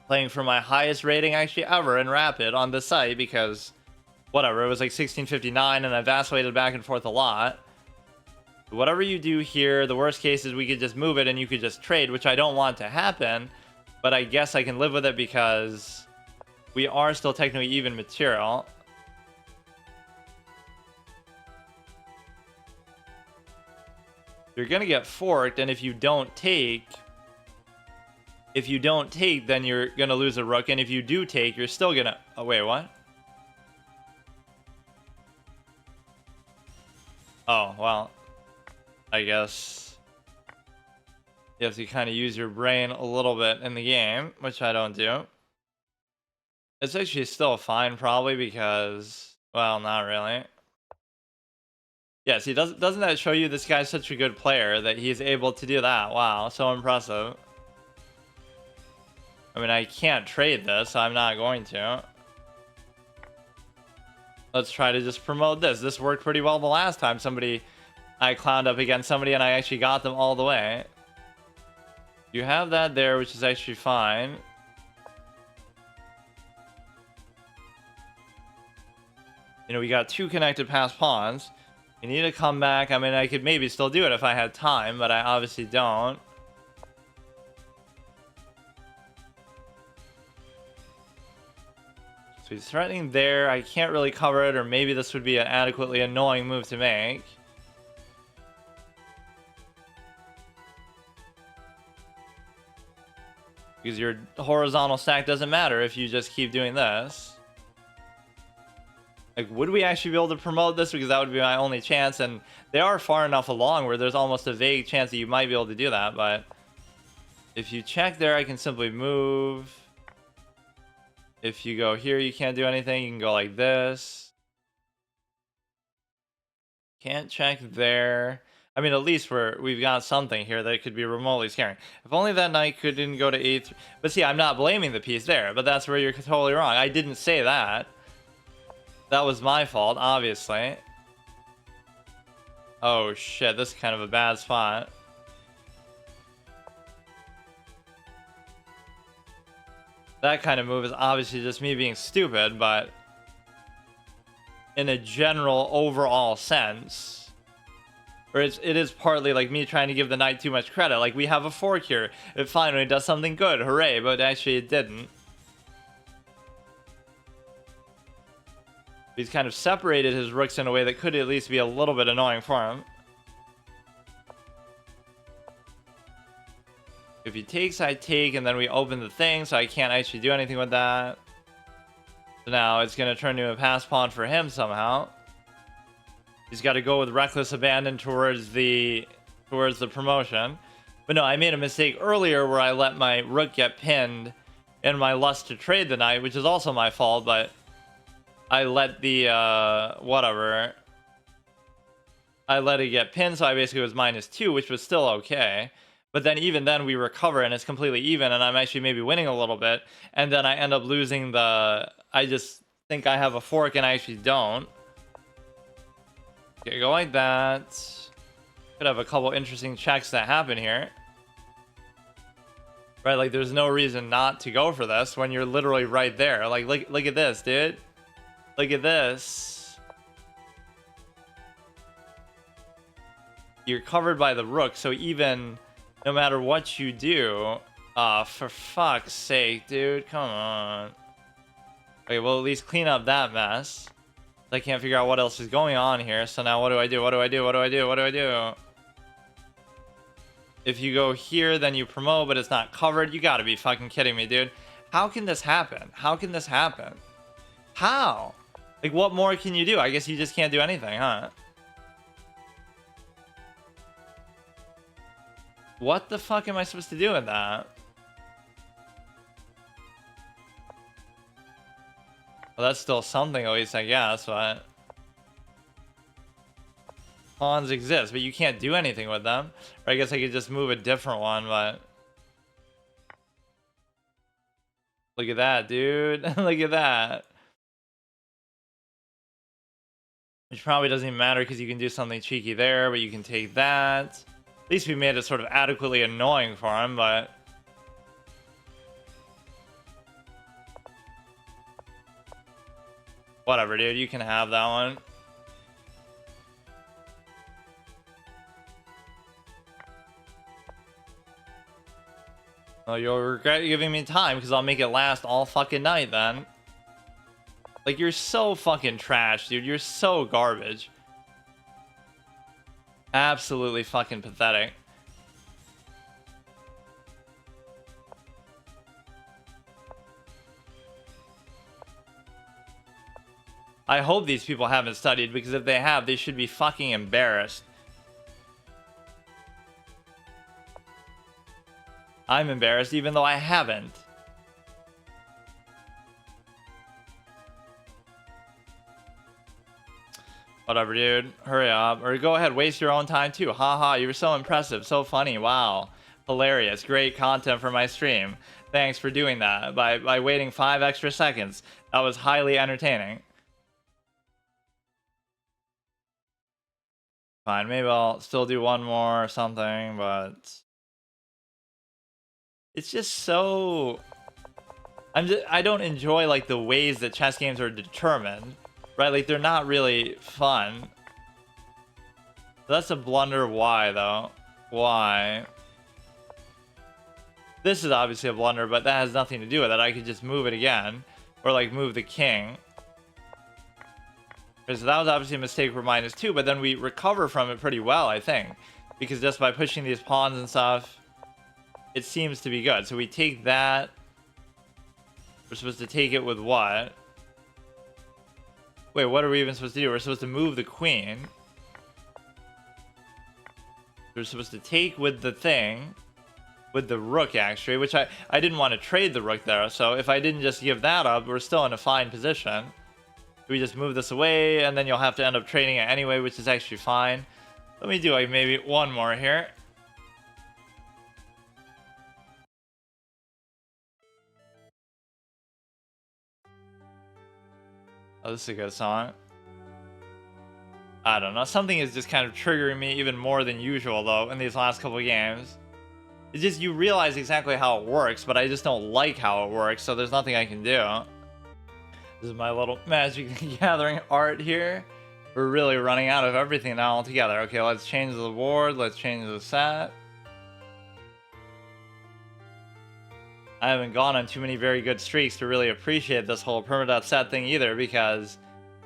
S1: Playing for my highest rating actually ever in Rapid on the site because, whatever, it was like 1659 and I vacillated back and forth a lot. Whatever you do here, the worst case is we could just move it and you could just trade, which I don't want to happen, but I guess I can live with it because we are still technically even material. You're gonna get forked, and if you don't take, then you're gonna lose a rook, and if you do take, you're still gonna... Oh, wait, what? Oh, well, I guess you have to kind of use your brain a little bit in the game, which I don't do. It's actually still fine, probably, because, well, not really. Yeah, see, doesn't that show you this guy's such a good player that he's able to do that? Wow, so impressive. I mean, I can't trade this, so I'm not going to. Let's try to just promote this. This worked pretty well the last time I clowned up against somebody and I actually got them all the way. You have that there, which is actually fine. You know, we got 2 connected passed pawns. You need to come back. I mean, I could maybe still do it if I had time, but I obviously don't. So he's threatening there. I can't really cover it, or maybe this would be an adequately annoying move to make. Because your horizontal stack doesn't matter if you just keep doing this. Like, would we actually be able to promote this? Because that would be my only chance, and they are far enough along where there's almost a vague chance that you might be able to do that, but if you check there, I can simply move. If you go here, you can't do anything. You can go like this. Can't check there. I mean, at least we've got something here that could be remotely scaring. If only that knight couldn't go to a3. But see, I'm not blaming the piece there, but that's where you're totally wrong. I didn't say that. That was my fault, obviously. Oh shit, this is kind of a bad spot. That kind of move is obviously just me being stupid, but in a general overall sense, or it is partly like me trying to give the knight too much credit. Like, we have a fork here. It finally does something good, hooray, but actually it didn't. He's kind of separated his rooks in a way that could at least be a little bit annoying for him. If he takes, I take, and then we open the thing, so I can't actually do anything with that. So now it's going to turn into a pass pawn for him somehow. He's got to go with reckless abandon towards the promotion. But no, I made a mistake earlier where I let my rook get pinned in my lust to trade the knight, which is also my fault, but I let the, whatever. I let it get pinned, so I basically was -2, which was still okay. But then even then we recover and it's completely even, and I'm actually maybe winning a little bit, and then I end up losing the... I just think I have a fork and I actually don't. Okay, go like that. Could have a couple interesting checks that happen here. Right, like there's no reason not to go for this when you're literally right there. Like, look at this, dude. Look at this. You're covered by the rook, so even no matter what you do, for fuck's sake, dude, come on. Okay, well, at least clean up that mess. I can't figure out what else is going on here, so now what do I do? What do I do? What do I do? What do I do? If you go here, then you promote, but it's not covered. You gotta be fucking kidding me, dude. How can this happen? How can this happen? How? Like, what more can you do? I guess you just can't do anything, huh? What the fuck am I supposed to do with that? Well, that's still something, at least, I guess, but... Pawns exist, but you can't do anything with them. Or I guess I could just move a different one, but... Look at that, dude. Look at that. Which probably doesn't even matter because you can do something cheeky there, but you can take that. At least we made it sort of adequately annoying for him, but... Whatever, dude. You can have that one. Well, you'll regret giving me time because I'll make it last all fucking night then. Like, you're so fucking trash, dude. You're so garbage. Absolutely fucking pathetic. I hope these people haven't studied, because if they have, they should be fucking embarrassed. I'm embarrassed even though I haven't. Whatever, dude. Hurry up. Or go ahead, waste your own time too. Haha, you were so impressive, so funny. Wow. Hilarious. Great content for my stream. Thanks for doing that by waiting 5 extra seconds. That was highly entertaining. Fine, maybe I'll still do one more or something, but... It's just so... I don't enjoy, like, the ways that chess games are determined. Right? Like, they're not really fun. So that's a blunder. Why, though? Why? This is obviously a blunder, but that has nothing to do with it. I could just move it again. Or, like, move the king. So that was obviously a mistake for -2, but then we recover from it pretty well, I think. Because just by pushing these pawns and stuff, it seems to be good. So we take that. We're supposed to take it with what? Wait, what are we even supposed to do? We're supposed to move the queen. We're supposed to take with the thing. With the rook, actually. Which I didn't want to trade the rook there. So if I didn't just give that up, we're still in a fine position. We just move this away, and then you'll have to end up trading it anyway, which is actually fine. Let me do like maybe one more here. Oh, this is a good song. I don't know. Something is just kind of triggering me even more than usual, though, in these last couple of games. It's just you realize exactly how it works, but I just don't like how it works, so there's nothing I can do. This is my little Magic Gathering art here. We're really running out of everything now altogether. Okay, let's change the board. Let's change the set. I haven't gone on too many very good streaks to really appreciate this whole permadeath set thing either, because,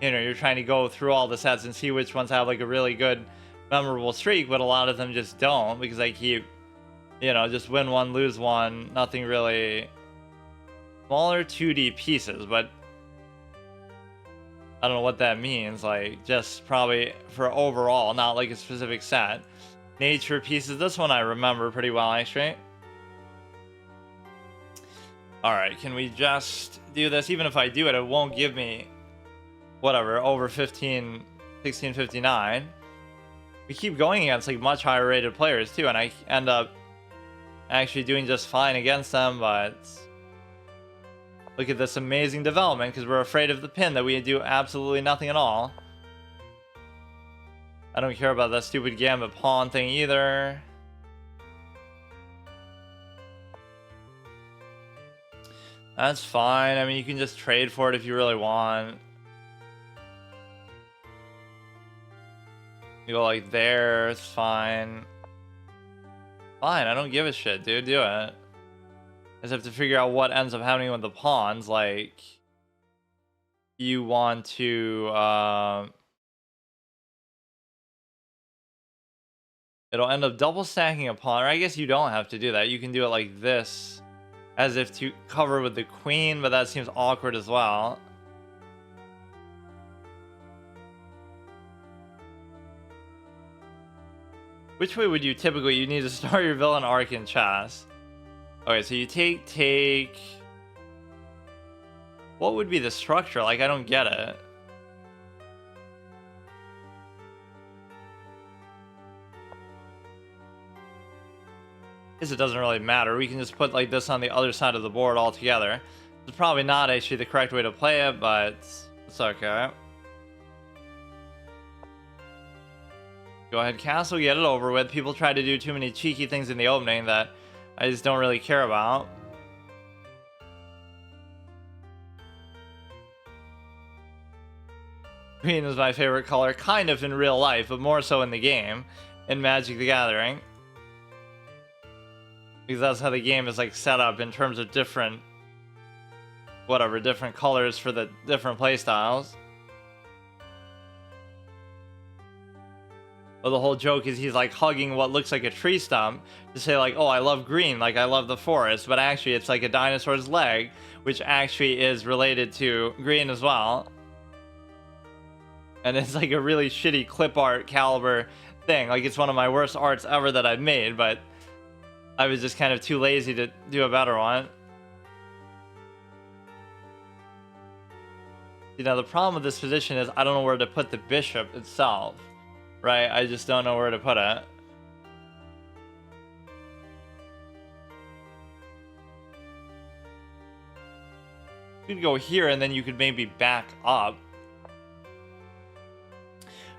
S1: you know, you're trying to go through all the sets and see which ones have like a really good, memorable streak, but a lot of them just don't, because I keep, you know, just win one, lose one, nothing really. Smaller 2D pieces, but I don't know what that means, like, just probably for overall, not like a specific set. Nature pieces, this one I remember pretty well, actually. Alright, can we just do this? Even if I do it, it won't give me, whatever, over 1659. We keep going against, like, much higher rated players, too, and I end up actually doing just fine against them, but look at this amazing development because we're afraid of the pin that we do absolutely nothing at all. I don't care about that stupid gambit pawn thing either. That's fine. I mean, you can just trade for it if you really want. You go like there, it's fine. Fine, I don't give a shit, dude. Do it. I just have to figure out what ends up happening with the pawns. Like, you want to... it'll end up double stacking a pawn, or I guess you don't have to do that. You can do it like this, as if to cover with the queen, but that seems awkward as well. Which way would you typically... You need to start your villain arc in chess. Okay, so you take... What would be the structure? Like, I don't get it. It doesn't really matter. We can just put like this on the other side of the board altogether. It's probably not actually the correct way to play it, but it's okay. Go ahead, castle, get it over with. People try to do too many cheeky things in the opening that I just don't really care about. Green is my favorite color, kind of in real life, but more so in the game, in Magic the Gathering. Because that's how the game is like set up in terms of different, whatever, different colors for the different playstyles. Well, the whole joke is he's like hugging what looks like a tree stump to say like, oh, I love green, like I love the forest, but actually it's like a dinosaur's leg, which actually is related to green as well. And it's like a really shitty clip art caliber thing. Like, it's one of my worst arts ever that I've made, but I was just kind of too lazy to do a better one. You know, the problem with this position is I don't know where to put the bishop itself, right? I just don't know where to put it. You could go here and then you could maybe back up.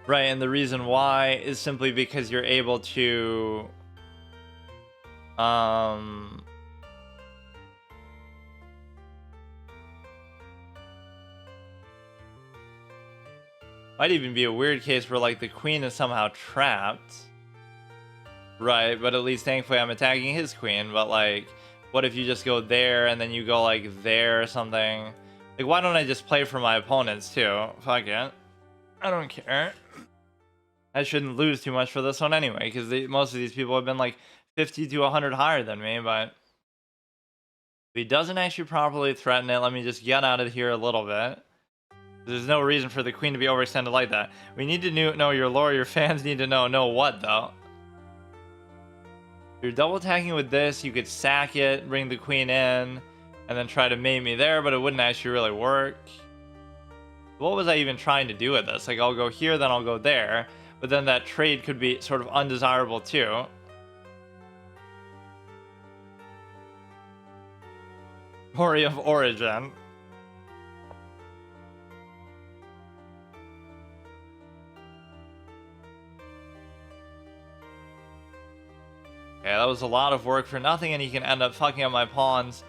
S1: Right, and the reason why is simply because you're able to might even be a weird case where like the queen is somehow trapped. Right, but at least thankfully I'm attacking his queen, but like what if you just go there and then you go like there or something? Like, why don't I just play for my opponents too? Fuck it. I don't care. I shouldn't lose too much for this one anyway, because most of these people have been like 50 to 100 higher than me, but if he doesn't actually properly threaten it, let me just get out of here a little bit. There's no reason for the queen to be overextended like that. We need to know your lore. Your fans need to know what, though. You're double attacking with this. You could sack it, bring the queen in, and then try to mate me there, but it wouldn't actually really work. What was I even trying to do with this? Like, I'll go here, then I'll go there. But then that trade could be sort of undesirable too. Story of origin. Okay, that was a lot of work for nothing, and he can end up fucking up my pawns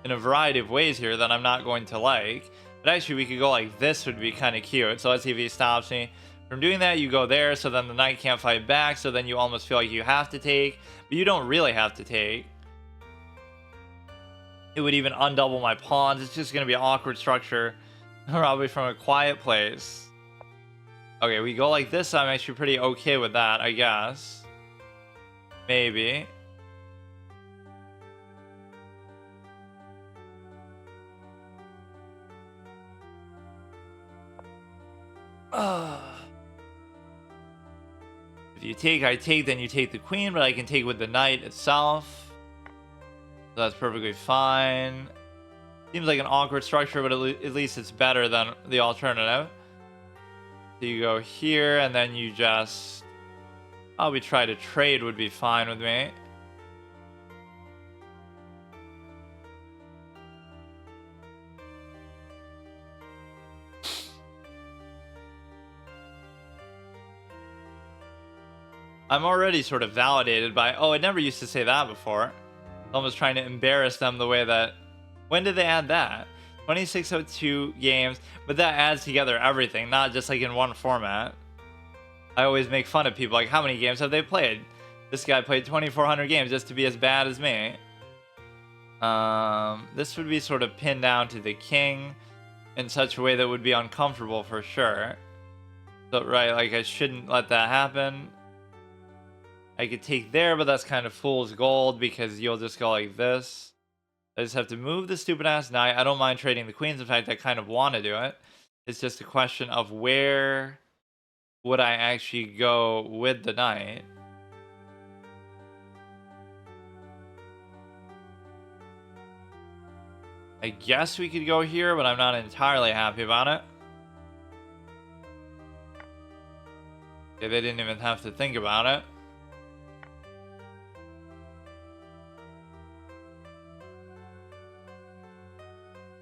S1: in a variety of ways here that I'm not going to like. But actually, we could go like this would be kind of cute. So let's see if he stops me from doing that. You go there, so then the knight can't fight back, so then you almost feel like you have to take, but you don't really have to take. It would even undouble my pawns. It's just going to be an awkward structure, probably from a quiet place. Okay, we go like this. I'm actually pretty okay with that, I guess. Maybe. If you take, I take, then you take the queen, but I can take with the knight itself. So that's perfectly fine. Seems like an awkward structure, but at least it's better than the alternative. So you go here, and then you just... Probably try to trade would be fine with me. I'm already sort of validated by, oh, it never used to say that before. Almost trying to embarrass them the way that, when did they add that? 2602 games, but that adds together everything, not just like in one format. I always make fun of people, like, how many games have they played? This guy played 2400 games just to be as bad as me. This would be sort of pinned down to the king in such a way that would be uncomfortable for sure. So, right, like, I shouldn't let that happen. I could take there, but that's kind of fool's gold because you'll just go like this. I just have to move the stupid ass knight. I don't mind trading the queens. In fact, I kind of want to do it. It's just a question of where would I actually go with the knight. I guess we could go here, but I'm not entirely happy about it. Okay, they didn't even have to think about it.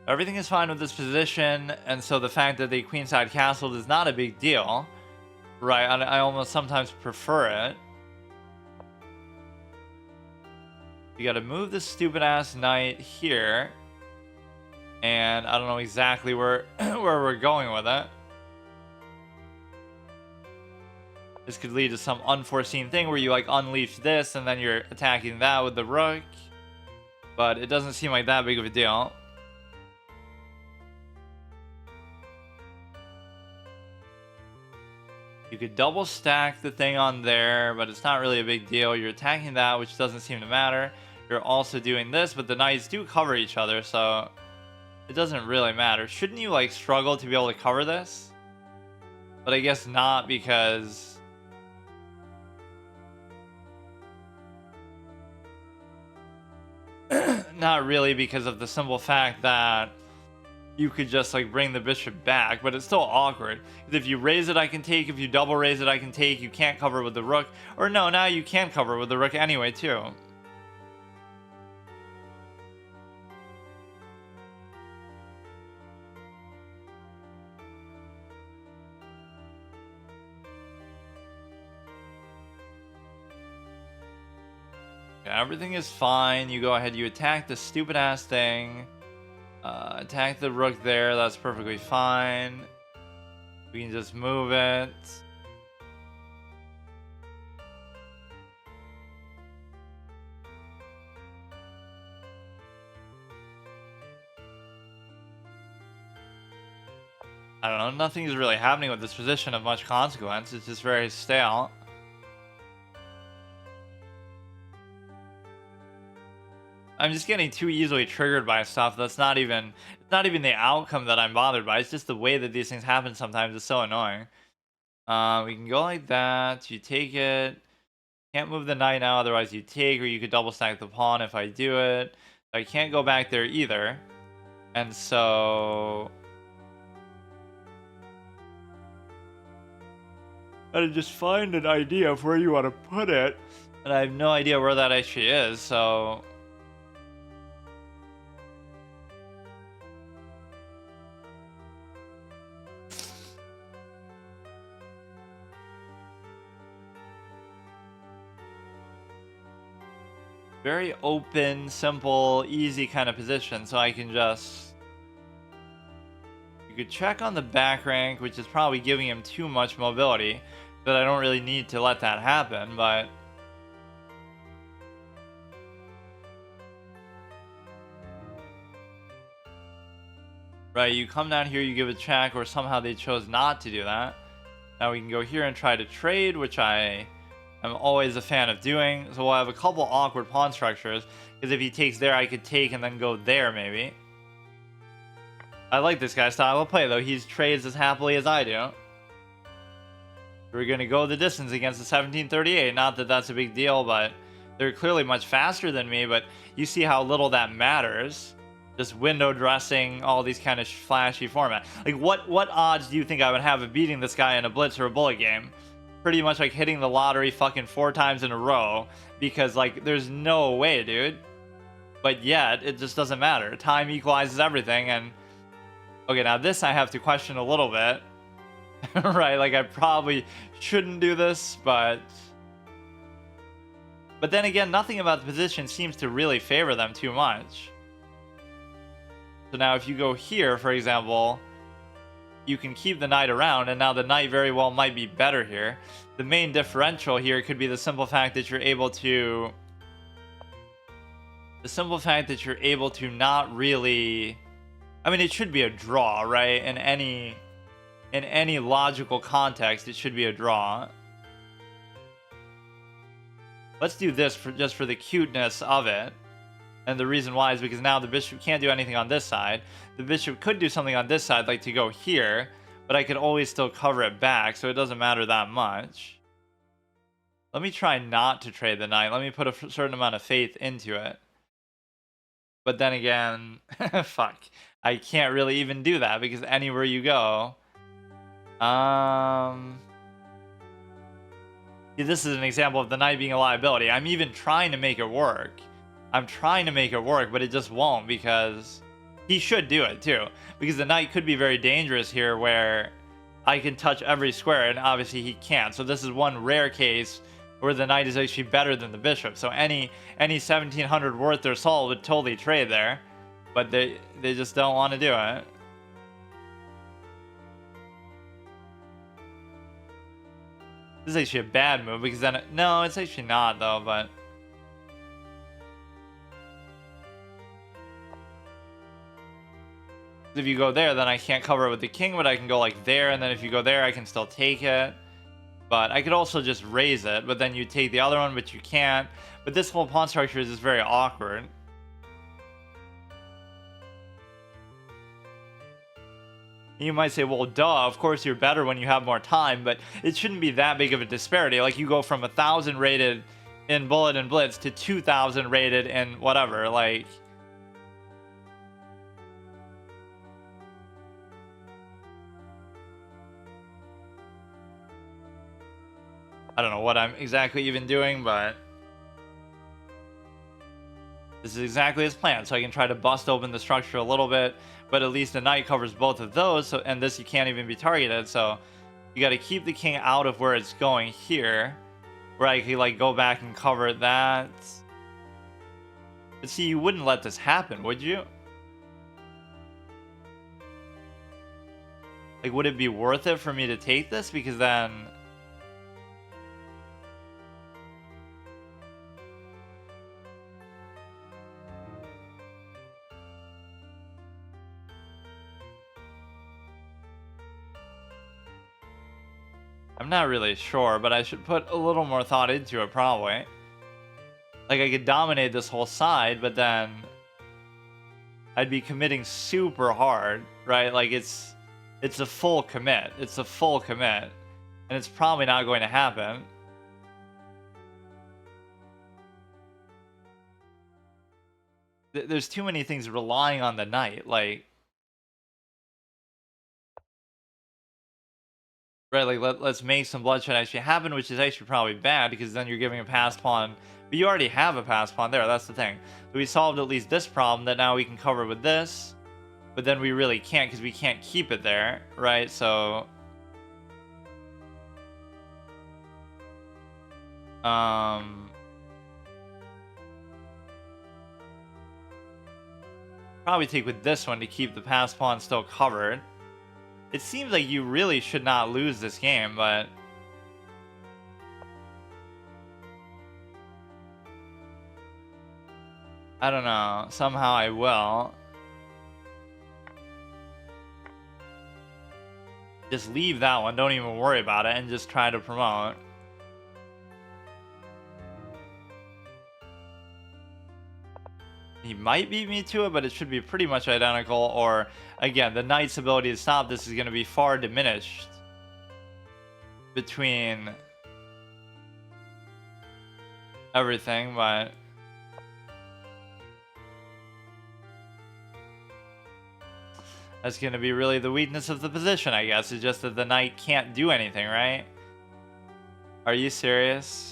S1: Everything is fine with this position, and so the fact that they queenside castled is not a big deal. Right, I almost sometimes prefer it. You gotta move this stupid ass knight here. And I don't know exactly where we're going with it. This could lead to some unforeseen thing where you like unleash this and then you're attacking that with the rook. But it doesn't seem like that big of a deal. You could double stack the thing on there, but it's not really a big deal. You're attacking that, which doesn't seem to matter. You're also doing this, but the knights do cover each other, so it doesn't really matter. Shouldn't you like struggle to be able to cover this? But I guess not, because not really, because of the simple fact that you could just like bring the bishop back, but it's still awkward. If you raise it, I can take. If you double raise it, I can take. You can't cover with the rook. Or no, now you can cover with the rook anyway, too. Yeah, everything is fine. You go ahead, you attack the stupid ass thing. Attack the rook there, that's perfectly fine. We can just move it. I don't know, nothing's really happening with this position of much consequence. It's just very stale. I'm just getting too easily triggered by stuff that's not even the outcome that I'm bothered by. It's just the way that these things happen sometimes is so annoying. We can go like that. You take it. Can't move the knight now, otherwise you take, or you could double stack the pawn if I do it. I can't go back there either. And so gotta just find an idea of where you want to put it. And I have no idea where that actually is, so very open, simple, easy kind of position, so I can just... You could check on the back rank, which is probably giving him too much mobility, but I don't really need to let that happen, but... Right, you come down here, you give a check, or somehow they chose not to do that. Now we can go here and try to trade, which I'm always a fan of doing. So we'll have a couple awkward pawn structures, because if he takes there, I could take and then go there, maybe. I like this guy's style of play, though. He trades as happily as I do. We're going to go the distance against the 1738. Not that that's a big deal, but they're clearly much faster than me, but you see how little that matters. Just window dressing, all these kind of flashy format. Like, what odds do you think I would have of beating this guy in a blitz or a bullet game? Pretty much like hitting the lottery fucking 4 times in a row, because like there's no way, dude. But yet it just doesn't matter. Time equalizes everything. And okay, now this I have to question a little bit. Right, like I probably shouldn't do this, but But then again, nothing about the position seems to really favor them too much. So now if you go here, for example, you can keep the knight around, and now the knight very well might be better here. The main differential here could be the simple fact that you're able to... not really... I mean, it should be a draw, right? In any logical context, it should be a draw. Let's do this just for the cuteness of it. And the reason why is because now the bishop can't do anything on this side. The bishop could do something on this side, like to go here, but I could always still cover it back, so it doesn't matter that much. Let me try not to trade the knight. Let me put a certain amount of faith into it. But then again, fuck. I can't really even do that because anywhere you go... See, this is an example of the knight being a liability. I'm even trying to make it work. I'm trying to make it work, but it just won't because he should do it too. Because the knight could be very dangerous here where I can touch every square and obviously he can't. So this is one rare case where the knight is actually better than the bishop. So any 1700 worth their salt would totally trade there. But they just don't want to do it. This is actually a bad move because then... No, it's actually not though, but... If you go there, then I can't cover it with the king, but I can go like there, and then if you go there, I can still take it. But I could also just raise it, but then you take the other one, but you can't. But this whole pawn structure is just very awkward. You might say, well, duh, of course you're better when you have more time, but it shouldn't be that big of a disparity. Like, you go from 1,000 rated in Bullet and Blitz to 2,000 rated in whatever, like... I don't know what I'm exactly even doing, but... This is exactly as planned, so I can try to bust open the structure a little bit, but at least the knight covers both of those, so, and this you can't even be targeted, so you got to keep the king out of where it's going here, where I could like go back and cover that. But see, you wouldn't let this happen, would you? Like, would it be worth it for me to take this? Because then... I'm not really sure, but I should put a little more thought into it, probably. Like, I could dominate this whole side, but then I'd be committing super hard, right? Like, it's a full commit. It's a full commit. And it's probably not going to happen. There's too many things relying on the knight, like... Right, like, let's make some bloodshed actually happen, which is actually probably bad, because then you're giving a passed pawn. But you already have a passed pawn there, that's the thing. So we solved at least this problem that now we can cover with this. But then we really can't, because we can't keep it there, right? So... Probably take with this one to keep the passed pawn still covered. It seems like you really should not lose this game, but... I don't know. Somehow I will. Just leave that one. Don't even worry about it and just try to promote. He might beat me to it, but it should be pretty much identical. Or, again, the knight's ability to stop this is going to be far diminished between everything, but... That's going to be really the weakness of the position, I guess. It's just that the knight can't do anything, right? Are you serious?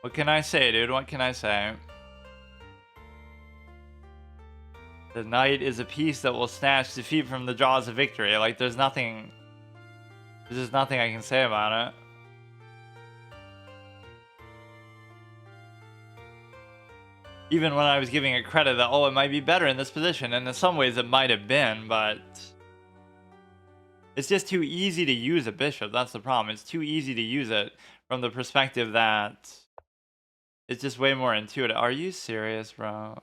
S1: What can I say, dude? What can I say? The knight is a piece that will snatch defeat from the jaws of victory. Like, there's just nothing I can say about it. Even when I was giving it credit that, oh, it might be better in this position, and in some ways it might have been, but it's just too easy to use a bishop. That's the problem. It's too easy to use it from the perspective that it's just way more intuitive. Are you serious, bro?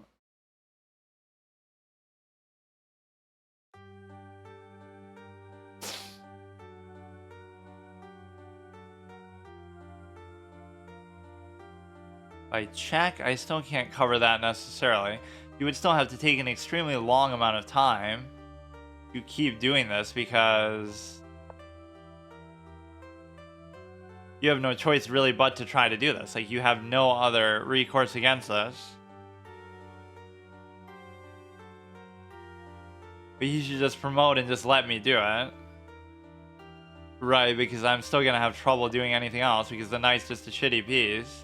S1: By check, I still can't cover that necessarily. You would still have to take an extremely long amount of time to keep doing this because you have no choice really but to try to do this. Like, you have no other recourse against this. But you should just promote and just let me do it. Right, because I'm still gonna have trouble doing anything else because the knight's just a shitty piece.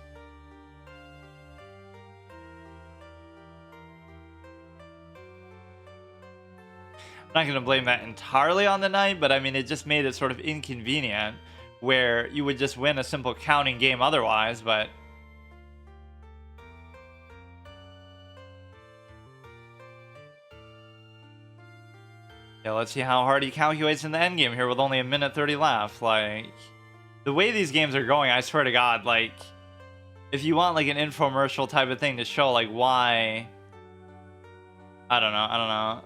S1: I'm not going to blame that entirely on the knight, but I mean, it just made it sort of inconvenient where you would just win a simple counting game otherwise, but yeah, let's see how hard he calculates in the endgame here with only a minute 30 left. Like, the way these games are going, I swear to God, like, if you want like an infomercial type of thing to show like why, I don't know,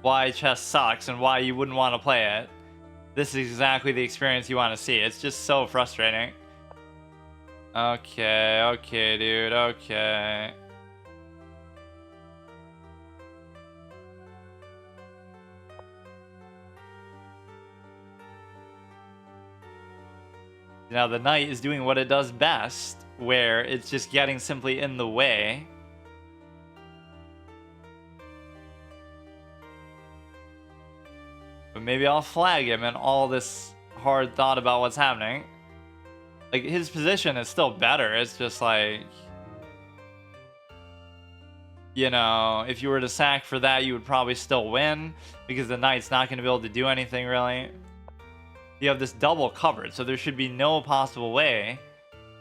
S1: why chess sucks and why you wouldn't want to play it, this is exactly the experience you want to see. It's just so frustrating. Okay, dude, okay. Now the knight is doing what it does best, where it's just getting simply in the way. But maybe I'll flag him in all this hard thought about what's happening. Like, his position is still better. It's just like, you know, if you were to sack for that, you would probably still win because the knight's not going to be able to do anything really. You have this double covered, so there should be no possible way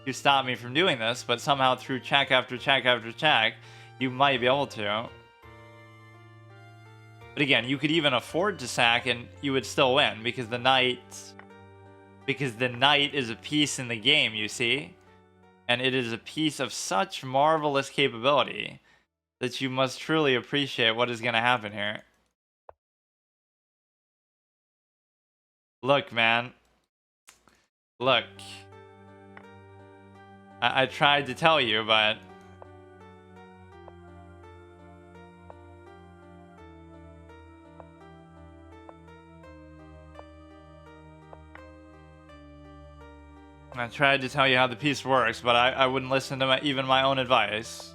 S1: to stop me from doing this, but somehow through check after check after check, you might be able to. But again, you could even afford to sack and you would still win because the knight is a piece in the game, you see? And it is a piece of such marvelous capability that you must truly appreciate what is going to happen here. Look, man. Look. I tried to tell you, but I tried to tell you how the piece works, but I wouldn't listen to even my own advice.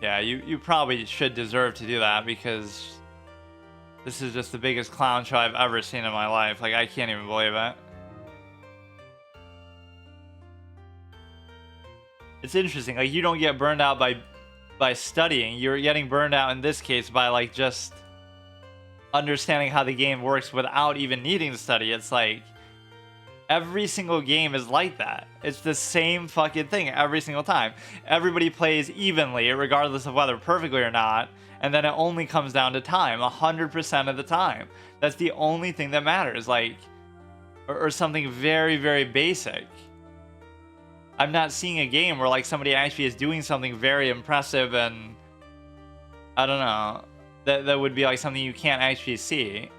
S1: Yeah, you probably should deserve to do that because this is just the biggest clown show I've ever seen in my life. Like, I can't even believe it. It's interesting, like, you don't get burned out by studying. You're getting burned out in this case by like just understanding how the game works without even needing to study. It's like every single game is like that. It's the same fucking thing every single time. Everybody plays evenly regardless of whether perfectly or not, and then it only comes down to time 100% of the time. That's the only thing that matters, like, or something very, very basic. I'm not seeing a game where like somebody actually is doing something very impressive and I don't know, that would be like something you can't actually see.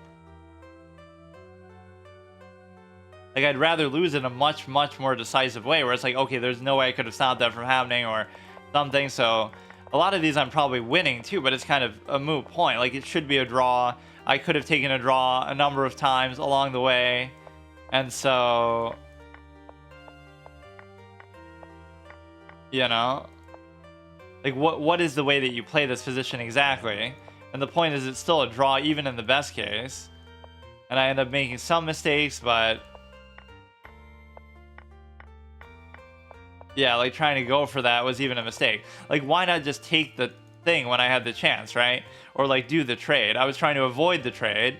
S1: Like, I'd rather lose in a much, much more decisive way where it's like, okay, there's no way I could have stopped that from happening or something. So a lot of these I'm probably winning too, but it's kind of a moot point. Like, it should be a draw. I could have taken a draw a number of times along the way. And so You know? Like, what is the way that you play this position exactly? And the point is, it's still a draw, even in the best case. And I end up making some mistakes, but... yeah, like, trying to go for that was even a mistake. Like, why not just take the thing when I had the chance, right? Or, like, do the trade. I was trying to avoid the trade.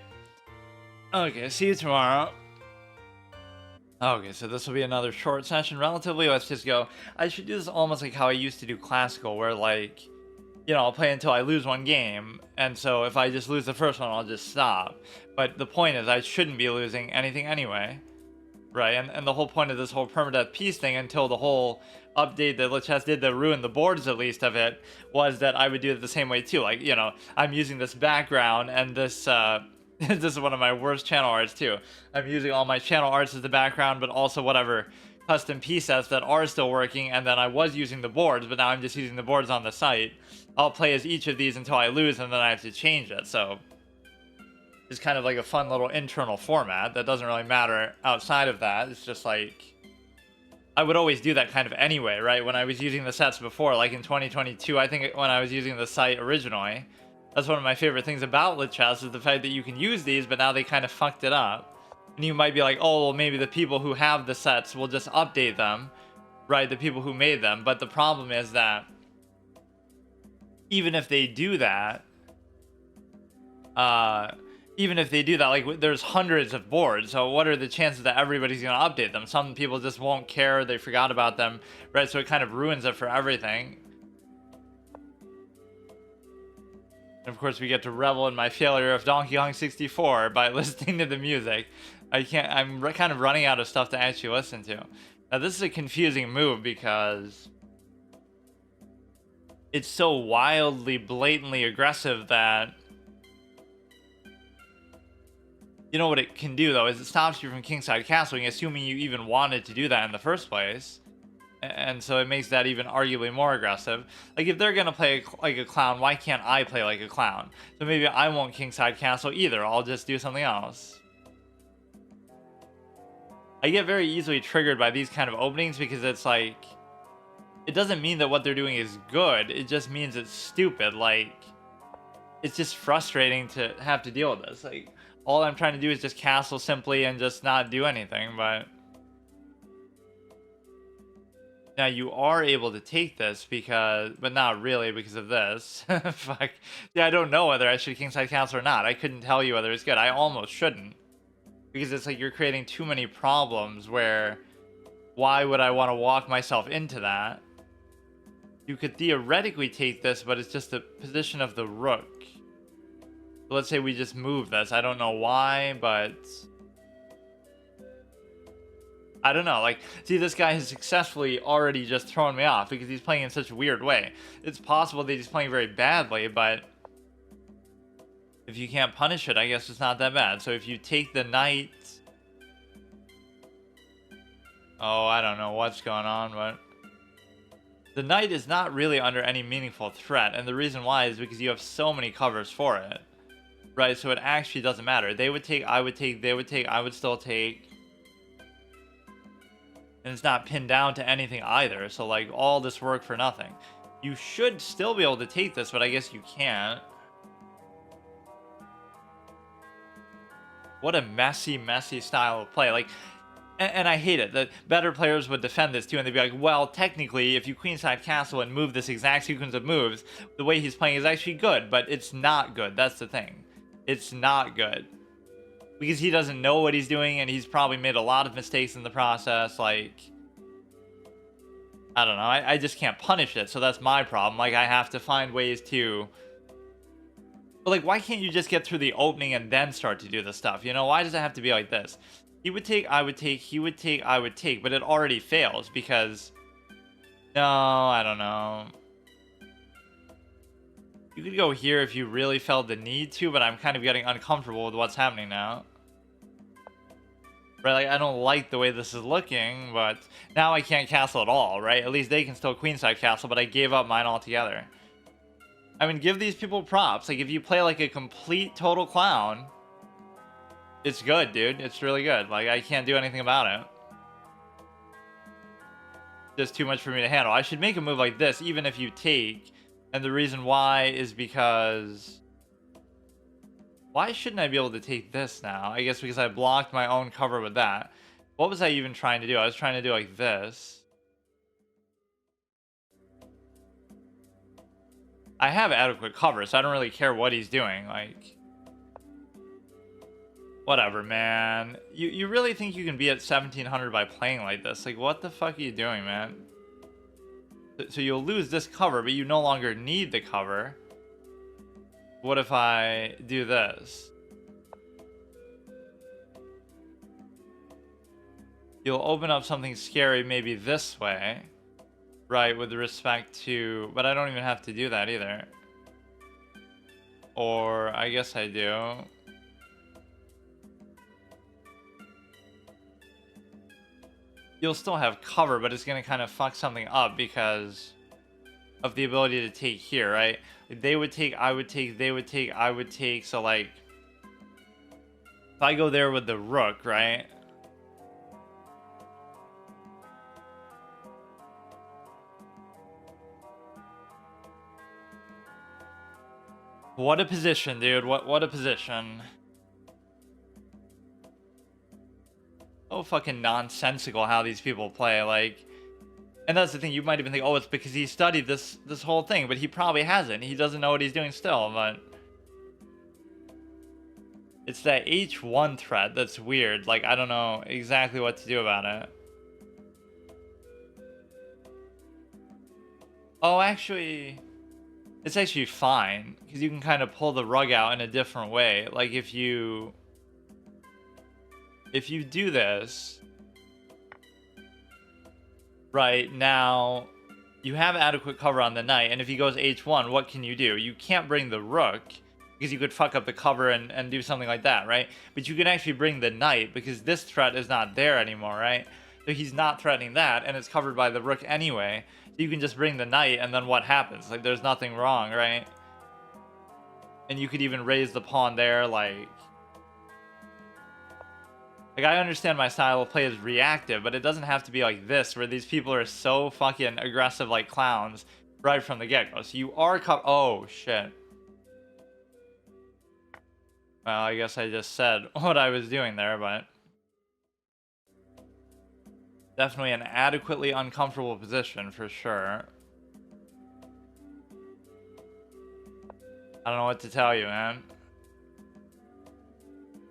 S1: Okay, see you tomorrow. Okay, so this will be another short session, relatively. Let's just go. I should do this almost like how I used to do classical, where, like, you know, I'll play until I lose one game, and so if I just lose the first one, I'll just stop. But the point is, I shouldn't be losing anything anyway, right? And the whole point of this whole permadeath peace thing, until the whole update that Lichess did that ruined the boards, at least, of it, was that I would do it the same way too. Like, you know, I'm using this background, and this, this is one of my worst channel arts too. I'm using all my channel arts as the background, but also whatever custom P sets that are still working, and then I was using the boards, but now I'm just using the boards on the site. I'll play as each of these until I lose, and then I have to change it. So it's kind of like a fun little internal format that doesn't really matter outside of that. It's just like, I would always do that kind of anyway, right? When I was using the sets before, like in 2022, I think when I was using the site originally, that's one of my favorite things about Lichess, is the fact that you can use these, but now they kind of fucked it up. And you might be like, oh, well, maybe the people who have the sets will just update them, right? The people who made them. But the problem is that even if they do that, like, there's hundreds of boards, so what are the chances that everybody's going to update them? Some people just won't care, they forgot about them, right? So it kind of ruins it for everything. And of course, we get to revel in my failure of Donkey Kong 64 by listening to the music. I'm kind of running out of stuff to actually listen to. Now, this is a confusing move because it's so wildly, blatantly aggressive that, you know what it can do, though, is it stops you from kingside castling, assuming you even wanted to do that in the first place. And so it makes that even arguably more aggressive. Like, if they're gonna play like a clown, why can't I play like a clown? So maybe I won't kingside castle either. I'll just do something else. I get very easily triggered by these kind of openings because it's like, it doesn't mean that what they're doing is good. It just means it's stupid. Like, it's just frustrating to have to deal with this. Like, all I'm trying to do is just castle simply and just not do anything, but... now you are able to take this because, but not really because of this. Fuck. Yeah, I don't know whether I should kingside castle or not. I couldn't tell you whether it's good. I almost shouldn't. Because it's like you're creating too many problems where, why would I want to walk myself into that? You could theoretically take this, but it's just the position of the rook. So let's say we just move this. I don't know why, but... I don't know, like, see, this guy has successfully already just thrown me off because he's playing in such a weird way. It's possible that he's playing very badly, but if you can't punish it, I guess it's not that bad. So if you take the knight... oh, I don't know what's going on, but... the knight is not really under any meaningful threat, and the reason why is because you have so many covers for it. Right, so it actually doesn't matter. They would take, I would take, they would take, I would still take... and it's not pinned down to anything either, so like all this work for nothing. You should still be able to take this, but I guess you can't. What a messy, messy style of play. Like, and I hate it. The better players would defend this too, and they'd be like, well, technically, if you queenside castle and move this exact sequence of moves, the way he's playing is actually good, but it's not good. That's the thing. It's not good. Because he doesn't know what he's doing, and he's probably made a lot of mistakes in the process. Like, I don't know. I just can't punish it, so that's my problem. Like, I have to find ways to... but, like, why can't you just get through the opening and then start to do the stuff? You know, why does it have to be like this? He would take, I would take, he would take, I would take, but it already fails because... no, I don't know. You could go here if you really felt the need to, but I'm kind of getting uncomfortable with what's happening now. Right, like, I don't like the way this is looking, but now I can't castle at all, right? At least they can still queenside castle, but I gave up mine altogether. I mean, give these people props. Like, if you play like a complete total clown, it's good, dude. It's really good. Like, I can't do anything about it. just too much for me to handle. I should make a move like this, even if you take. And the reason why is because... Why shouldn't I be able to take this now? I guess because I blocked my own cover with that. What was I even trying to do? I was trying to do like this. I have adequate cover, so I don't really care what he's doing. Like... Whatever, man. You really think you can be at 1700 by playing like this? Like, what the fuck are you doing, man? So you'll lose this cover, but you no longer need the cover. What if I do this? You'll open up something scary maybe this way. Right, with respect to... But I don't even have to do that either. Or, I guess I do. You'll still have cover, but it's going to kind of fuck something up because of the ability to take here, right? They would take, I would take, they would take, I would take. So, like, if I go there with the rook, right? What a position, dude. What a position. So fucking nonsensical how these people play, like, and that's the thing. You might even think, oh, it's because he studied this whole thing, but he probably hasn't. He doesn't know what he's doing still. But it's that H1 threat that's weird. Like, I don't know exactly what to do about it. Oh, actually, it's actually fine because you can kind of pull the rug out in a different way. Like, if you do this, right, now you have adequate cover on the knight, and if he goes h1, what can you do? You can't bring the rook, because you could fuck up the cover and do something like that, right? But you can actually bring the knight, because this threat is not there anymore, right? So he's not threatening that, and it's covered by the rook anyway. So you can just bring the knight, and then what happens? Like, there's nothing wrong, right? And you could even raise the pawn there, like, I understand my style of play is reactive, but it doesn't have to be like this, where these people are so fucking aggressive like clowns right from the get-go. So you are oh, shit. Well, I guess I just said what I was doing there, but... Definitely an adequately uncomfortable position, for sure. I don't know what to tell you, man.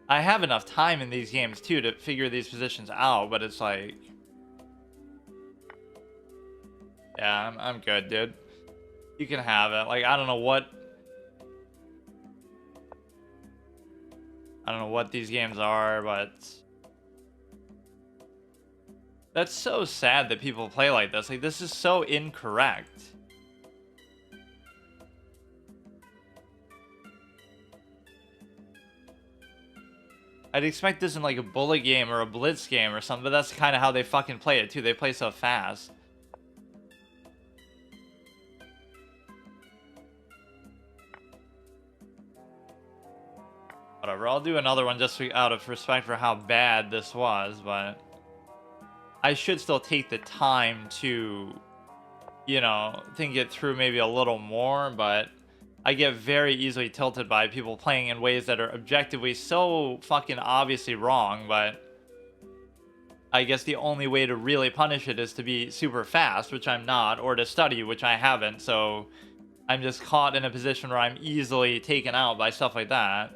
S1: I have enough time in these games, too, to figure these positions out, but it's like... Yeah, I'm good, dude. You can have it. Like, I don't know what these games are, but... That's so sad that people play like this. Like, this is so incorrect. I'd expect this in like a bullet game or a blitz game or something, but that's kind of how they fucking play it too. They play so fast. Whatever, I'll do another one just out of respect for how bad this was, but I should still take the time to, you know, think it through maybe a little more, but I get very easily tilted by people playing in ways that are objectively so fucking obviously wrong, but I guess the only way to really punish it is to be super fast, which I'm not, or to study, which I haven't, so I'm just caught in a position where I'm easily taken out by stuff like that.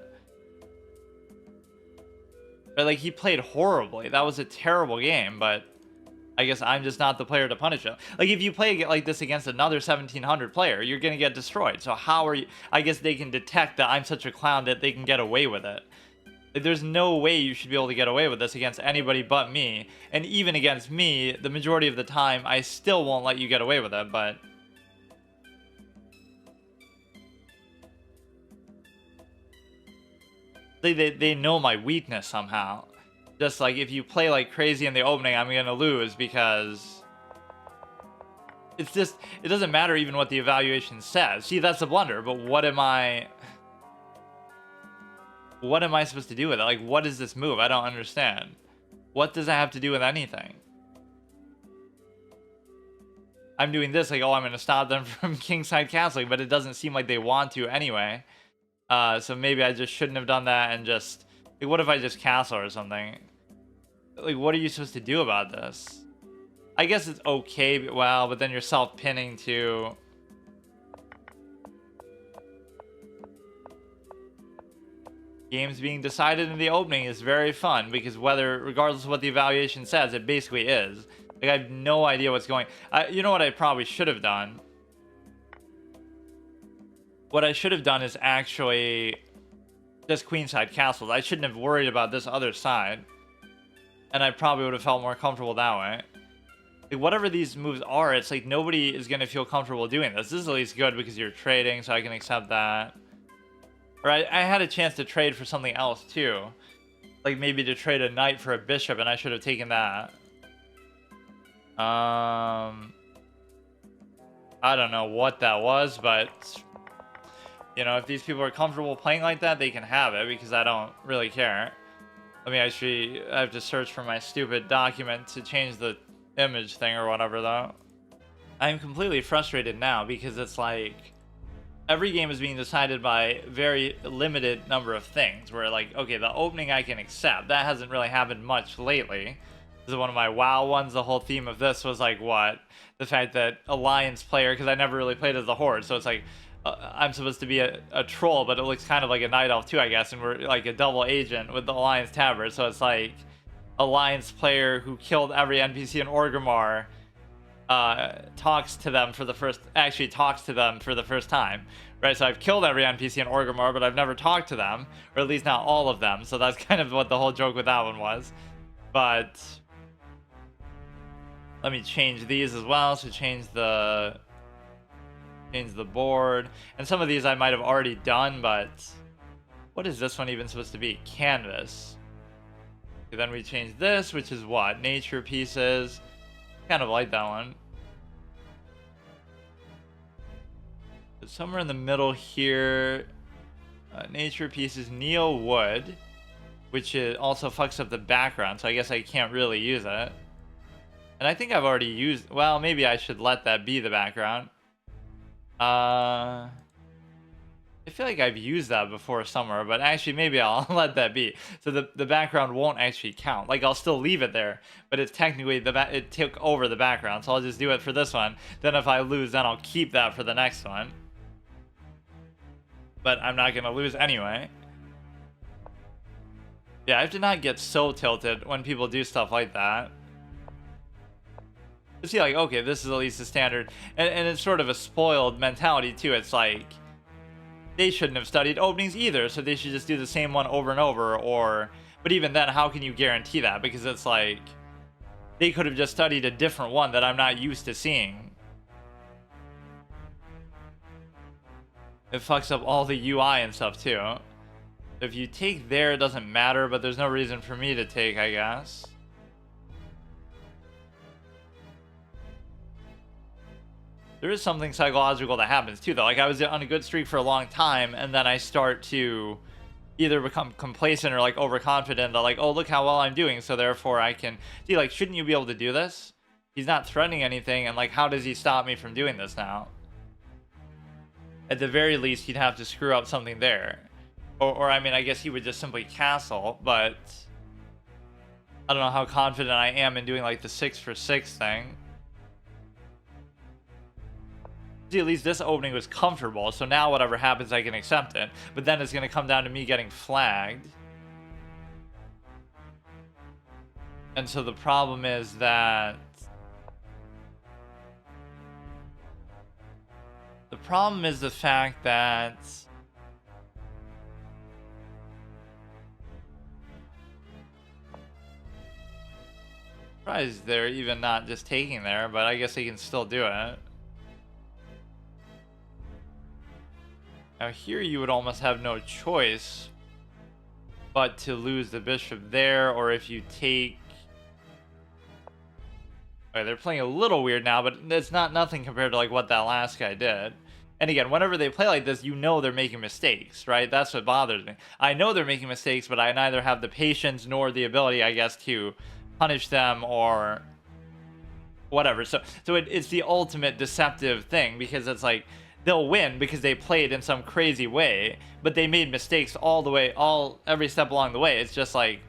S1: But, like, he played horribly. That was a terrible game, but I guess I'm just not the player to punish him. Like, if you play like this against another 1700 player, you're going to get destroyed. So how are you... I guess they can detect that I'm such a clown that they can get away with it. Like, there's no way you should be able to get away with this against anybody but me. And even against me, the majority of the time, I still won't let you get away with it, but... They know my weakness somehow. Just like, if you play like crazy in the opening, I'm gonna lose because it's just, it doesn't matter even what the evaluation says. See, that's a blunder, but what am I supposed to do with it? Like, what is this move? I don't understand. What does that have to do with anything? I'm doing this, like, oh, I'm gonna stop them from kingside castling, but it doesn't seem like they want to anyway. So maybe I just shouldn't have done that and just, like, what if I just castle or something? Like, what are you supposed to do about this? I guess it's okay, but, well, but then you're self-pinning too. Games being decided in the opening is very fun because regardless of what the evaluation says, it basically is. Like, I have no idea what's going. You know what I probably should have done? What I should have done is actually just queenside castles. I shouldn't have worried about this other side, and I probably would have felt more comfortable that way. Like, whatever these moves are, it's like nobody is gonna feel comfortable doing this. This is at least good because you're trading, so I can accept that. Or I had a chance to trade for something else too. Like maybe to trade a knight for a bishop, and I should have taken that. I don't know what that was, but you know, if these people are comfortable playing like that, they can have it because I don't really care. Let me actually, I have to search for my stupid document to change the image thing or whatever though. I'm completely frustrated now because it's like every game is being decided by very limited number of things where, like, okay, the opening I can accept. That hasn't really happened much lately. This is one of my WoW ones. The whole theme of this was like what? The fact that Alliance player, because I never really played as the Horde, so it's like I'm supposed to be a troll, but it looks kind of like a Night Elf too, I guess, and we're like a double agent with the Alliance Tabard, so it's like Alliance player who killed every NPC in Orgrimmar talks to them for the first time, right? So I've killed every NPC in Orgrimmar, but I've never talked to them, or at least not all of them. So that's kind of what the whole joke with that one was. But let me change these as well. So change the board, and some of these I might have already done, but what is this one even supposed to be? Canvas. Okay, then we change this, which is what? Nature pieces. Kind of like that one. But somewhere in the middle here, nature pieces, Neo wood, which also fucks up the background, so I guess I can't really use it. And I think I've already used, well, maybe I should let that be the background. I feel like I've used that before somewhere, but actually maybe I'll let that be. So the background won't actually count. Like, I'll still leave it there, but it's technically it took over the background. So I'll just do it for this one. Then if I lose, then I'll keep that for the next one. But I'm not gonna lose anyway. Yeah, I have to not get so tilted when people do stuff like that. To see like, okay, this is at least the standard, and it's sort of a spoiled mentality too. It's like, they shouldn't have studied openings either, so they should just do the same one over and over, or... But even then, how can you guarantee that? Because it's like, they could have just studied a different one that I'm not used to seeing. It fucks up all the UI and stuff too. If you take there, it doesn't matter, but there's no reason for me to take, I guess. There is something psychological that happens too, though. Like, I was on a good streak for a long time, and then I start to either become complacent or like overconfident that, like, oh, look how well I'm doing, so therefore I can see, like, shouldn't you be able to do this? He's not threatening anything, and like, how does he stop me from doing this now? At the very least, he'd have to screw up something there. Or I mean, I guess he would just simply castle, but I don't know how confident I am in doing like the 6 for 6 thing. At least this opening was comfortable, so now whatever happens I can accept it, but then it's going to come down to me getting flagged. And so the problem is that the fact that surprised they're even not just taking there, but I guess they can still do it. Now here you would almost have no choice but to lose the bishop there, or if you take... Okay, they're playing a little weird now, but it's nothing compared to like what that last guy did. And again, whenever they play like this, you know they're making mistakes, right? That's what bothers me. I know they're making mistakes, but I neither have the patience nor the ability, I guess, to punish them or whatever. So it's the ultimate deceptive thing, because it's like they'll win because they played in some crazy way, but they made mistakes all the way, every step along the way. It's just like,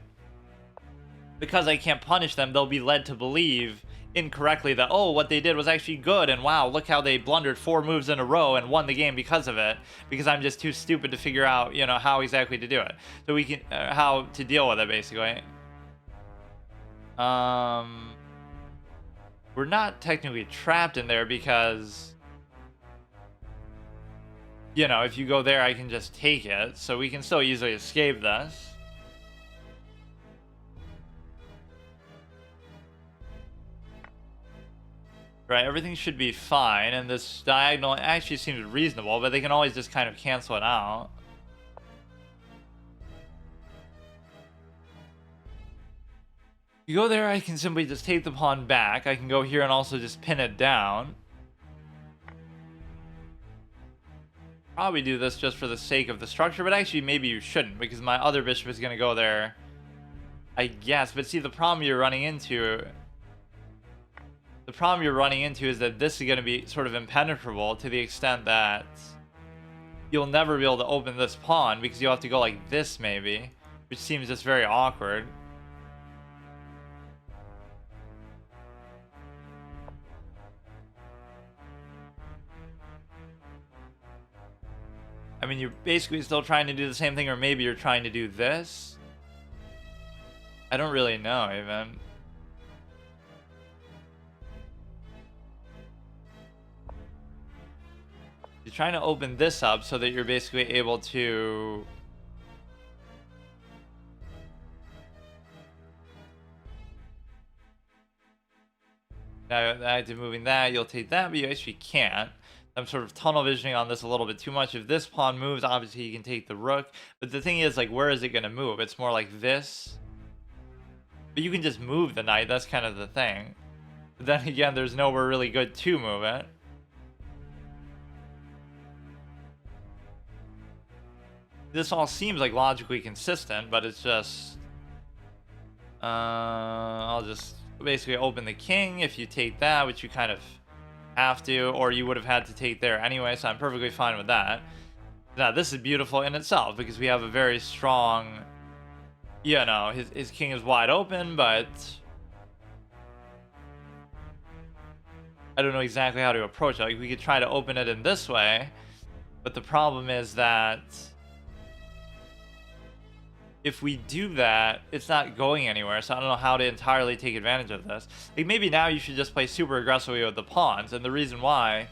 S1: because I can't punish them, they'll be led to believe incorrectly that, oh, what they did was actually good, and wow, look how they blundered 4 moves in a row and won the game because of it, because I'm just too stupid to figure out, you know, how exactly to do it. So we can, how to deal with it, basically. We're not technically trapped in there because, you know, if you go there, I can just take it, so we can still easily escape this. Right, everything should be fine, and this diagonal actually seems reasonable, but they can always just kind of cancel it out. You go there, I can simply just take the pawn back. I can go here and also just pin it down. Probably do this just for the sake of the structure, but actually maybe you shouldn't, because my other bishop is going to go there, I guess. But see, the problem you're running into is that this is going to be sort of impenetrable, to the extent that you'll never be able to open this pawn, because you'll have to go like this maybe, which seems just very awkward. I mean, you're basically still trying to do the same thing, or maybe you're trying to do this. I don't really know, even. You're trying to open this up so that you're basically able to... Now, active moving that, you'll take that, but you actually can't. I'm sort of tunnel visioning on this a little bit too much. If this pawn moves, obviously you can take the rook. But the thing is, like, where is it going to move? It's more like this. But you can just move the knight. That's kind of the thing. But then again, there's nowhere really good to move it. This all seems like logically consistent, but it's just... I'll just basically open the king if you take that, which you kind of have to, or you would have had to take there anyway, so I'm perfectly fine with that. Now, this is beautiful in itself, because we have a very strong... You know, his king is wide open, but... I don't know exactly how to approach it. Like, we could try to open it in this way, but the problem is that... if we do that, it's not going anywhere, so I don't know how to entirely take advantage of this. Like, maybe now you should just play super aggressively with the pawns, and the reason why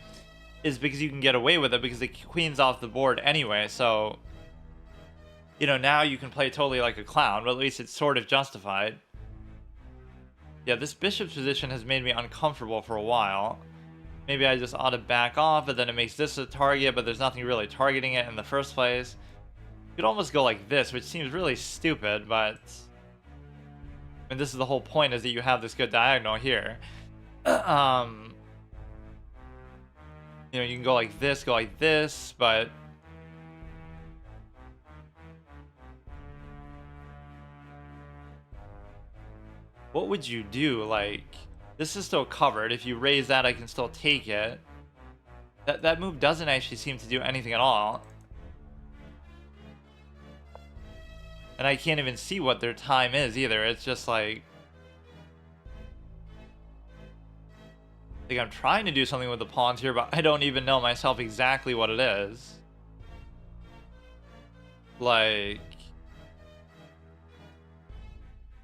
S1: is because you can get away with it, because the queen's off the board anyway, so... You know, now you can play totally like a clown, but at least it's sort of justified. Yeah, this bishop's position has made me uncomfortable for a while. Maybe I just ought to back off, but then it makes this a target, but there's nothing really targeting it in the first place. You could almost go like this, which seems really stupid, but... I mean, this is the whole point, is that you have this good diagonal here. You know, you can go like this, but... What would you do? Like, this is still covered. If you raise that, I can still take it. That move doesn't actually seem to do anything at all. And I can't even see what their time is either. It's just like I'm trying to do something with the pawns here, but I don't even know myself exactly what it is. Like,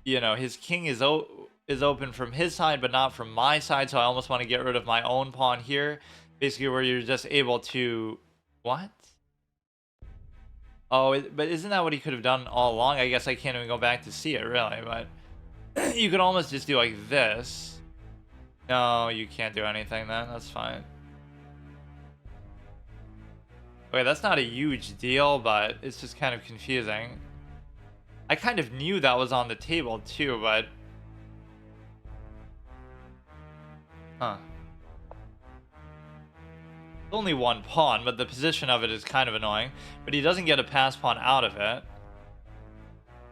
S1: you know, his king is open from his side, but not from my side, so I almost want to get rid of my own pawn here. Basically, where you're just able to... What? Oh, but isn't that what he could have done all along? I guess I can't even go back to see it, really, but... You could almost just do like this. No, you can't do anything then. That's fine. Okay, that's not a huge deal, but it's just kind of confusing. I kind of knew that was on the table too, but... Huh. It's only one pawn, but the position of it is kind of annoying. But he doesn't get a pass pawn out of it.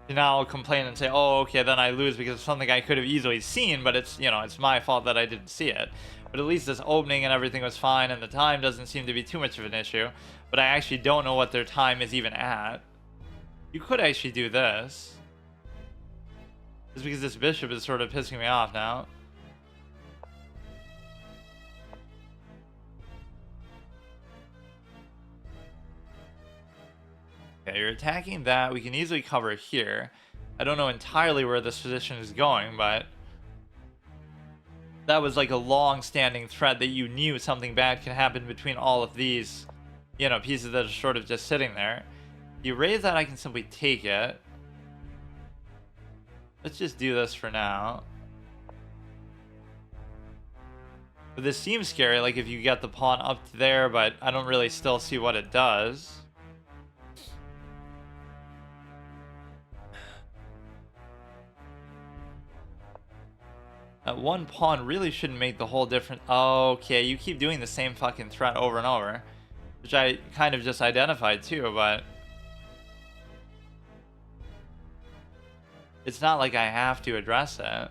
S1: You now complain and say, oh, okay, then I lose because of something I could have easily seen, but it's, you know, it's my fault that I didn't see it. But at least this opening and everything was fine, and the time doesn't seem to be too much of an issue. But I actually don't know what their time is even at. You could actually do this. Just because this bishop is sort of pissing me off now. Okay, you're attacking that. We can easily cover here. I don't know entirely where this position is going, but that was like a long-standing threat that you knew something bad can happen between all of these, you know, pieces that are sort of just sitting there. You raise that, I can simply take it. Let's just do this for now. But this seems scary, like if you get the pawn up to there, but I don't really still see what it does. That one pawn really shouldn't make the whole difference. Okay, you keep doing the same fucking threat over and over, which I kind of just identified too, but it's not like I have to address it.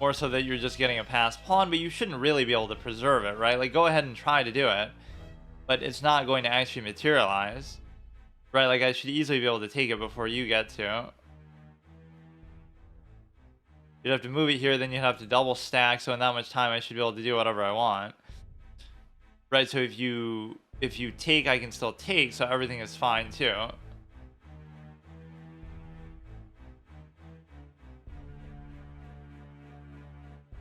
S1: More so that you're just getting a passed pawn, but you shouldn't really be able to preserve it, right? Like, go ahead and try to do it, but it's not going to actually materialize, right? Like, I should easily be able to take it before you get to. You'd have to move it here, then you'd have to double stack, so in that much time I should be able to do whatever I want. Right, so if you take, I can still take, so everything is fine too.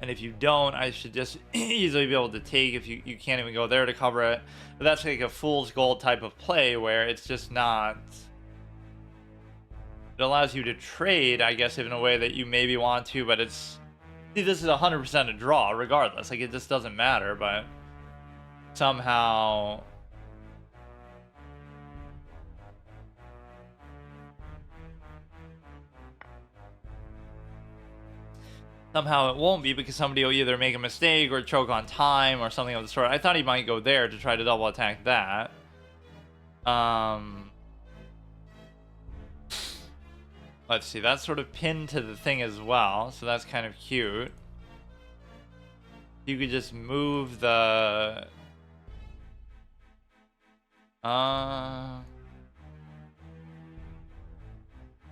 S1: And if you don't, I should just easily be able to take if you can't even go there to cover it. But that's like a fool's gold type of play where it's just not... It allows you to trade, I guess, in a way that you maybe want to, but it's... See, this is 100% a draw, regardless. Like, it just doesn't matter, but... Somehow... Somehow it won't be because somebody will either make a mistake or choke on time or something of the sort. I thought he might go there to try to double attack that. Let's see, that's sort of pinned to the thing as well, so that's kind of cute. You could just move the...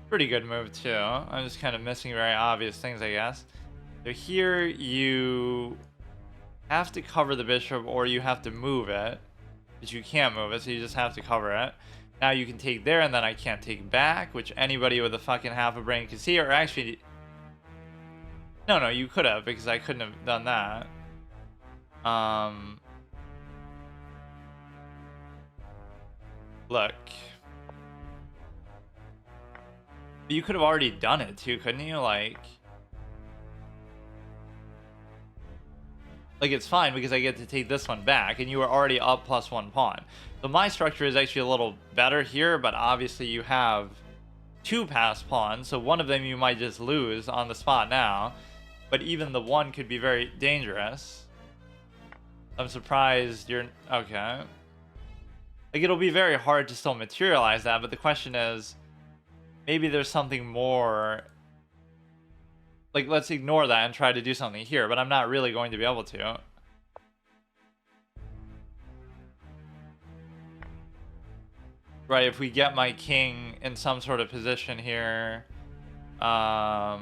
S1: Pretty good move too. I'm just kind of missing very obvious things, I guess. So here you have to cover the bishop or you have to move it. But you can't move it, so you just have to cover it. Now you can take there and then I can't take back, which anybody with a fucking half a brain can see. Or actually... No, you could have, because I couldn't have done that. Look. You could have already done it too, couldn't you? Like, it's fine because I get to take this one back and you were already up +1 pawn. So my structure is actually a little better here, but obviously you have 2 passed pawns, so one of them you might just lose on the spot now, but even the one could be very dangerous. I'm surprised you're... Okay. Like, it'll be very hard to still materialize that, but the question is, maybe there's something more... Like, let's ignore that and try to do something here, but I'm not really going to be able to. Right, if we get my king in some sort of position here... I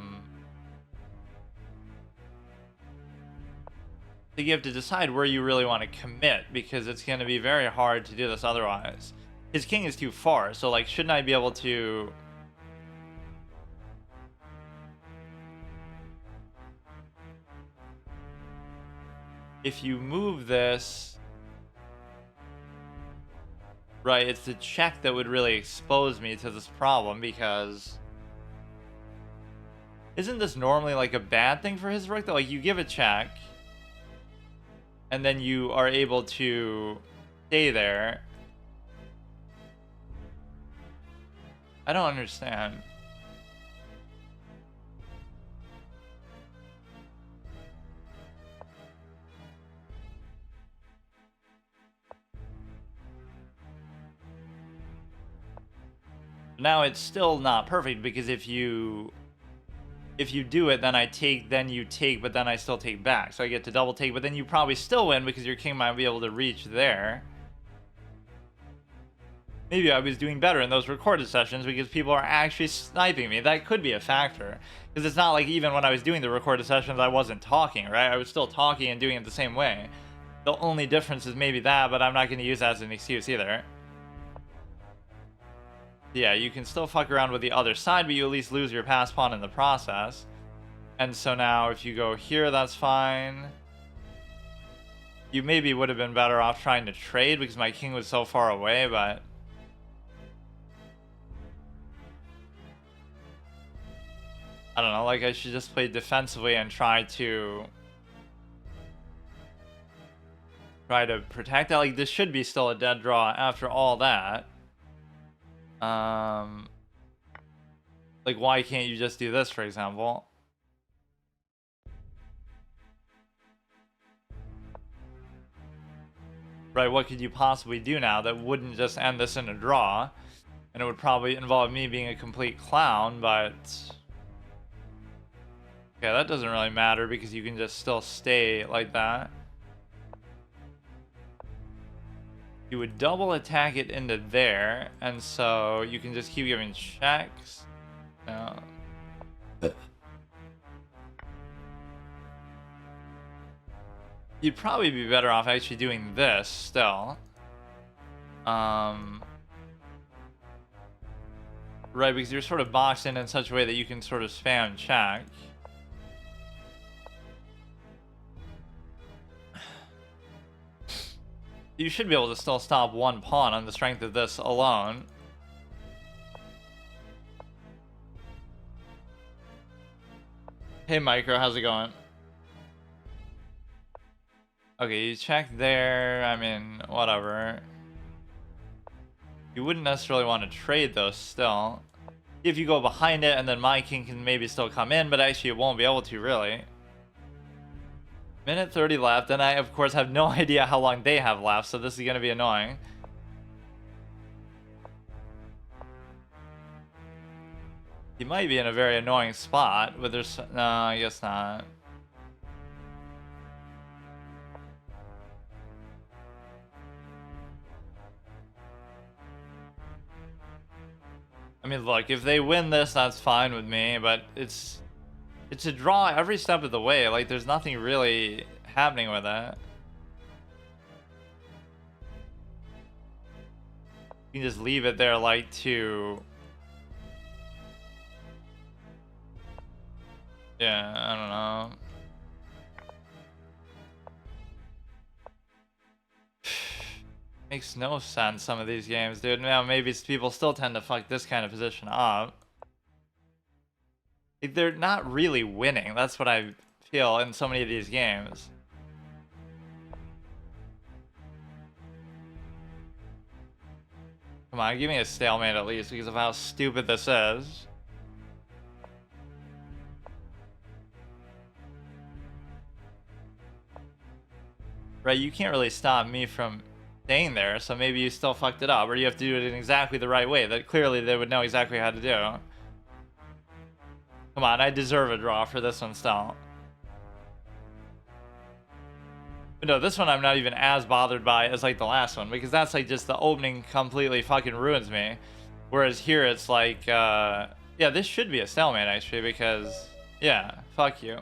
S1: think you have to decide where you really want to commit, because it's going to be very hard to do this otherwise. His king is too far, so, like, shouldn't I be able to... If you move this... Right, it's the check that would really expose me to this problem, because... Isn't this normally, like, a bad thing for his rook, though? Like, you give a check... And then you are able to stay there. I don't understand. Now it's still not perfect, because if you do it, then I take, then you take, but then I still take back. So I get to double take, but then you probably still win because your king might be able to reach there. Maybe I was doing better in those recorded sessions because people are actually sniping me. That could be a factor. Because it's not like even when I was doing the recorded sessions, I wasn't talking, right? I was still talking and doing it the same way. The only difference is maybe that, but I'm not going to use that as an excuse either. Yeah, you can still fuck around with the other side, but you at least lose your pass pawn in the process. And so now if you go here, that's fine. You maybe would have been better off trying to trade because my king was so far away, but... I don't know, like I should just play defensively and try to protect that. Like this should be still a dead draw after all that. Like why can't you just do this, for example? Right, what could you possibly do now that wouldn't just end this in a draw? And it would probably involve me being a complete clown, but... Okay, that doesn't really matter because you can just still stay like that. You would double attack it into there, and so you can just keep giving checks. No. You'd probably be better off actually doing this still. Right, because you're sort of boxed in such a way that you can sort of spam check. You should be able to still stop one pawn on the strength of this alone. Hey Micro, how's it going? Okay, you check there, I mean, whatever. You wouldn't necessarily want to trade those still. If you go behind it and then my king can maybe still come in, but actually it won't be able to really. Minute 30 left, and I, of course, have no idea how long they have left, so this is going to be annoying. He might be in a very annoying spot, but there's... No, I guess not. I mean, look, if they win this, that's fine with me, but it's a draw every step of the way. Like, there's nothing really happening with it. You can just leave it there, like, to... Yeah, I don't know. Makes no sense, some of these games, dude. Now, maybe people still tend to fuck this kind of position up. They're not really winning. That's what I feel in so many of these games. Come on, give me a stalemate at least because of how stupid this is. Right, you can't really stop me from staying there, so maybe you still fucked it up, or you have to do it in exactly the right way that clearly they would know exactly how to do. Come on, I deserve a draw for this one still. But no, this one I'm not even as bothered by as like the last one, because that's like just the opening completely fucking ruins me. Whereas here it's like, yeah, this should be a stalemate actually, because, yeah, fuck you.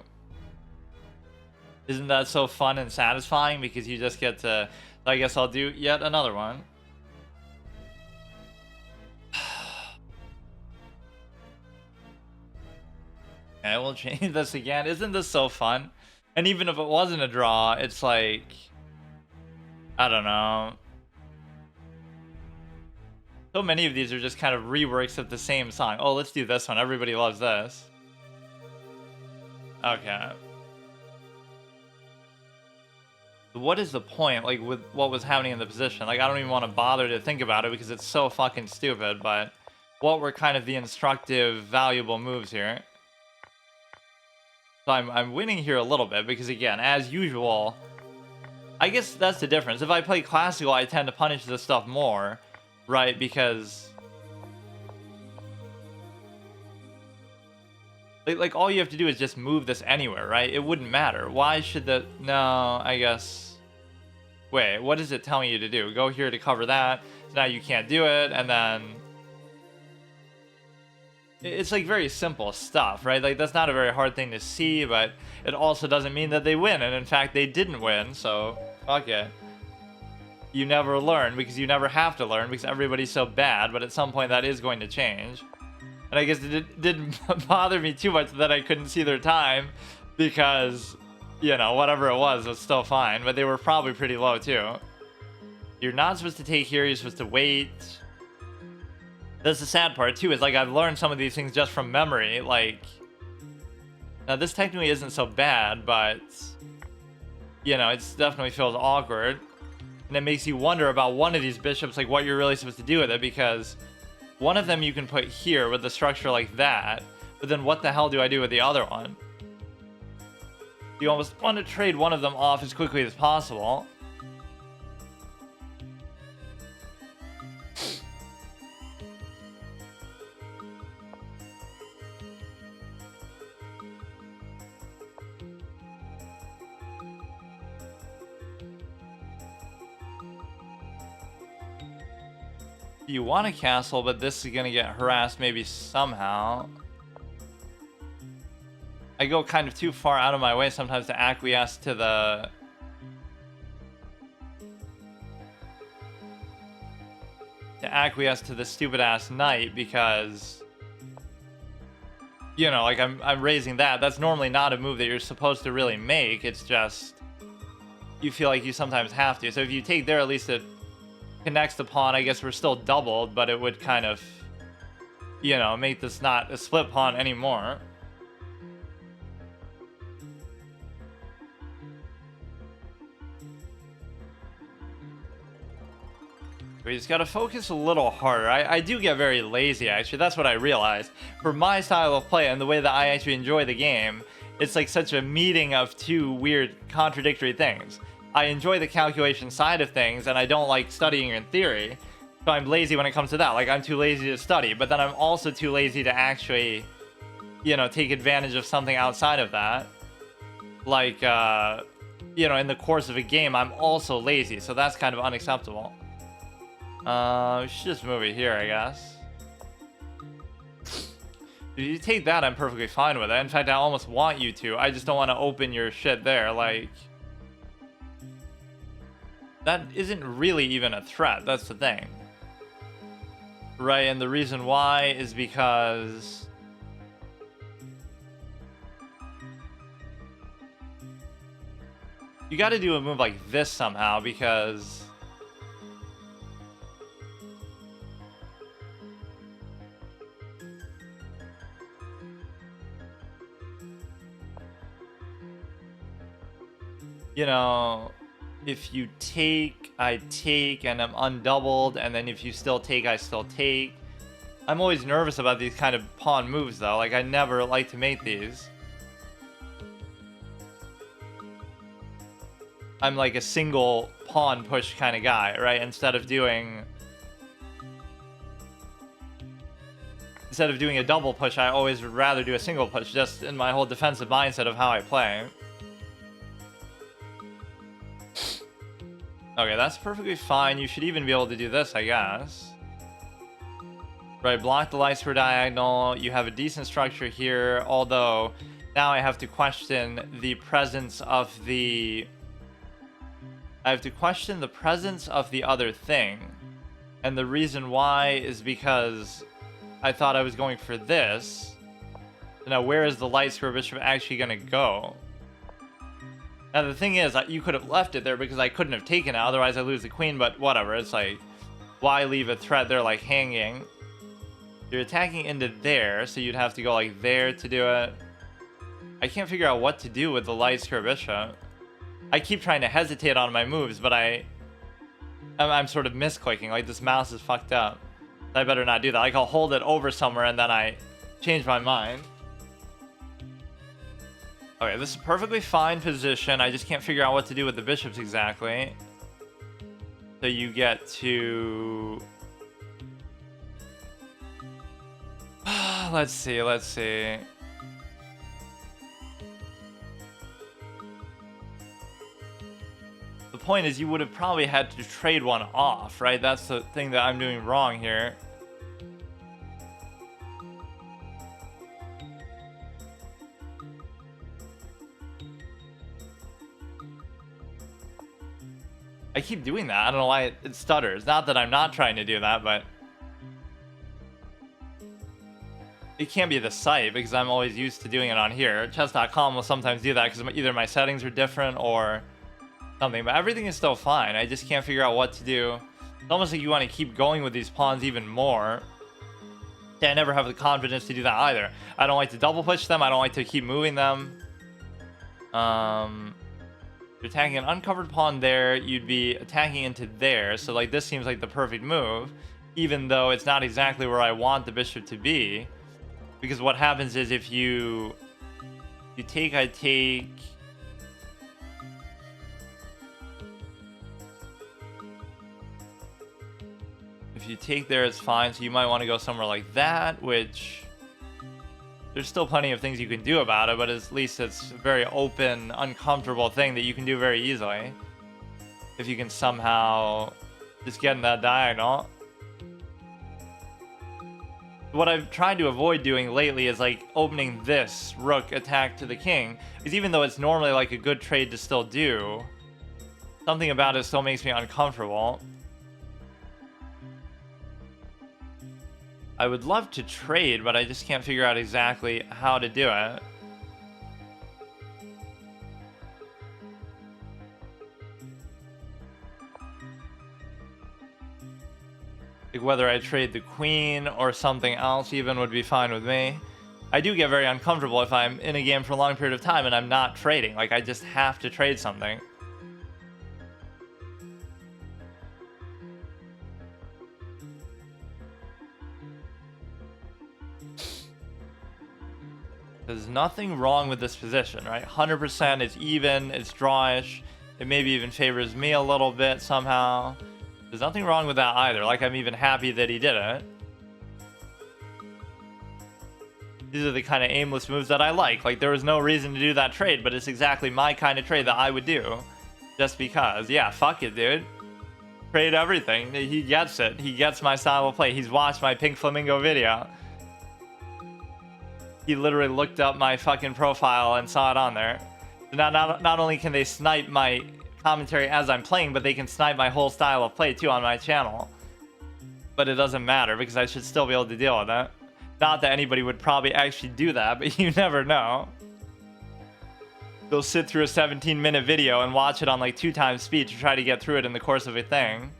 S1: Isn't that so fun and satisfying? Because you just get to, I guess I'll do yet another one. I will change this again. Isn't this so fun? And even if it wasn't a draw, it's like, I don't know. So many of these are just kind of reworks of the same song. Oh, let's do this one. Everybody loves this. Okay. What is the point, like, with what was happening in the position? Like, I don't even want to bother to think about it because it's so fucking stupid, but what were kind of the instructive, valuable moves here? So I'm winning here a little bit because, again, as usual, I guess that's the difference. If I play classical, I tend to punish this stuff more, right? Because Like all you have to do is just move this anywhere, right? It wouldn't matter. Why should the... No, I guess... Wait, what is it telling you to do? Go here to cover that. So now you can't do it, and then... It's like very simple stuff, right? Like that's not a very hard thing to see, but it also doesn't mean that they win. And in fact, they didn't win, so fuck it. You never learn because you never have to learn because everybody's so bad, but at some point that is going to change. And I guess it didn't bother me too much that I couldn't see their time because, you know, whatever it was still fine, but they were probably pretty low too. You're not supposed to take here, you're supposed to wait. That's the sad part too, is like I've learned some of these things just from memory. Like, now this technically isn't so bad, but you know, it definitely feels awkward. And it makes you wonder about one of these bishops, like what you're really supposed to do with it, because one of them you can put here with a structure like that, but then what the hell do I do with the other one? You almost want to trade one of them off as quickly as possible. You want a castle, but this is gonna get harassed maybe somehow. I go kind of too far out of my way sometimes to acquiesce to the... stupid ass knight because... You know, like I'm raising that. That's normally not a move that you're supposed to really make. It's just... You feel like you sometimes have to. So if you take there, at least it connects the pawn. I guess we're still doubled, but it would kind of, you know, make this not a split pawn anymore. We just gotta focus a little harder. I do get very lazy, actually. That's what I realized. For my style of play and the way that I actually enjoy the game, it's like such a meeting of two weird, contradictory things. I enjoy the calculation side of things, and I don't like studying in theory. So I'm lazy when it comes to that. Like, I'm too lazy to study, but then I'm also too lazy to actually, you know, take advantage of something outside of that. Like, you know, in the course of a game, I'm also lazy, so that's kind of unacceptable. We should just move it here, I guess. If you take that, I'm perfectly fine with it. In fact, I almost want you to. I just don't want to open your shit there, like... That isn't really even a threat, that's the thing. Right, and the reason why is because... You gotta do a move like this somehow, because... You know... If you take, I take, and I'm undoubled, and then if you still take, I still take. I'm always nervous about these kind of pawn moves, though. Like, I never like to make these. I'm like a single pawn push kind of guy, right? Instead of doing a double push, I always would rather do a single push, just in my whole defensive mindset of how I play. Okay, that's perfectly fine. You should even be able to do this, I guess. Right, block the light square diagonal. You have a decent structure here, although now I have to question the presence of the... I have to question the presence of the other thing. And the reason why is because I thought I was going for this. Now, where is the light square bishop actually going to go? Now, the thing is, you could have left it there because I couldn't have taken it. Otherwise, I lose the queen, but whatever. It's like, why leave a threat there, like, hanging? You're attacking into there, so you'd have to go, like, there to do it. I can't figure out what to do with the light square bishop. I keep trying to hesitate on my moves, but I'm sort of misclicking. Like, this mouse is fucked up. I better not do that. Like, I'll hold it over somewhere, and then I change my mind. Okay, this is a perfectly fine position. I just can't figure out what to do with the bishops exactly. So you get to... let's see. The point is you would have probably had to trade one off, right? That's the thing that I'm doing wrong here. I keep doing that. I don't know why it stutters. Not that I'm not trying to do that, but it can't be the site because I'm always used to doing it on here. Chess.com will sometimes do that because either my settings are different or something, but everything is still fine. I just can't figure out what to do. It's almost like you want to keep going with these pawns even more. Yeah, I never have the confidence to do that either. I don't like to double push them. I don't like to keep moving them. You're attacking an uncovered pawn there, you'd be attacking into there. So like this seems like the perfect move, even though it's not exactly where I want the bishop to be. Because what happens is if you take, I take. If you take there, it's fine. So you might want to go somewhere like that, which there's still plenty of things you can do about it, but at least it's a very open, uncomfortable thing that you can do very easily. If you can somehow just get in that diagonal. What I've tried to avoid doing lately is like opening this rook attack to the king. Because even though it's normally like a good trade to still do, something about it still makes me uncomfortable. I would love to trade, but I just can't figure out exactly how to do it. Like whether I trade the queen or something else even would be fine with me. I do get very uncomfortable if I'm in a game for a long period of time and I'm not trading. Like I just have to trade something. There's nothing wrong with this position, right? 100% it's even, it's drawish. It maybe even favors me a little bit somehow. There's nothing wrong with that either. Like, I'm even happy that he did it. These are the kind of aimless moves that I like. Like, there was no reason to do that trade, but it's exactly my kind of trade that I would do. Just because. Yeah, fuck it, dude. Trade everything. He gets it. He gets my style of play. He's watched my Pink Flamingo video. He literally looked up my fucking profile and saw it on there. So now, not only can they snipe my commentary as I'm playing, but they can snipe my whole style of play too on my channel. But it doesn't matter because I should still be able to deal with it. Not that anybody would probably actually do that, but you never know. They'll sit through a 17-minute video and watch it on like 2 times speed to try to get through it in the course of a thing.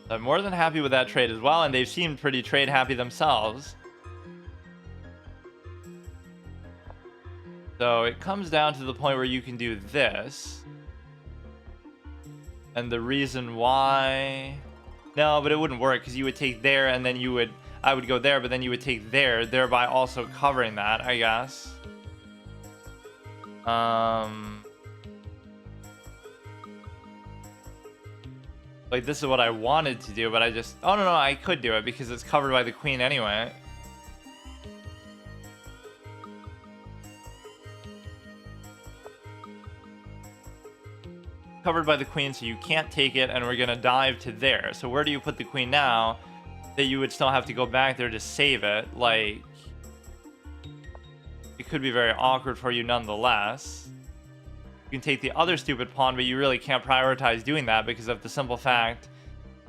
S1: I'm more than happy with that trade as well, and they've seemed pretty trade happy themselves. So it comes down to the point where you can do this. And the reason why... No, but it wouldn't work because you would take there and then you would... I would go there, but then you would take there, thereby also covering that, I guess. Like, this is what I wanted to do, but I just... Oh, no, I could do it because it's covered by the queen anyway. Covered by the queen, so you can't take it, and we're going to dive to there. So where do you put the queen now that you would still have to go back there to save it? Like, it could be very awkward for you nonetheless. You can take the other stupid pawn, but you really can't prioritize doing that because of the simple fact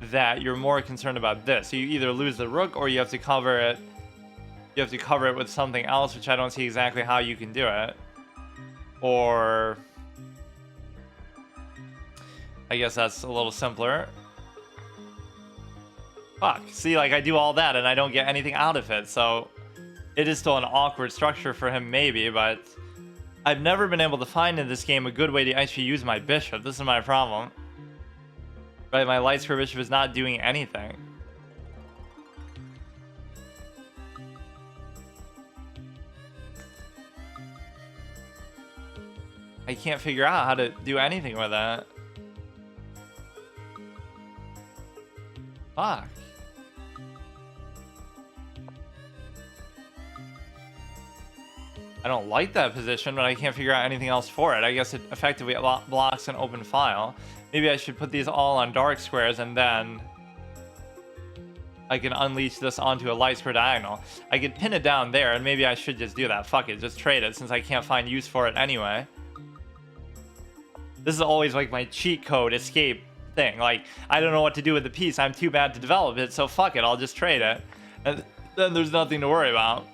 S1: that you're more concerned about this. So you either lose the rook or you have to cover it. You have to cover it with something else, which I don't see exactly how you can do it. Or... I guess that's a little simpler. Fuck. See, like, I do all that and I don't get anything out of it, so... It is still an awkward structure for him, maybe, but... I've never been able to find in this game a good way to actually use my bishop. This is my problem. Right, my light square bishop is not doing anything. I can't figure out how to do anything with that. Fuck. don't like that position, but I can't figure out anything else for it. I guess it effectively blocks an open file. Maybe I should put these all on dark squares, and then I can unleash this onto a light square diagonal. I could pin it down there, and maybe I should just do that. Fuck it, just trade it, since I can't find use for it anyway. This is always like my cheat code escape thing. Like, I don't know what to do with the piece. I'm too bad to develop it, so fuck it, I'll just trade it. And then there's nothing to worry about.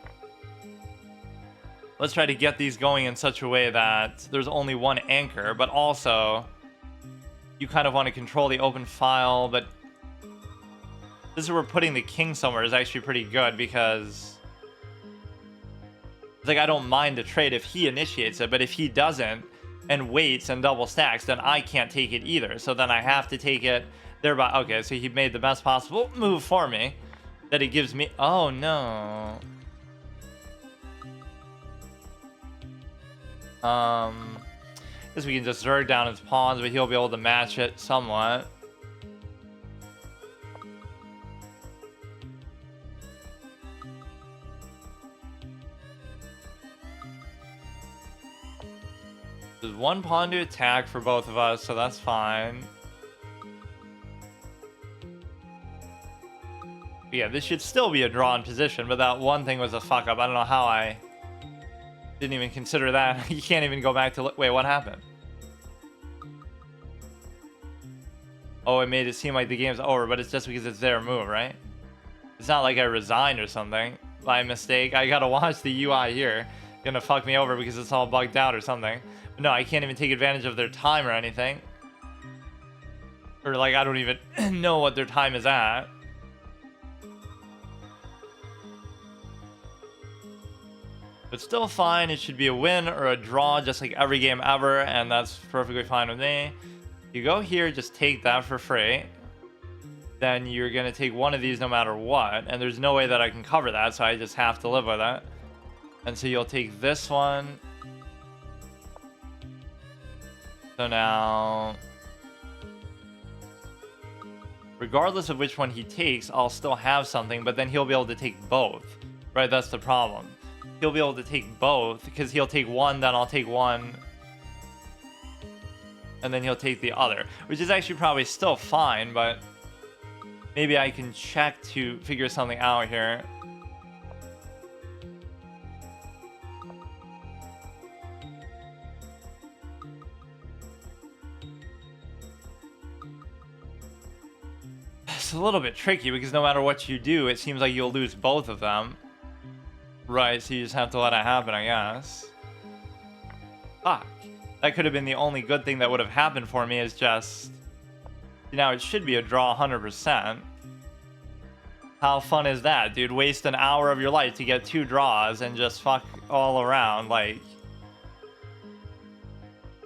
S1: Let's try to get these going in such a way that there's only one anchor, but also you kind of want to control the open file, but this is where putting the king somewhere is actually pretty good, because it's like I don't mind the trade if he initiates it, but if he doesn't and waits and double stacks, then I can't take it either. So then I have to take it thereby. Okay, so he made the best possible move for me that it gives me. Oh no. Guess we can just zerg down his pawns, but he'll be able to match it somewhat. There's one pawn to attack for both of us, so that's fine. But yeah, this should still be a drawn position, but that one thing was a fuck up. I don't know how I didn't even consider that. You can't even go back to look. Wait, what happened? Oh, it made it seem like the game's over, but it's just because it's their move, right? It's not like I resigned or something by mistake. I gotta watch the UI here. Gonna fuck me over because it's all bugged out or something. But no, I can't even take advantage of their time or anything. Or like, I don't even know what their time is at. But still fine. It should be a win or a draw, just like every game ever, and that's perfectly fine with me. You go here, just take that for free. Then you're gonna take one of these no matter what, and there's no way that I can cover that, so I just have to live with it. And so you'll take this one. So now, regardless of which one he takes, I'll still have something, but then he'll be able to take both, right? That's the problem. He'll be able to take both, because he'll take one, then I'll take one, and then he'll take the other, which is actually probably still fine, but maybe I can check to figure something out here. It's a little bit tricky because no matter what you do, it seems like you'll lose both of them. Right, so you just have to let it happen, I guess. Fuck. That could have been the only good thing that would have happened for me, is just... Now it should be a draw 100%. How fun is that, dude? Waste an hour of your life to get 2 draws and just fuck all around, like...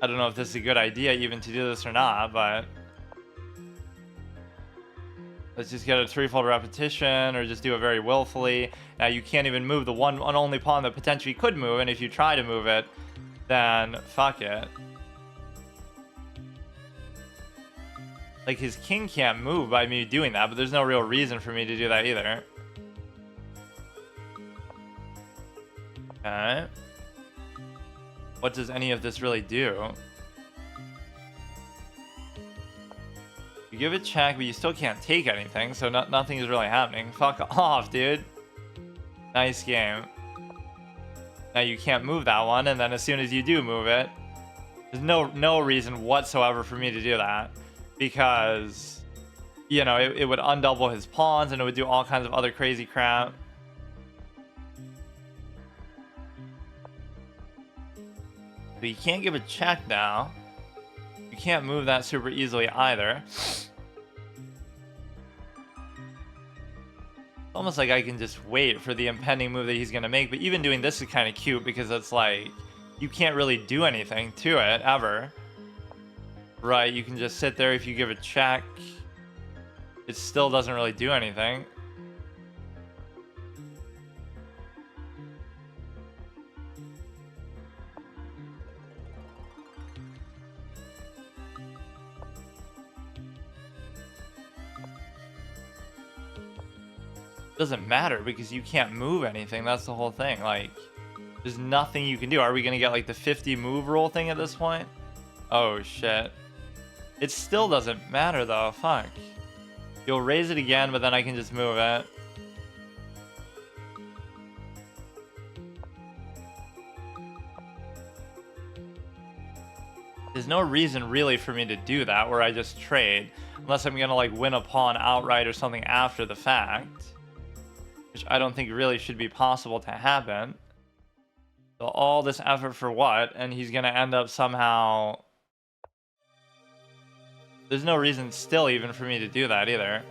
S1: I don't know if this is a good idea even to do this or not, but... Let's just get a threefold repetition, or just do it very willfully. Now you can't even move the one and only pawn that potentially could move, and if you try to move it, then fuck it. Like, his king can't move by me doing that, but there's no real reason for me to do that either. Okay. What does any of this really do? You give it check, but you still can't take anything, so nothing is really happening. Fuck off, dude. Nice game. Now you can't move that one, and then as soon as you do move it, there's no reason whatsoever for me to do that, because, you know, it would undouble his pawns, and it would do all kinds of other crazy crap. But you can't give a check now. You can't move that super easily either. It's almost like I can just wait for the impending move that he's going to make. But even doing this is kind of cute, because it's like, you can't really do anything to it, ever. Right, you can just sit there. If you give a check, it still doesn't really do anything. Doesn't matter because you can't move anything. That's the whole thing. Like, There's nothing you can do. Are we gonna get like the 50 move rule thing at this point? Oh shit. It still doesn't matter though, fuck. You'll raise it again, but then I can just move it. There's no reason really for me to do that where I just trade. Unless I'm gonna like win a pawn outright or something after the fact. Which I don't think really should be possible to happen. So all this effort for what? And he's gonna end up somehow... There's no reason still even for me to do that either.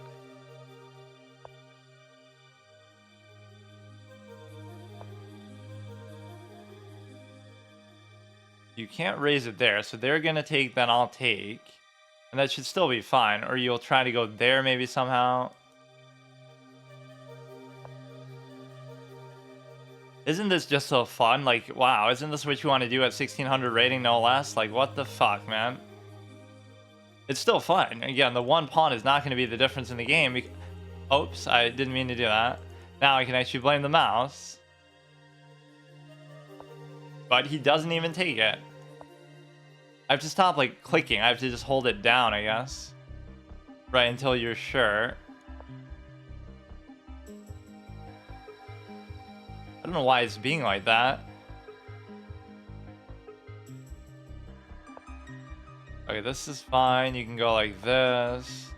S1: You can't raise it there, so they're gonna take, then I'll take. And that should still be fine. Or you'll try to go there maybe somehow. Isn't this just so fun? Like, wow, isn't this what you want to do at 1600 rating, no less? Like, what the fuck, man? It's still fun. Again, the one pawn is not going to be the difference in the game. Oops, I didn't mean to do that. Now I can actually blame the mouse. But he doesn't even take it. I have to stop, like, clicking. I have to just hold it down, I guess. Right, until you're sure. I don't know why it's being like that. Okay, this is fine. You can go like this.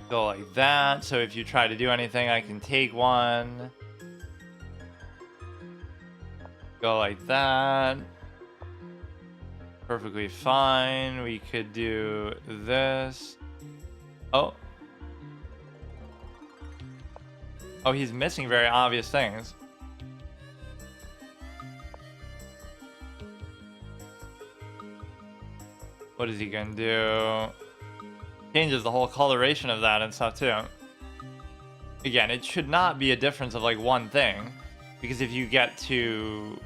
S1: Go like that. So if you try to do anything, I can take one. Go like that. Perfectly fine. We could do this. Oh. Oh, he's missing very obvious things. What is he gonna do? Changes the whole coloration of that and stuff too. Again, it should not be a difference of like one thing. Because if you get to...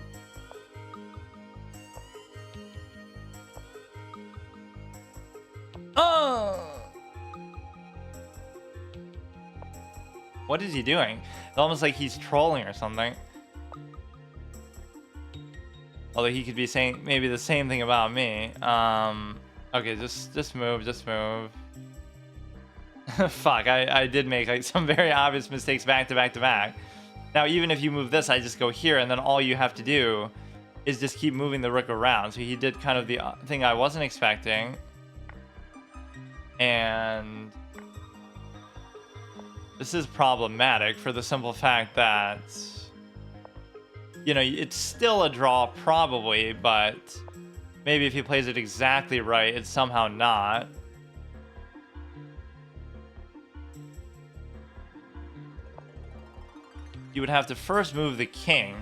S1: Oh! What is he doing? It's almost like he's trolling or something. Although he could be saying maybe the same thing about me. Okay, just move. Fuck, I did make like some very obvious mistakes back to back to back. Now, even if you move this, I just go here, and then all you have to do is just keep moving the rook around. So he did kind of the thing I wasn't expecting. And this is problematic for the simple fact that, you know, it's still a draw probably, but maybe if he plays it exactly right, it's somehow not. You would have to first move the king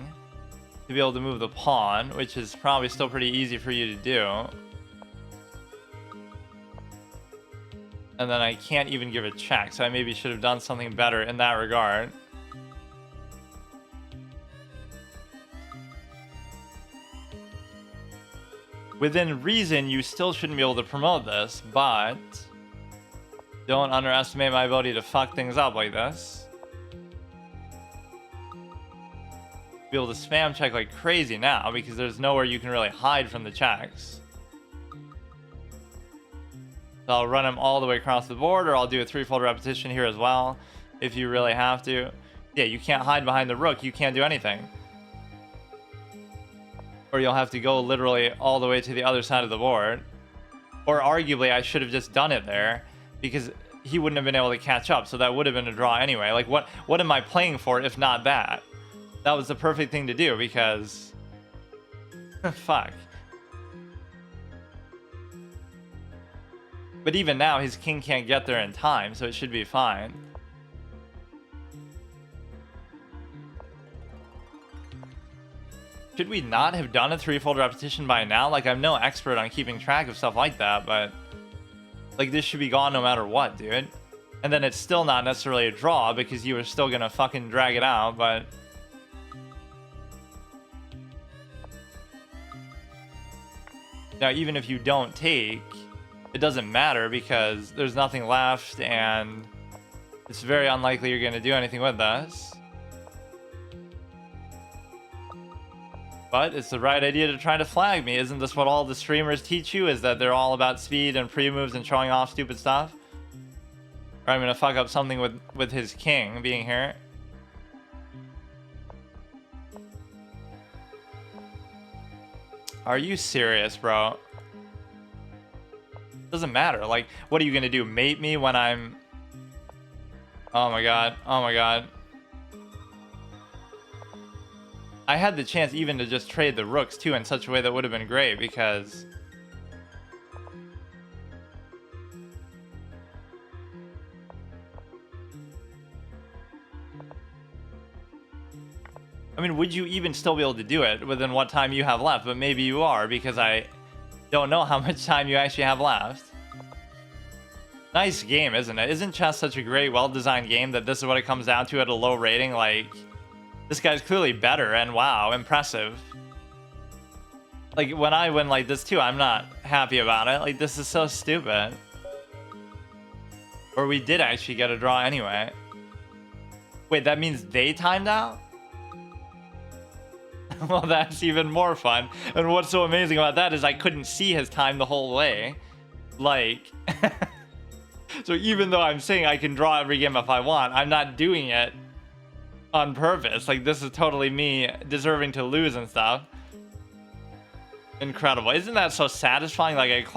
S1: to be able to move the pawn, which is probably still pretty easy for you to do. And then I can't even give a check, so I maybe should have done something better in that regard. Within reason, you still shouldn't be able to promote this, but don't underestimate my ability to fuck things up like this. Be able to spam check like crazy now because there's nowhere you can really hide from the checks. So I'll run him all the way across the board, or I'll do a threefold repetition here as well if you really have to. Yeah, you can't hide behind the rook. You can't do anything. Or you'll have to go literally all the way to the other side of the board. Or arguably, I should have just done it there because he wouldn't have been able to catch up. So that would have been a draw anyway. Like, what am I playing for if not that? That was the perfect thing to do because... Fuck. But even now, his king can't get there in time, so it should be fine. Should we not have done a threefold repetition by now? Like, I'm no expert on keeping track of stuff like that, but... Like, this should be gone no matter what, dude. And then it's still not necessarily a draw, because you were still gonna fucking drag it out, but... Now, even if you don't take... It doesn't matter because there's nothing left and it's very unlikely you're going to do anything with this. But it's the right idea to try to flag me. Isn't this what all the streamers teach you? Is that they're all about speed and pre-moves and showing off stupid stuff? Or I'm gonna fuck up something with his king being here. Are you serious, bro? Doesn't matter. Like, what are you gonna do? Mate me when I'm... Oh my god. Oh my god. I had the chance even to just trade the rooks too in such a way that would have been great because... I mean, would you even still be able to do it within what time you have left? But maybe you are, because I don't know how much time you actually have left. Nice game, isn't it? Isn't chess such a great, well-designed game that this is what it comes down to at a low rating? Like, this guy's clearly better, and wow, impressive. Like, when I win like this too, I'm not happy about it. Like, this is so stupid. Or we did actually get a draw anyway. Wait, that means they timed out? Well, that's even more fun. And what's so amazing about that is I couldn't see his time the whole way. Like... So even though I'm saying I can draw every game if I want, I'm not doing it on purpose. Like, this is totally me deserving to lose and stuff. Incredible. Isn't that so satisfying? Like,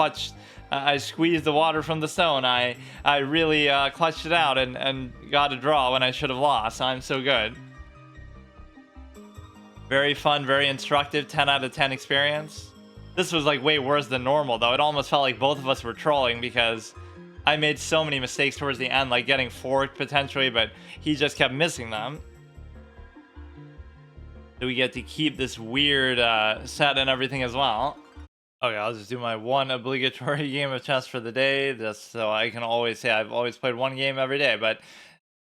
S1: I squeezed the water from the stone. I really clutched it out and got a draw when I should have lost. I'm so good. Very fun, very instructive, 10 out of 10 experience. This was like way worse than normal though. It almost felt like both of us were trolling because I made so many mistakes towards the end, like getting forked potentially, but he just kept missing them. So we get to keep this weird set and everything as well. Okay, I'll just do my one obligatory game of chess for the day, just so I can always say I've always played one game every day, but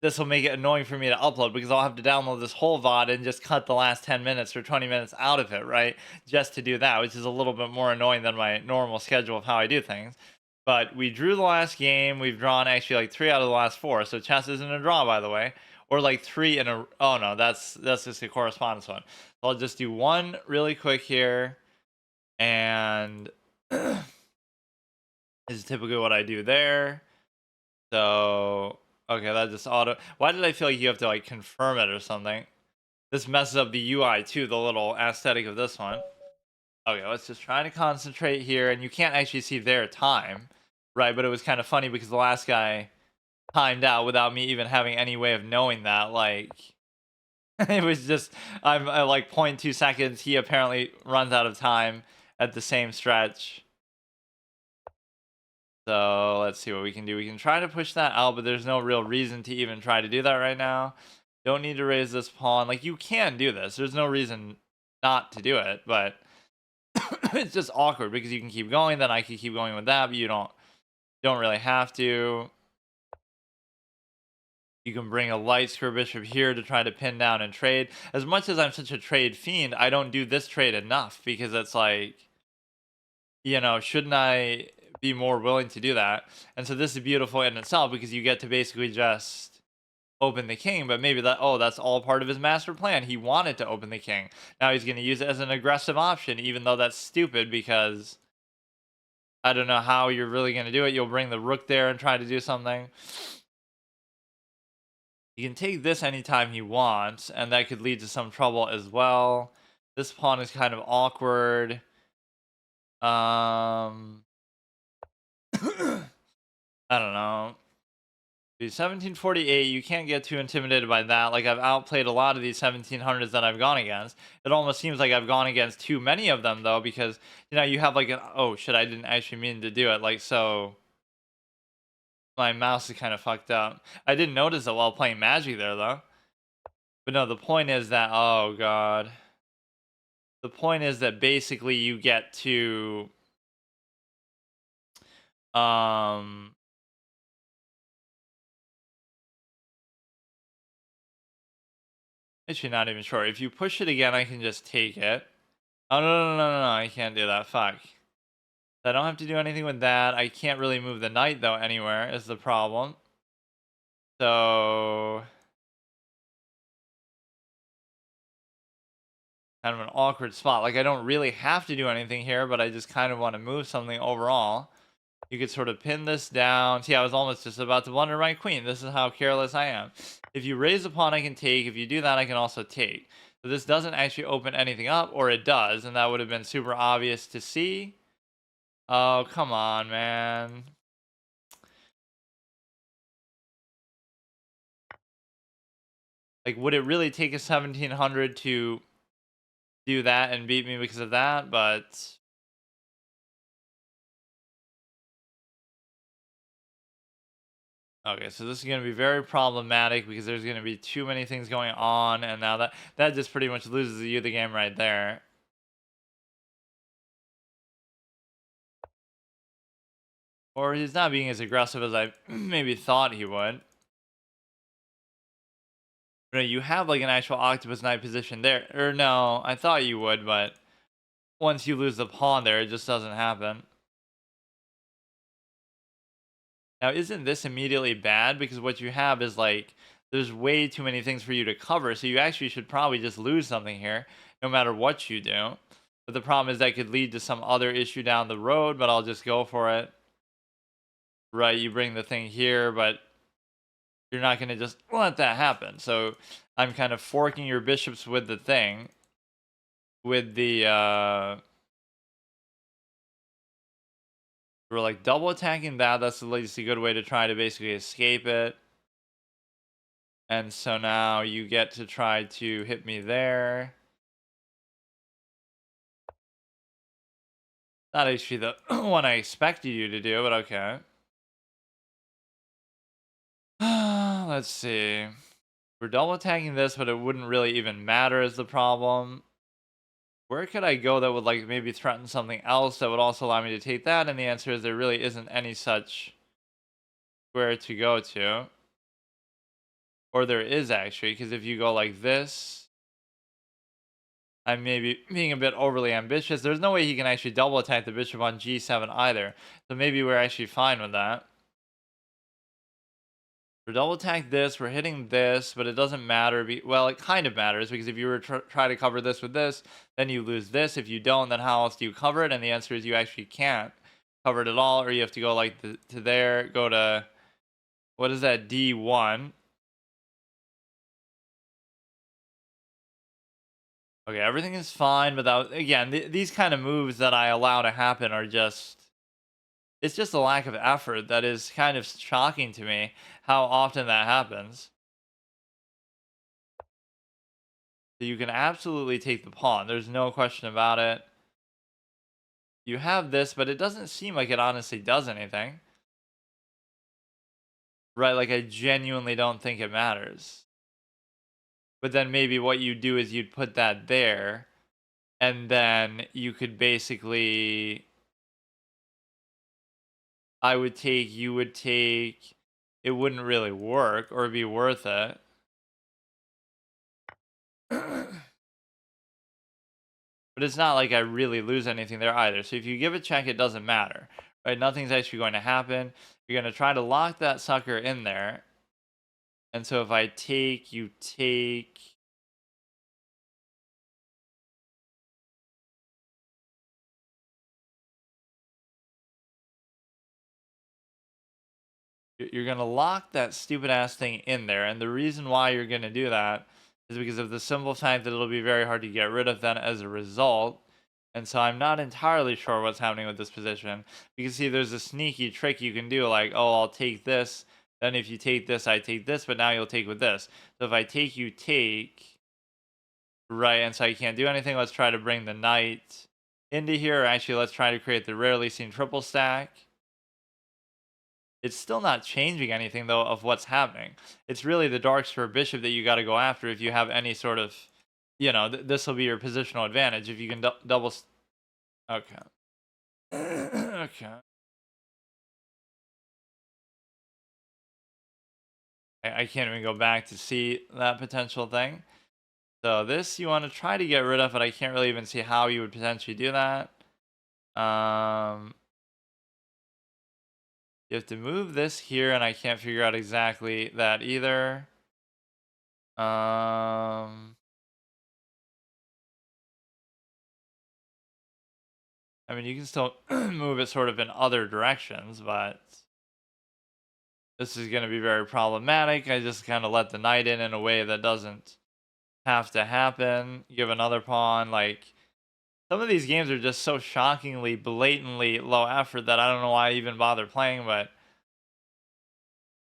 S1: this will make it annoying for me to upload because I'll have to download this whole VOD and just cut the last 10 minutes or 20 minutes out of it, right? Just to do that, which is a little bit more annoying than my normal schedule of how I do things. But we drew the last game. We've drawn actually like 3 out of the last 4. So chess isn't a draw, by the way. Or like 3 in a... Oh, no, that's just a correspondence one. So I'll just do one really quick here. And this is typically what I do there. So... Okay, that just auto... Why did I feel like you have to, like, confirm it or something? This messes up the UI, too, the little aesthetic of this one. Okay, let's just try to concentrate here. And you can't actually see their time, right? But it was kind of funny because the last guy timed out without me even having any way of knowing that. Like, it was just... I'm at, like, 0.2 seconds. He apparently runs out of time at the same stretch. So let's see what we can do. We can try to push that out, but there's no real reason to even try to do that right now. Don't need to raise this pawn. Like, you can do this. There's no reason not to do it, but it's just awkward because you can keep going. Then I can keep going with that, but you don't really have to. You can bring a light square bishop here to try to pin down and trade. As much as I'm such a trade fiend, I don't do this trade enough because it's like, you know, shouldn't I be more willing to do that? And so this is beautiful in itself because you get to basically just open the king, but maybe that's all part of his master plan. He wanted to open the king. Now he's going to use it as an aggressive option, even though that's stupid because I don't know how you're really going to do it. You'll bring the rook there and try to do something. He can take this anytime he wants, and that could lead to some trouble as well. This pawn is kind of awkward. I don't know. 1748, you can't get too intimidated by that. Like, I've outplayed a lot of these 1700s that I've gone against. It almost seems like I've gone against too many of them, though, because, you know, you have like an... Oh, shit, I didn't actually mean to do it. Like, so... My mouse is kind of fucked up. I didn't notice it while playing Magic there, though. But no, the point is that... Oh, God. The point is that basically you get to... Actually, not even sure. If you push it again, I can just take it. Oh, no, I can't do that. Fuck. I don't have to do anything with that. I can't really move the knight, though, anywhere is the problem. So... kind of an awkward spot. Like, I don't really have to do anything here, but I just kind of want to move something overall. You could sort of pin this down. See, I was almost just about to blunder my queen. This is how careless I am. If you raise the pawn, I can take. If you do that, I can also take. So this doesn't actually open anything up, or it does, and that would have been super obvious to see. Oh, come on, man. Like, would it really take a 1700 to do that and beat me because of that? But okay, so this is going to be very problematic because there's going to be too many things going on, and now that just pretty much loses you the game right there. Or he's not being as aggressive as I maybe thought he would. No, you have like an actual octopus knight position there. Or no, I thought you would, but once you lose the pawn there, it just doesn't happen. Now, isn't this immediately bad? Because what you have is like, there's way too many things for you to cover. So you actually should probably just lose something here, no matter what you do. But the problem is that could lead to some other issue down the road, but I'll just go for it. Right, you bring the thing here, but you're not going to just let that happen. So I'm kind of forking your bishops with the thing. With the, we're like double attacking that. That's at least a good way to try to basically escape it. And so now you get to try to hit me there. Not actually the one I expected you to do, but okay. Let's see. We're double attacking this, but it wouldn't really even matter is the problem. Where could I go that would like maybe threaten something else that would also allow me to take that? And the answer is there really isn't any such square to go to. Or there is actually, because if you go like this, I'm maybe being a bit overly ambitious. There's no way he can actually double attack the bishop on g7 either. So maybe we're actually fine with that. We're double attack this, we're hitting this, but it doesn't matter. Well, it kind of matters because if you were try to cover this with this, then you lose this. If you don't, then how else do you cover it? And the answer is you actually can't cover it at all, or you have to go like to there, go to, what is that, d1. Okay, everything is fine, but that, again, these kind of moves that I allow to happen are just, it's just a lack of effort that is kind of shocking to me how often that happens. So you can absolutely take the pawn. There's no question about it. You have this, but it doesn't seem like it honestly does anything. Right, like I genuinely don't think it matters. But then maybe what you do is you'd put that there, and then you could basically, I would take, you would take, it wouldn't really work or be worth it. But it's not like I really lose anything there either. So if you give a check, it doesn't matter. Right? Nothing's actually going to happen. You're going to try to lock that sucker in there. And so if I take, you take. You're going to lock that stupid ass thing in there. And the reason why you're going to do that is because of the simple fact that it'll be very hard to get rid of then as a result. And so I'm not entirely sure what's happening with this position. You can see there's a sneaky trick you can do, like, oh, I'll take this. Then if you take this, I take this, but now you'll take with this. So if I take, you take. Right, and so you can't do anything. Let's try to bring the knight into here. Actually, let's try to create the rarely seen triple stack. It's still not changing anything, though, of what's happening. It's really the dark square bishop that you got to go after if you have any sort of, you know, this will be your positional advantage. If you can double... Okay. Okay. I can't even go back to see that potential thing. So this you want to try to get rid of, but I can't really even see how you would potentially do that. You have to move this here, and I can't figure out exactly that either. I mean, you can still move it sort of in other directions, but this is going to be very problematic. I just kind of let the knight in a way that doesn't have to happen. Give another pawn. Like, some of these games are just so shockingly, blatantly low effort that I don't know why I even bother playing, but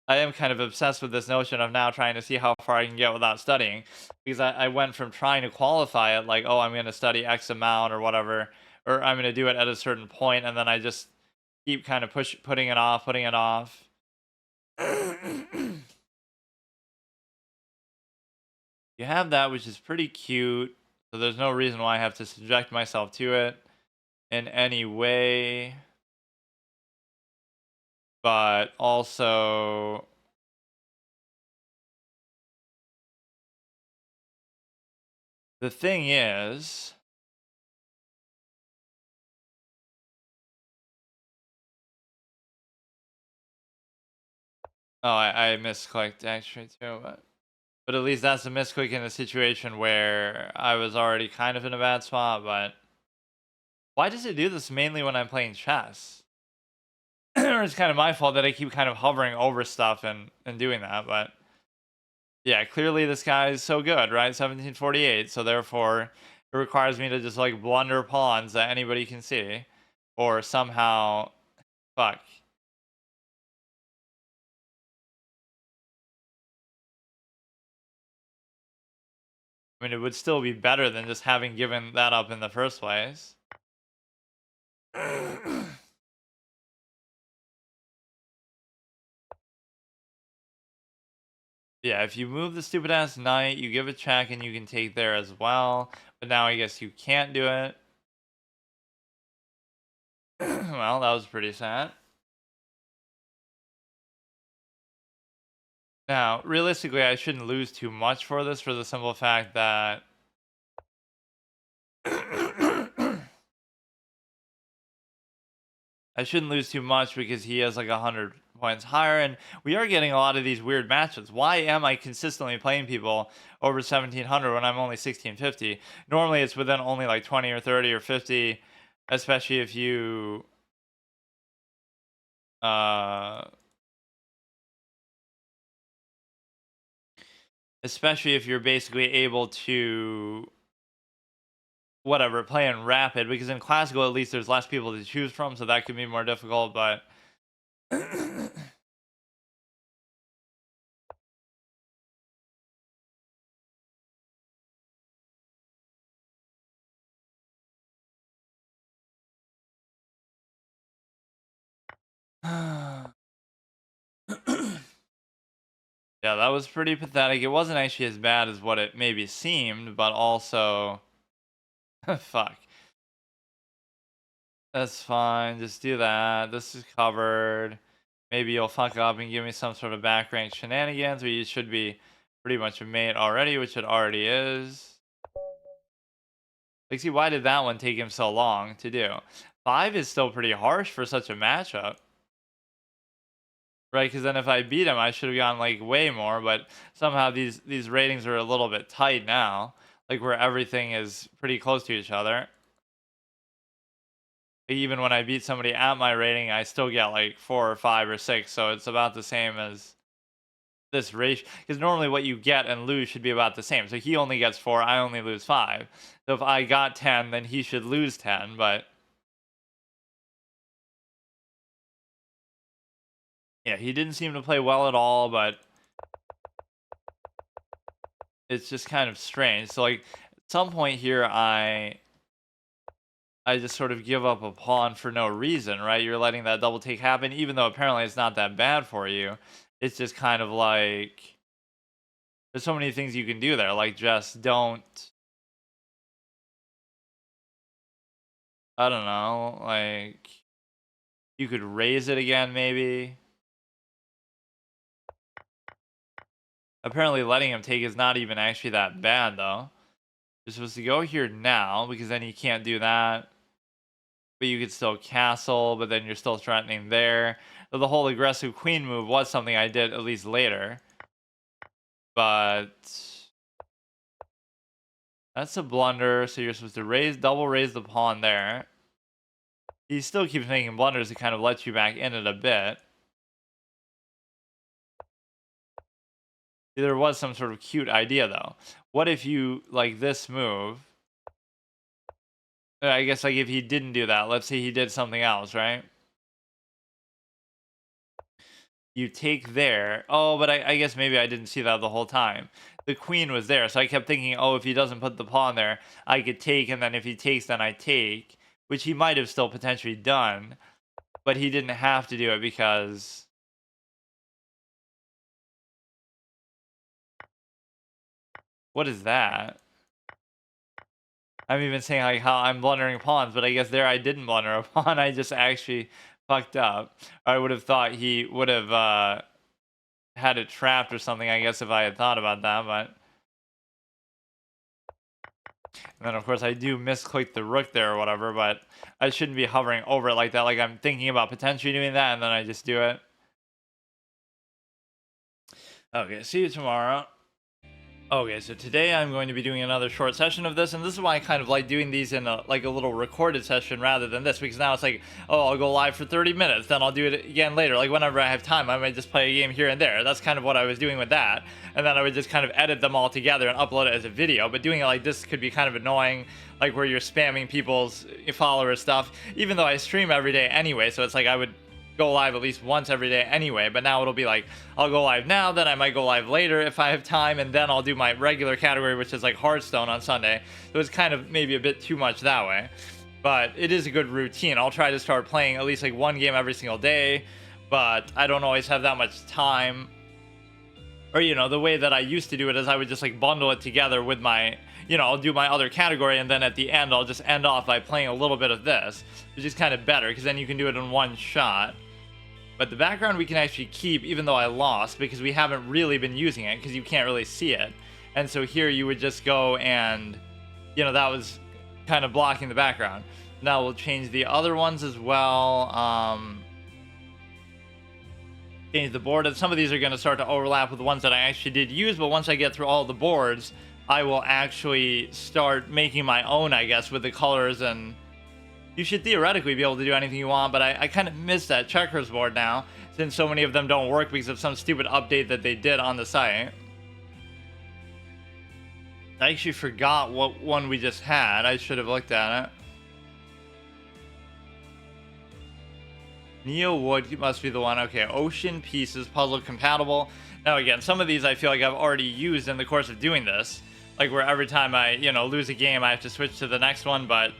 S1: I am kind of obsessed with this notion of now trying to see how far I can get without studying. Because I went from trying to qualify it, like, oh, I'm going to study X amount or whatever, or I'm going to do it at a certain point, and then I just keep kind of putting it off, putting it off. You have that, which is pretty cute. So there's no reason why I have to subject myself to it in any way. But also, the thing is, oh, I misclicked actually too, but at least that's a misclick in a situation where I was already kind of in a bad spot. But why does it do this mainly when I'm playing chess? Or it's kind of my fault that I keep kind of hovering over stuff and doing that. But yeah, clearly this guy is so good, right? 1748. So therefore, it requires me to just like blunder pawns that anybody can see, or somehow, fuck. I mean, it would still be better than just having given that up in the first place. Yeah, if you move the stupid ass knight, you give a check and you can take there as well. But now I guess you can't do it. Well, that was pretty sad. Now, realistically, I shouldn't lose too much for this for the simple fact that I shouldn't lose too much because he has like 100 points higher, and we are getting a lot of these weird matchups. Why am I consistently playing people over 1700 when I'm only 1650? Normally, it's within only like 20 or 30 or 50, especially if you uh especially if you're basically able to whatever play in rapid, because in classical at least there's less people to choose from, so that could be more difficult. But yeah, that was pretty pathetic. It wasn't actually as bad as what it maybe seemed, but also fuck, that's fine, just do that. This is covered. Maybe you'll fuck up and give me some sort of back rank shenanigans, but you should be pretty much a mate already, which it already is. Like, see, why did that one take him so long to do? 5 is still pretty harsh for such a matchup. Right, because then if I beat him, I should have gone like way more. But somehow these ratings are a little bit tight now, like where everything is pretty close to each other. Like, even when I beat somebody at my rating, I still get like 4 or 5 or 6. So it's about the same as this ratio. Because normally what you get and lose should be about the same. So he only gets 4, I only lose 5. So if I got 10, then he should lose 10. But yeah, he didn't seem to play well at all. But it's just kind of strange. So like at some point here, I just sort of give up a pawn for no reason, right? You're letting that double take happen, even though apparently it's not that bad for you. It's just kind of like there's so many things you can do there. Like just don't, I don't know, like you could raise it again maybe. Apparently letting him take is not even actually that bad though. You're supposed to go here now because then you can't do that. But you could still castle, but then you're still threatening there. So the whole aggressive queen move was something I did at least later. But that's a blunder. So you're supposed to double raise the pawn there. He still keeps making blunders to kind of let you back in it a bit. There was some sort of cute idea though. What if you like this move? I guess like if he didn't do that, let's say he did something else, right? You take there. Oh, but I guess maybe I didn't see that the whole time. The queen was there, so I kept thinking, oh, if he doesn't put the pawn there, I could take, and then if he takes, then I take, which he might have still potentially done, but he didn't have to do it because what is that? I'm even saying like how I'm blundering pawns, but I guess there I didn't blunder a pawn. I just actually fucked up. I would have thought he would have had it trapped or something, I guess, if I had thought about that, but and then of course I do misclick the rook there or whatever, but I shouldn't be hovering over it like that. Like I'm thinking about potentially doing that and then I just do it. Okay, see you tomorrow. Okay, so today I'm going to be doing another short session of this, and this is why I kind of like doing these in a little recorded session rather than this, because now it's like, oh, I'll go live for 30 minutes, then I'll do it again later. Like whenever I have time, I might just play a game here and there. That's kind of what I was doing with that, and then I would just kind of edit them all together and upload it as a video. But doing it like this could be kind of annoying, like where you're spamming people's followers stuff, even though I stream every day anyway, so it's like I would go live at least once every day anyway, but now it'll be like I'll go live now, then I might go live later if I have time, and then I'll do my regular category, which is like Hearthstone on Sunday. So it's kind of maybe a bit too much that way, but it is a good routine. I'll try to start playing at least like one game every single day, but I don't always have that much time. Or the way that I used to do it is I would just like bundle it together with my I'll do my other category, and then at the end I'll just end off by playing a little bit of this, which is kind of better because then you can do it in one shot. But the background we can actually keep even though I lost, because we haven't really been using it because you can't really see it. And so here you would just go and, that was kind of blocking the background. Now we'll change the other ones as well. Change the board. And some of these are going to start to overlap with the ones that I actually did use, but once I get through all the boards, I will actually start making my own, I guess, with the colors, and you should theoretically be able to do anything you want, but I kind of miss that checkers board now, since so many of them don't work because of some stupid update that they did on the site. I actually forgot what one we just had. I should have looked at it. Neo Wood must be the one. Okay, Ocean Pieces, puzzle compatible. Now again, some of these I feel like I've already used in the course of doing this. Like where every time I, lose a game, I have to switch to the next one, but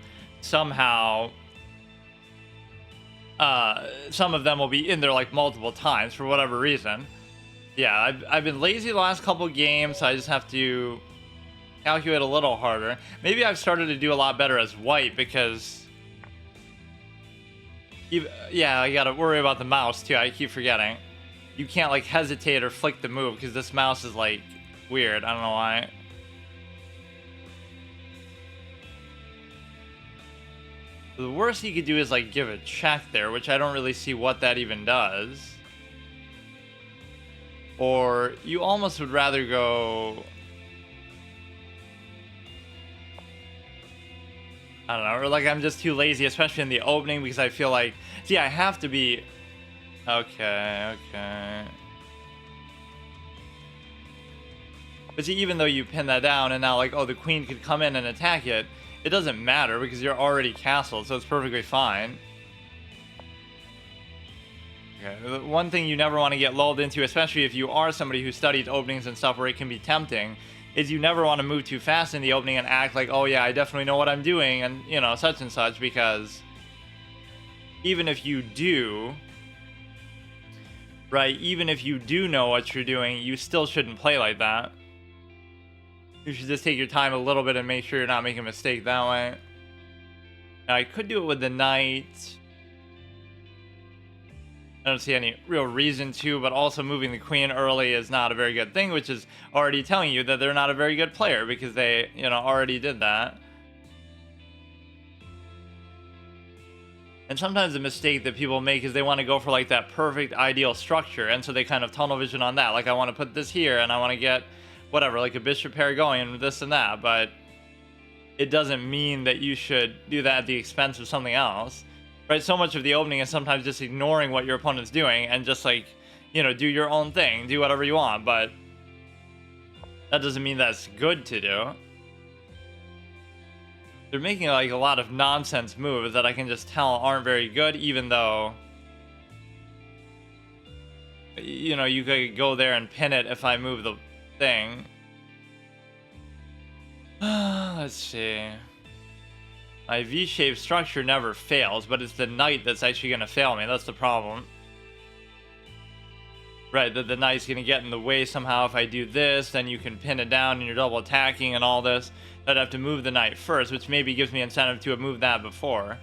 S1: somehow some of them will be in there like multiple times for whatever reason. Yeah, I've been lazy the last couple games, so I just have to calculate a little harder. Maybe I've started to do a lot better as white because yeah, I gotta worry about the mouse too. I keep forgetting you can't like hesitate or flick the move because this mouse is like weird. I don't know why. The worst he could do is like give a check there, which I don't really see what that even does. Or you almost would rather go, I don't know, or like I'm just too lazy, especially in the opening, because I feel like, see, I have to be, okay. But see, even though you pin that down and now like, oh, the queen could come in and attack it, it doesn't matter because you're already castled, so it's perfectly fine. Okay, the one thing you never want to get lulled into, especially if you are somebody who studies openings and stuff where it can be tempting, is you never want to move too fast in the opening and act like, oh yeah, I definitely know what I'm doing, and such and such, because even if you do, right, even if you do know what you're doing, you still shouldn't play like that. You should just take your time a little bit and make sure you're not making a mistake that way. Now, I could do it with the knight. I don't see any real reason to, but also moving the queen early is not a very good thing, which is already telling you that they're not a very good player because they, already did that. And sometimes the mistake that people make is they want to go for like that perfect ideal structure, and so they kind of tunnel vision on that. Like, I want to put this here and I want to get whatever, like a bishop pair going and this and that, but it doesn't mean that you should do that at the expense of something else. right? So much of the opening is sometimes just ignoring what your opponent's doing and just like, you know, do your own thing, do whatever you want, but that doesn't mean that's good to do. They're making like a lot of nonsense moves that I can just tell aren't very good, even though, you know, you could go there and pin it if I move the thing. Let's see. My V-shaped structure never fails, but it's the knight that's actually going to fail me. That's the problem. Right, that the knight's going to get in the way somehow. If I do this, then you can pin it down and you're double attacking and all this. I'd have to move the knight first, which maybe gives me incentive to have moved that before.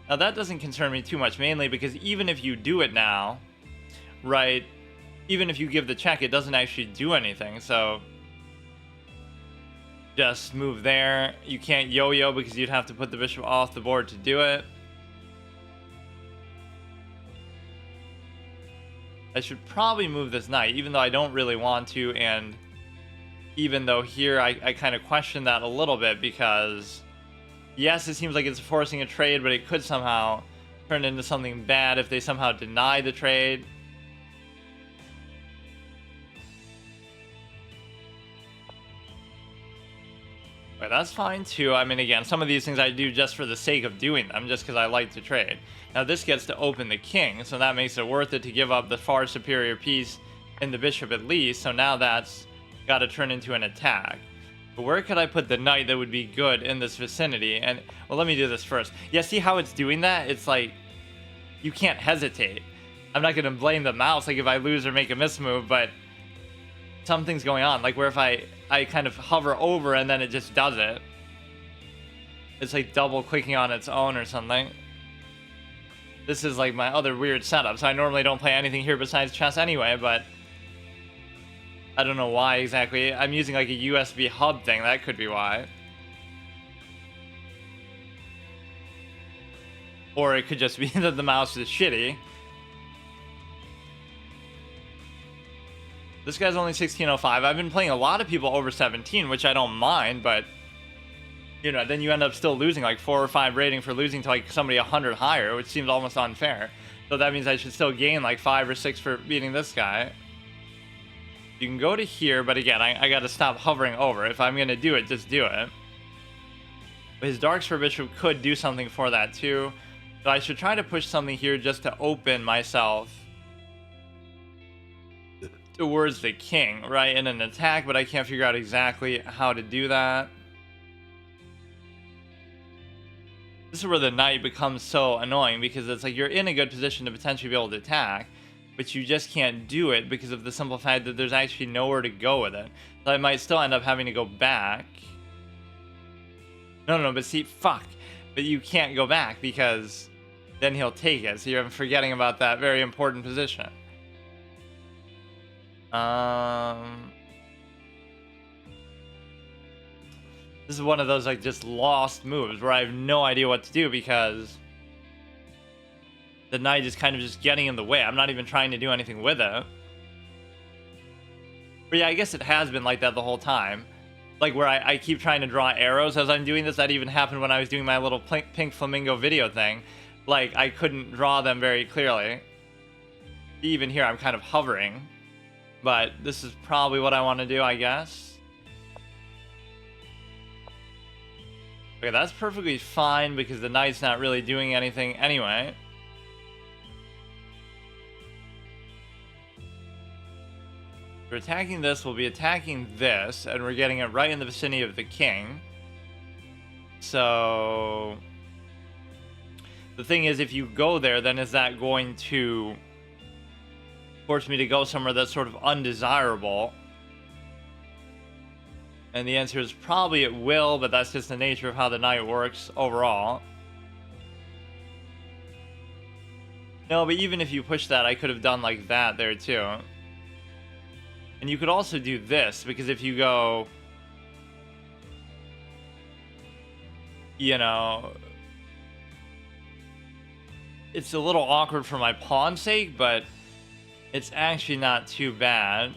S1: Now that doesn't concern me too much, mainly because even if you do it now, right, even if you give the check, it doesn't actually do anything, so just move there. You can't yo-yo because you'd have to put the bishop off the board to do it. I should probably move this knight, even though I don't really want to, and even though here I kind of question that a little bit, because yes, it seems like it's forcing a trade, but it could somehow turn into something bad if they somehow deny the trade. But that's fine too. I mean, again, some of these things I do just for the sake of doing them, just because I like to trade. Now this gets to open the king, so that makes it worth it to give up the far superior piece in the bishop at least. So now that's got to turn into an attack. But where could I put the knight that would be good in this vicinity? And, well, let me do this first. Yeah, see how it's doing that? It's like, you can't hesitate. I'm not going to blame the mouse, like if I lose or make a mismove, but something's going on. Like where if I kind of hover over and then it just does it. It's like double clicking on its own or something. This is like my other weird setup. So I normally don't play anything here besides chess anyway, but I don't know why exactly. I'm using like a USB hub thing. That could be why. Or it could just be that the mouse is shitty. This guy's only 1605. I've been playing a lot of people over 17, which I don't mind, but you know, then you end up still losing like 4 or 5 rating for losing to like somebody 100 higher, which seems almost unfair. So that means I should still gain like 5 or 6 for beating this guy. You can go to here, but again, I gotta stop hovering over. If I'm gonna do it, just do it. But his dark square bishop could do something for that too. So I should try to push something here just to open myself towards the king, right, in an attack, but I can't figure out exactly how to do that. This is where the knight becomes so annoying, because it's like you're in a good position to potentially be able to attack, but you just can't do it because of the simple fact that there's actually nowhere to go with it. So I might still end up having to go back. No, but see, fuck. But you can't go back because then he'll take it, so you're forgetting about that very important position. This is one of those like just lost moves where I have no idea what to do because the knight is kind of just getting in the way. I'm not even trying to do anything with it. But yeah, I guess it has been like that the whole time. Like where I keep trying to draw arrows as I'm doing this. That even happened when I was doing my little pink flamingo video thing. Like I couldn't draw them very clearly. Even here I'm kind of hovering. But this is probably what I want to do, I guess. Okay, that's perfectly fine because the knight's not really doing anything anyway. We're attacking this, we'll be attacking this, and we're getting it right in the vicinity of the king. So the thing is, if you go there, then is that going to force me to go somewhere that's sort of undesirable? And the answer is probably it will, but that's just the nature of how the knight works overall. No, but even if you push that, I could have done like that there too. And you could also do this, because if you go, you know, it's a little awkward for my pawn's sake, but it's actually not too bad.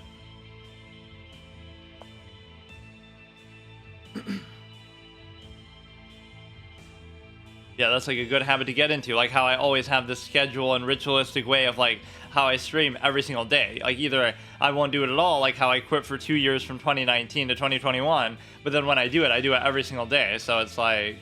S1: Yeah, that's like a good habit to get into. Like how I always have this schedule and ritualistic way of like how I stream every single day. Like either I won't do it at all, like how I quit for 2 years from 2019 to 2021, but then when I do it every single day. So it's like,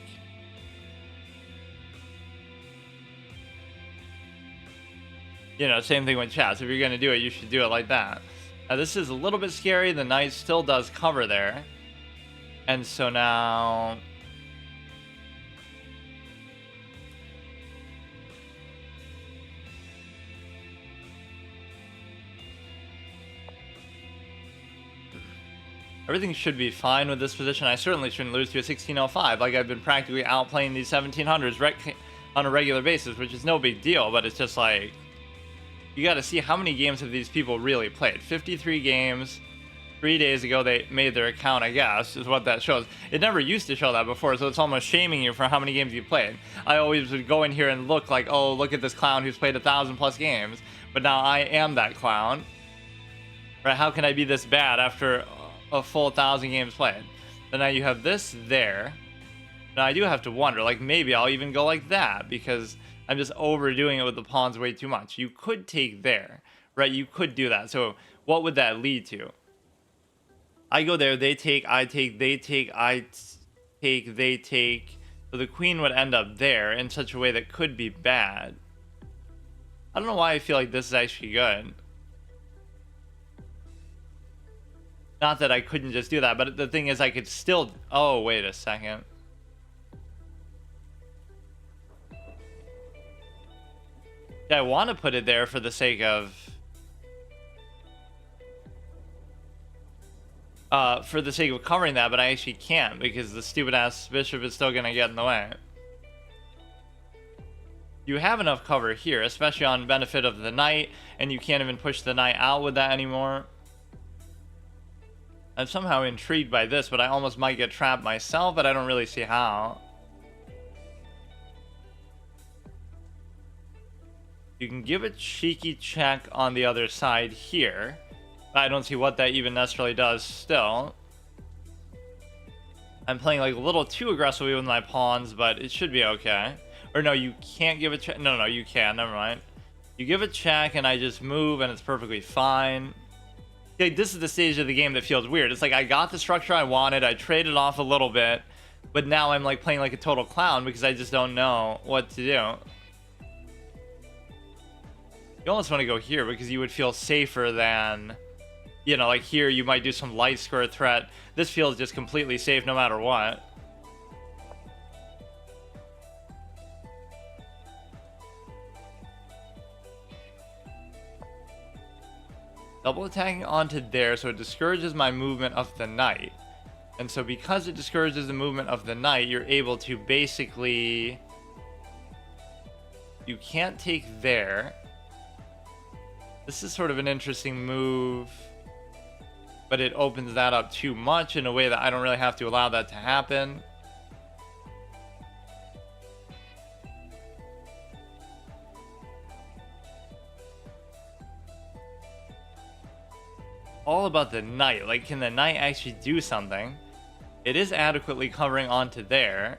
S1: you know, same thing with chats. If you're going to do it, you should do it like that. Now this is a little bit scary. The knight still does cover there. And so now... everything should be fine with this position. I certainly shouldn't lose to a 1605. Like, I've been practically outplaying these 1700s on a regular basis, which is no big deal, but it's just like, you got to see how many games have these people really played. 53 games. 3 days ago they made their account, I guess, is what that shows. It never used to show that before, so it's almost shaming you for how many games you played. I always would go in here and look like, oh, look at this clown who's played 1,000+ games. But now I am that clown. Right? How can I be this bad after a full 1,000 games played? Then now you have this there. Now I do have to wonder, like maybe I'll even go like that because I'm just overdoing it with the pawns way too much. You could take there, right? You could do that. So what would that lead to? I go there, they take, I take, they take, I take, they take. So the queen would end up there in such a way that could be bad. I don't know why I feel like this is actually good. Not that I couldn't just do that, but the thing is I could still... oh, wait a second. I want to put it there for the sake of... covering that, but I actually can't because the stupid-ass bishop is still going to get in the way. You have enough cover here, especially on benefit of the knight, and you can't even push the knight out with that anymore. I'm somehow intrigued by this, but I almost might get trapped myself, but I don't really see how. You can give a cheeky check on the other side here. I don't see what that even necessarily does still. I'm playing like a little too aggressively with my pawns, but it should be okay. Or no, you can't give a check. No, you can. Never mind. You give a check and I just move and it's perfectly fine. Like, this is the stage of the game that feels weird. It's like I got the structure I wanted. I traded off a little bit. But now I'm like playing like a total clown because I just don't know what to do. You almost want to go here because you would feel safer than... you know, like here you might do some light square threat. This feels just completely safe no matter what. Double attacking onto there, so it discourages my movement of the knight. And so because it discourages the movement of the knight, you're able to basically... you can't take there. This is sort of an interesting move. But it opens that up too much in a way that I don't really have to allow that to happen. All about the knight. Like, can the knight actually do something? It is adequately covering onto there.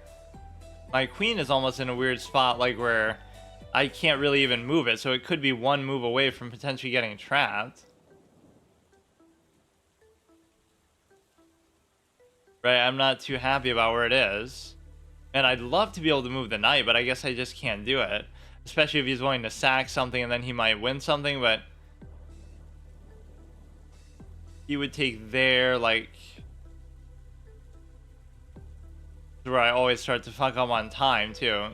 S1: My queen is almost in a weird spot, like where I can't really even move it, so it could be one move away from potentially getting trapped. Right, I'm not too happy about where it is. And I'd love to be able to move the knight, but I guess I just can't do it. Especially if he's willing to sack something and then he might win something, but... he would take there, like... where I always start to fuck up on time, too.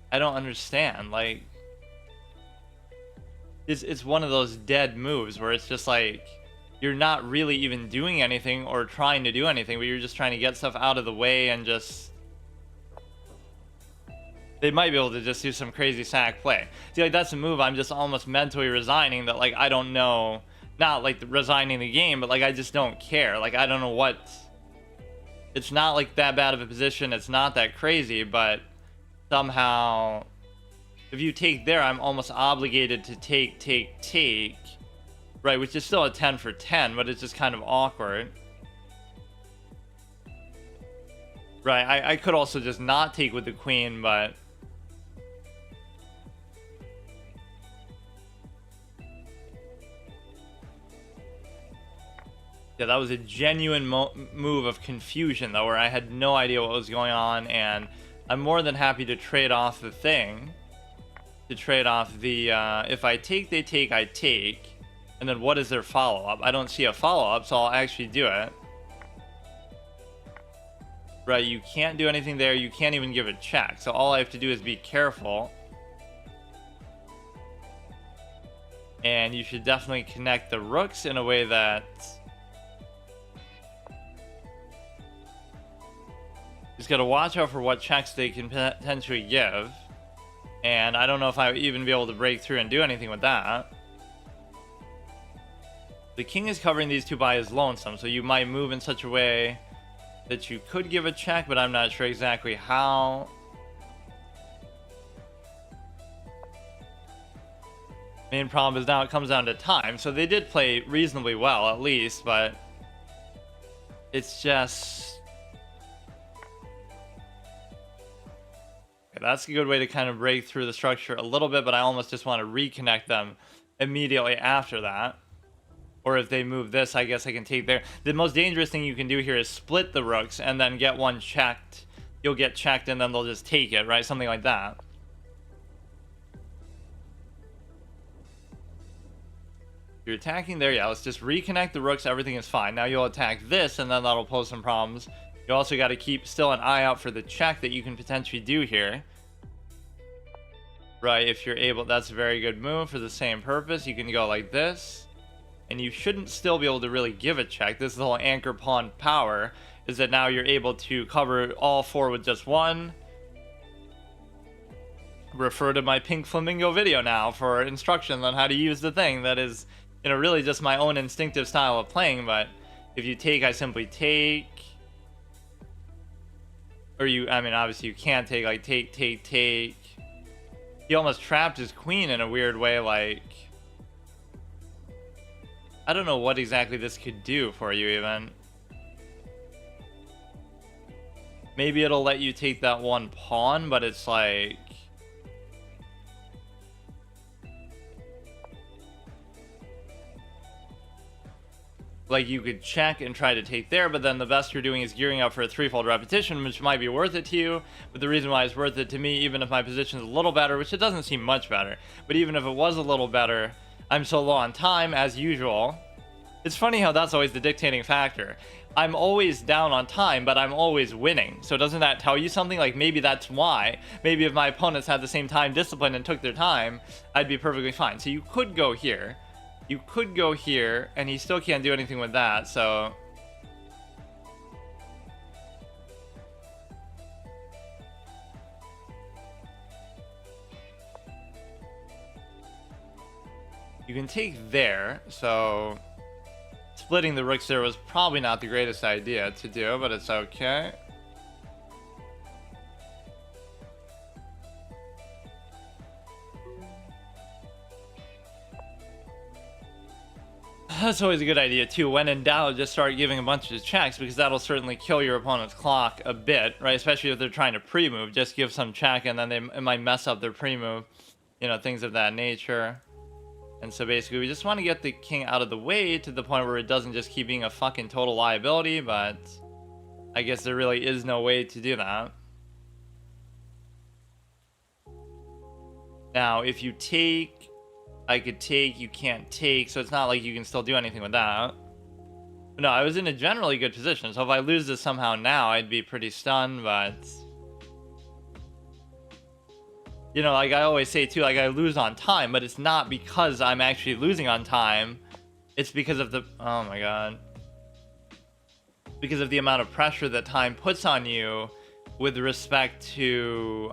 S1: I don't understand, like... It's one of those dead moves where it's just like... you're not really even doing anything or trying to do anything, but you're just trying to get stuff out of the way and just... they might be able to just do some crazy sack play. See, like, that's a move I'm just almost mentally resigning that, like, I don't know... not, like, resigning the game, but, like, I just don't care. Like, I don't know what... it's not, like, that bad of a position. It's not that crazy, but somehow... if you take there, I'm almost obligated to take... right, which is still a 10 for 10, but it's just kind of awkward. Right, I could also just not take with the queen, but... Yeah, that was a genuine move of confusion, though, where I had no idea what was going on, and I'm more than happy to trade off the thing. To trade off the, if I take, they take, I take. And then what is their follow-up? I don't see a follow-up, so I'll actually do it. Right, you can't do anything there. You can't even give a check. So all I have to do is be careful. And you should definitely connect the rooks in a way that... Just gotta watch out for what checks they can potentially give. And I don't know if I would even be able to break through and do anything with that. The king is covering these two by his lonesome, so you might move in such a way that you could give a check, but I'm not sure exactly how. Main problem is now it comes down to time. So they did play reasonably well, at least, but it's just... Okay, that's a good way to kind of break through the structure a little bit, but I almost just want to reconnect them immediately after that. Or if they move this, I guess I can take there. The most dangerous thing you can do here is split the rooks and then get one checked. You'll get checked and then they'll just take it, right? Something like that. You're attacking there. Yeah, let's just reconnect the rooks. Everything is fine. Now you'll attack this and then that'll pose some problems. You also got to keep still an eye out for the check that you can potentially do here. Right, if you're able. That's a very good move for the same purpose. You can go like this. And you shouldn't still be able to really give a check. This is the whole anchor pawn power, is that now you're able to cover all four with just one. Refer to my pink flamingo video now for instructions on how to use the thing. That is, you know, really just my own instinctive style of playing. But if you take, I simply take. Or you, I mean, obviously you can't take, like, take. He almost trapped his queen in a weird way, like... I don't know what exactly this could do for you, even. Maybe it'll let you take that one pawn, but it's like... Like, you could check and try to take there, but then the best you're doing is gearing up for a threefold repetition, which might be worth it to you. But the reason why it's worth it to me, even if my position's a little better, which it doesn't seem much better, but even if it was a little better... I'm so low on time, as usual. It's funny how that's always the dictating factor. I'm always down on time, but I'm always winning. So doesn't that tell you something? Like, maybe that's why. Maybe if my opponents had the same time discipline and took their time, I'd be perfectly fine. So you could go here. You could go here, and he still can't do anything with that, so... You can take there, so splitting the rooks there was probably not the greatest idea to do, but it's okay. That's always a good idea too. When in doubt, just start giving a bunch of checks, because that'll certainly kill your opponent's clock a bit, right? Especially if they're trying to pre-move. Just give some check and then it might mess up their pre-move, you know, things of that nature. And so basically we just want to get the king out of the way to the point where it doesn't just keep being a fucking total liability, but I guess there really is no way to do that. Now, if you take, I could take, you can't take, so it's not like you can still do anything with that. But no, I was in a generally good position, so if I lose this somehow now, I'd be pretty stunned, but... You know, like I always say too, like I lose on time, but it's not because I'm actually losing on time. It's because of the, oh my god. Because of the amount of pressure that time puts on you with respect to,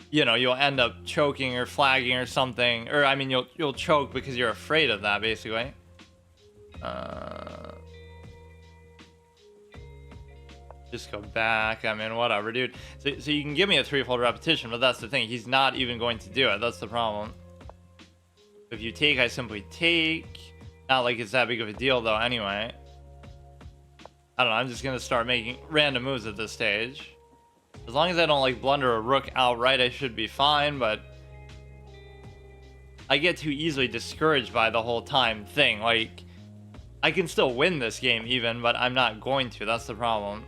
S1: you know, you'll end up choking or flagging or something. Or, I mean, you'll choke because you're afraid of that, basically. Just go back. I mean, whatever, dude. So you can give me a threefold repetition, but that's the thing. He's not even going to do it. That's the problem. If you take, I simply take. Not like it's that big of a deal, though, anyway. I don't know, I'm just gonna start making random moves at this stage. As long as I don't like blunder a rook outright, I should be fine, but I get too easily discouraged by the whole time thing. Like, I can still win this game even, but I'm not going to. That's the problem.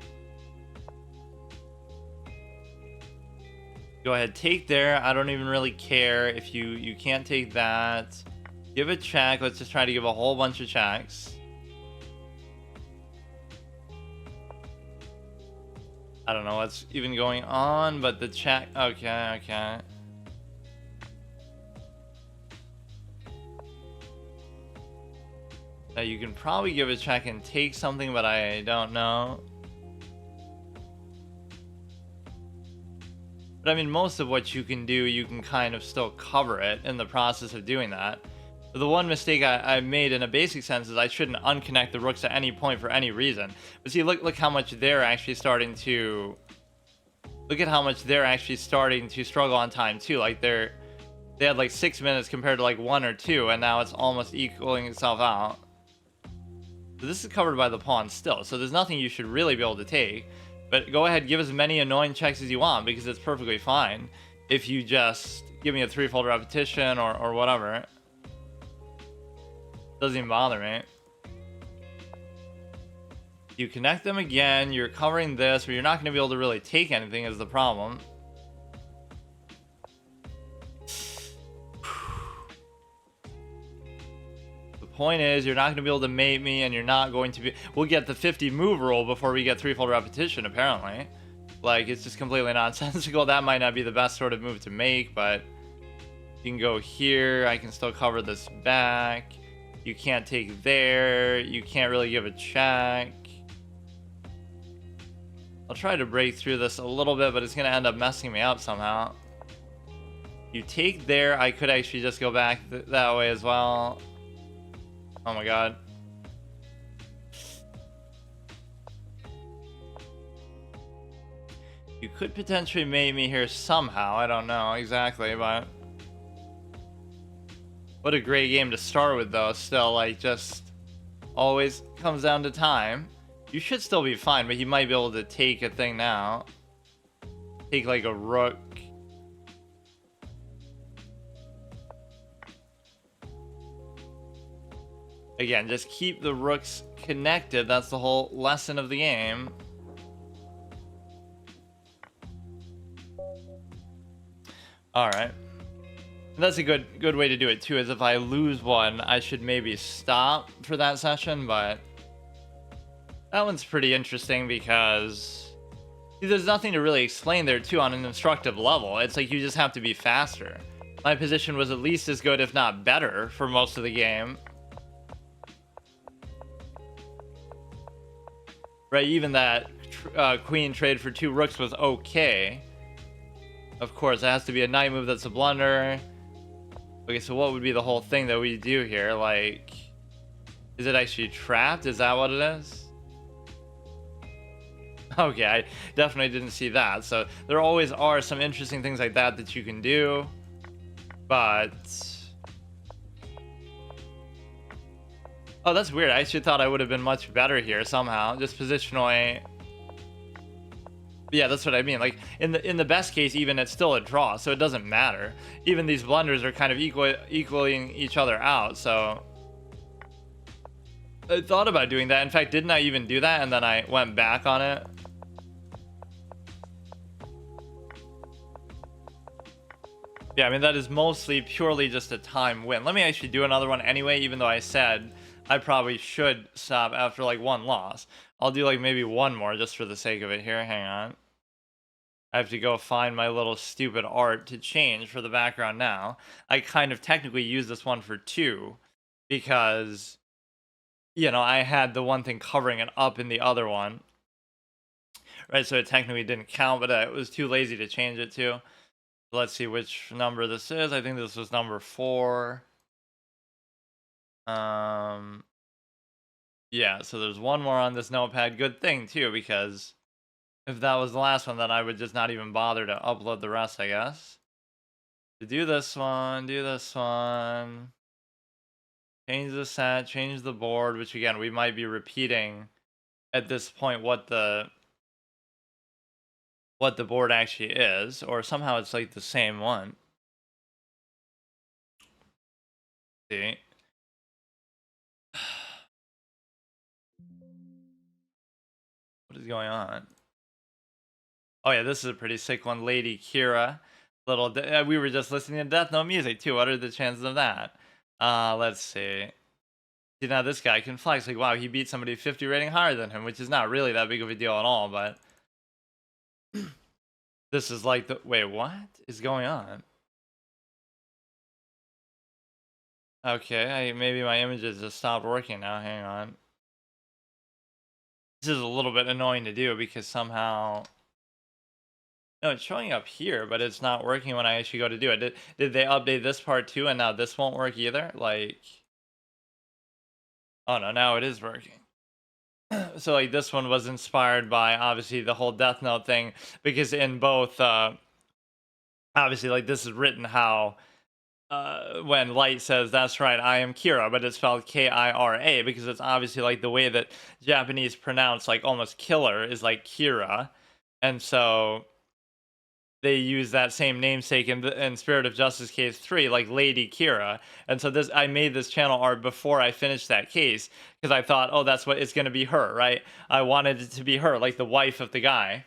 S1: Go ahead, take there. I don't even really care if you can't take that. Give a check. Let's just try to give a whole bunch of checks. I don't know what's even going on, but the check. Okay, okay. Now you can probably give a check and take something, but I don't know. But I mean, most of what you can do, you can kind of still cover it in the process of doing that. But the one mistake I made in a basic sense is I shouldn't unconnect the rooks at any point for any reason. But see, look how much they're actually starting to... Look at how much they're actually starting to struggle on time too. Like they had like 6 minutes compared to like 1 or 2, and now it's almost equaling itself out. So this is covered by the pawn still, so there's nothing you should really be able to take. But go ahead, give as many annoying checks as you want, because it's perfectly fine if you just give me a threefold repetition or whatever. Doesn't even bother me. You connect them again, you're covering this, but you're not going to be able to really take anything is the problem. Point is, you're not going to be able to mate me, and you're not going to be... We'll get the 50 move rule before we get threefold repetition, apparently. Like, it's just completely nonsensical. That might not be the best sort of move to make, but you can go here. I can still cover this back. You can't take there. You can't really give a check. I'll try to break through this a little bit, but it's going to end up messing me up somehow. You take there. I could actually just go back that way as well. Oh my god. You could potentially mate me here somehow. I don't know exactly, but... What a great game to start with, though. Still, like, just... Always comes down to time. You should still be fine, but you might be able to take a thing now. Take, like, a rook. Again, just keep the rooks connected. That's the whole lesson of the game. Alright. That's a good way to do it, too, is if I lose one, I should maybe stop for that session, but... That one's pretty interesting because... See, there's nothing to really explain there, too, on an instructive level. It's like you just have to be faster. My position was at least as good, if not better, for most of the game. Right, even that queen trade for 2 rooks was okay. Of course, it has to be a knight move that's a blunder. Okay, so what would be the whole thing that we do here? Like, is it actually trapped? Is that what it is? Okay, I definitely didn't see that. So there always are some interesting things like that that you can do. But... Oh, that's weird. I actually thought I would have been much better here somehow. Just positionally. Yeah, that's what I mean. Like, in the best case, even, it's still a draw, so it doesn't matter. Even these blunders are kind of equaling each other out, so... I thought about doing that. In fact, didn't I even do that, and then I went back on it? Yeah, I mean, that is mostly purely just a time win. Let me actually do another one anyway, even though I said... I probably should stop after like 1 loss. I'll do like maybe 1 more just for the sake of it here. Hang on. I have to go find my little stupid art to change for the background now. I kind of technically use this one for 2 because, you know, I had the one thing covering it up in the other one. Right, so it technically didn't count, but I was too lazy to change it to. Let's see which number this is. I think this was number 4. Yeah, so there's 1 more on this notepad. Good thing too, because if that was the last one, then I would just not even bother to upload the rest, I guess. To do this one, change the set, change the board, which again, we might be repeating at this point what the board actually is, or somehow it's like the same one. See? What is going on? Oh yeah, this is a pretty sick one. Lady Kira. We were just listening to Death Note music too. What are the chances of that? Let's see. See, now this guy can flex. Like, wow, he beat somebody 50 rating higher than him, which is not really that big of a deal at all, but this is like the... Wait, what is going on? Okay, maybe my images just stopped working now. Hang on. This is a little bit annoying to do because somehow... No, it's showing up here, but it's not working when I actually go to do it. Did they update this part too, and now this won't work either? Like... Oh no, now it is working. So like this one was inspired by obviously the whole Death Note thing, because in both obviously like this is written how when Light says that's right, I am Kira, but it's spelled Kira, because it's obviously like the way that Japanese pronounce like almost killer is like Kira, and so they use that same namesake in Spirit of Justice case 3, like Lady Kira. And so I made this channel art before I finished that case, because I thought, oh, that's what it's going to be, her, right? I wanted it to be her, like the wife of the guy,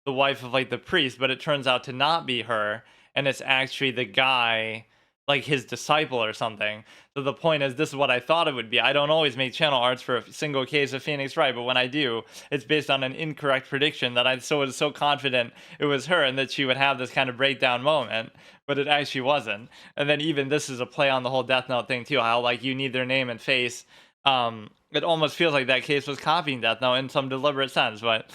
S1: the wife of like the priest, but it turns out to not be her, and it's actually the guy, like his disciple or something. So the point is, this is what I thought it would be. I don't always make channel arts for a single case of Phoenix Wright, but when I do, it's based on an incorrect prediction that I was so confident it was her and that she would have this kind of breakdown moment, but it actually wasn't. And then even this is a play on the whole Death Note thing too, how like you need their name and face. It almost feels like that case was copying Death Note in some deliberate sense, but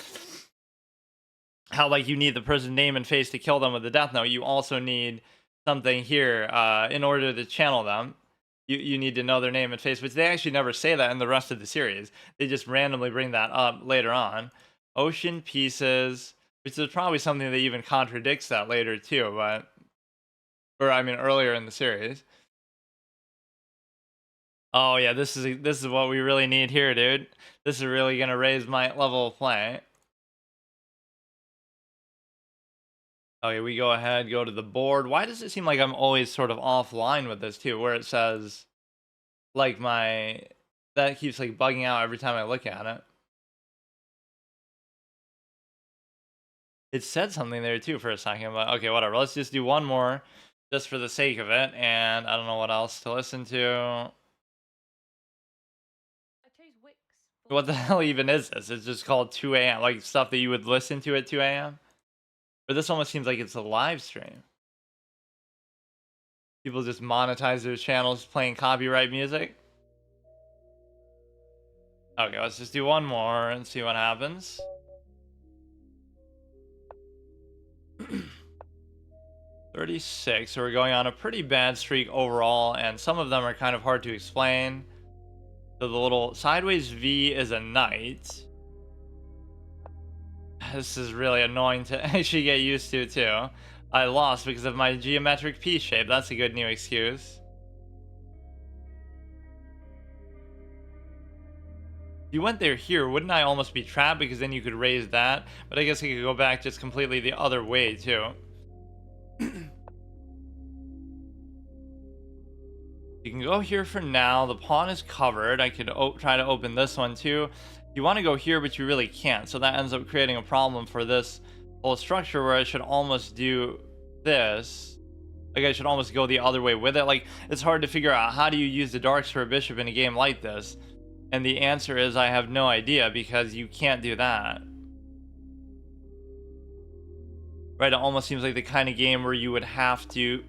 S1: how like you need the person's name and face to kill them with the Death Note, you also need something here in order to channel them. You need to know their name and face, which they actually never say that in the rest of the series. They just randomly bring that up later on. Ocean Pieces, which is probably something that even contradicts that later too, but... Or, I mean, earlier in the series. Oh yeah, this is what we really need here, dude. This is really gonna raise my level of play. Okay, we go ahead, go to the board. Why does it seem like I'm always sort of offline with this too, where it says like that keeps like bugging out every time I look at it. It said something there too for a second, but okay, whatever. Let's just do one more just for the sake of it, and I don't know what else to listen to. What the hell even is this? It's just called 2 a.m. Like stuff that you would listen to at 2 a.m. But this almost seems like it's a live stream. People just monetize their channels playing copyright music. Okay, let's just do one more and see what happens. $36, so we're going on a pretty bad streak overall, and some of them are kind of hard to explain. So the little sideways V is a knight. This is really annoying to actually get used to too. I lost because of my geometric P shape. That's a good new excuse. If you went there here, wouldn't I almost be trapped, because then you could raise that? But I guess I could go back just completely the other way too. You can go here for now. The pawn is covered. I could try to open this one too. You want to go here, but you really can't. So that ends up creating a problem for this whole structure, where I should almost do this. Like I should almost go the other way with it. Like it's hard to figure out, how do you use the darks for a bishop in a game like this? And the answer is I have no idea, because you can't do that. Right, it almost seems like the kind of game where you would have to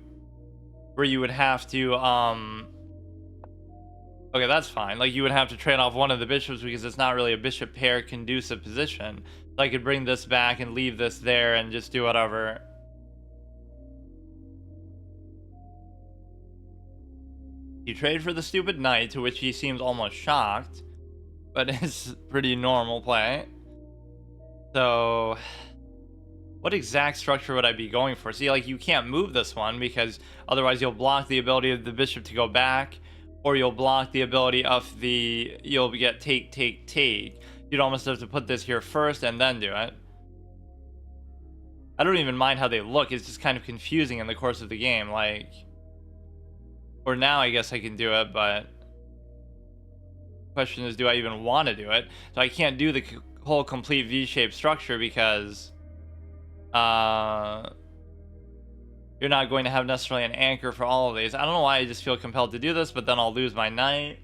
S1: okay, that's fine. Like you would have to trade off one of the bishops, because it's not really a bishop pair conducive position. So I could bring this back and leave this there and just do whatever. You trade for the stupid knight, to which he seems almost shocked, but it's pretty normal play. So what exact structure would I be going for? See, like you can't move this one, because otherwise you'll block the ability of the bishop to go back, or you'll block the ability of you'll get take. You'd almost have to put this here first and then do it. I don't even mind how they look. It's just kind of confusing in the course of the game. Like, or now I guess I can do it, but question is, do I even want to do it? So I can't do the whole complete V-shaped structure because you're not going to have necessarily an anchor for all of these. I don't know why I just feel compelled to do this, but then I'll lose my knight.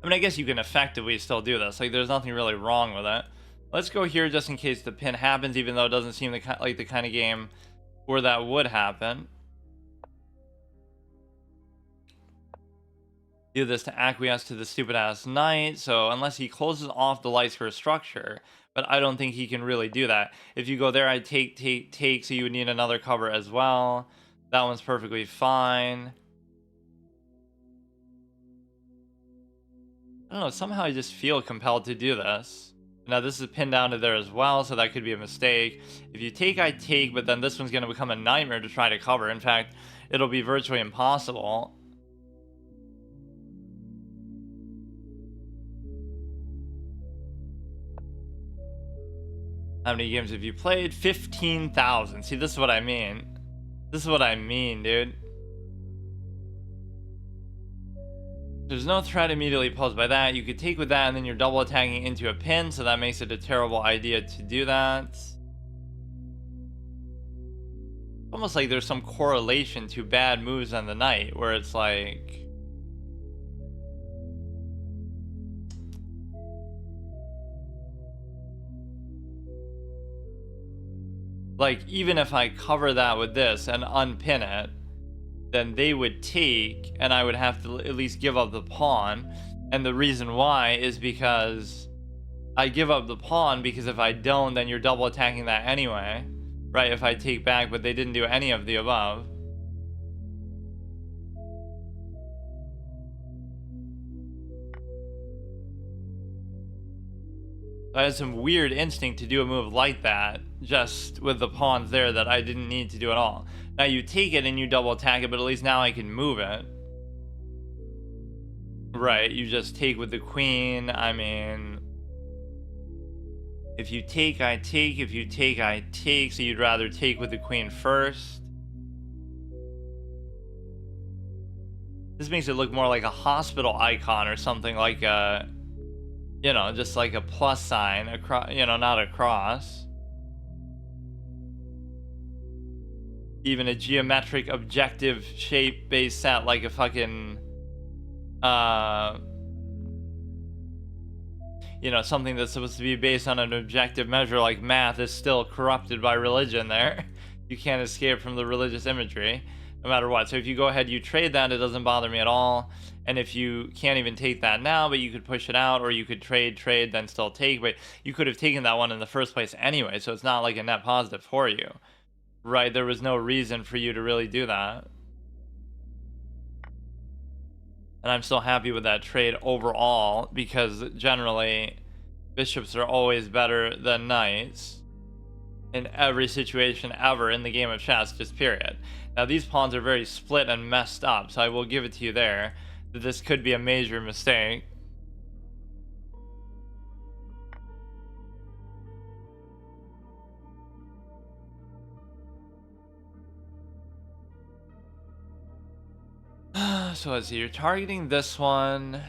S1: I mean, I guess you can effectively still do this. Like, there's nothing really wrong with it. Let's go here just in case the pin happens, even though it doesn't seem like the kind of game where that would happen. Do this to acquiesce to the stupid ass knight. So unless he closes off the light square structure, but I don't think he can really do that. If you go there, I take, so you would need another cover as well. That one's perfectly fine. I don't know, somehow I just feel compelled to do this. Now this is pinned down to there as well, so that could be a mistake. If you take, I take, but then this one's going to become a nightmare to try to cover. In fact, it'll be virtually impossible. How many games have you played? 15,000. See, this is what I mean. This is what I mean, dude. There's no threat immediately posed by that. You could take with that, and then you're double attacking into a pin, so that makes it a terrible idea to do that. Almost like there's some correlation to bad moves on the knight, where it's like... Like, even if I cover that with this and unpin it, then they would take, and I would have to at least give up the pawn. And the reason why is because I give up the pawn, because if I don't, then you're double attacking that anyway, right? If I take back, but they didn't do any of the above. I had some weird instinct to do a move like that, just with the pawns there that I didn't need to do at all. Now you take it and you double attack it, but at least now I can move it. Right, you just take with the queen. I mean, if you take, I take. If you take, I take. So you'd rather take with the queen first. This makes it look more like a hospital icon or something, like a... You know, just like a plus sign, across, you know, not a cross. Even a geometric objective shape based set, like a fucking, you know, something that's supposed to be based on an objective measure like math is still corrupted by religion there. You can't escape from the religious imagery, no matter what. So if you go ahead, you trade that, it doesn't bother me at all. And if you can't even take that now, but you could push it out, or you could trade, then still take, but you could have taken that one in the first place anyway, so it's not like a net positive for you. Right, there was no reason for you to really do that. And I'm still happy with that trade overall, because generally, bishops are always better than knights in every situation ever in the game of chess, just period. Now these pawns are very split and messed up, so I will give it to you there. This could be a major mistake. So let's see, you're targeting this one.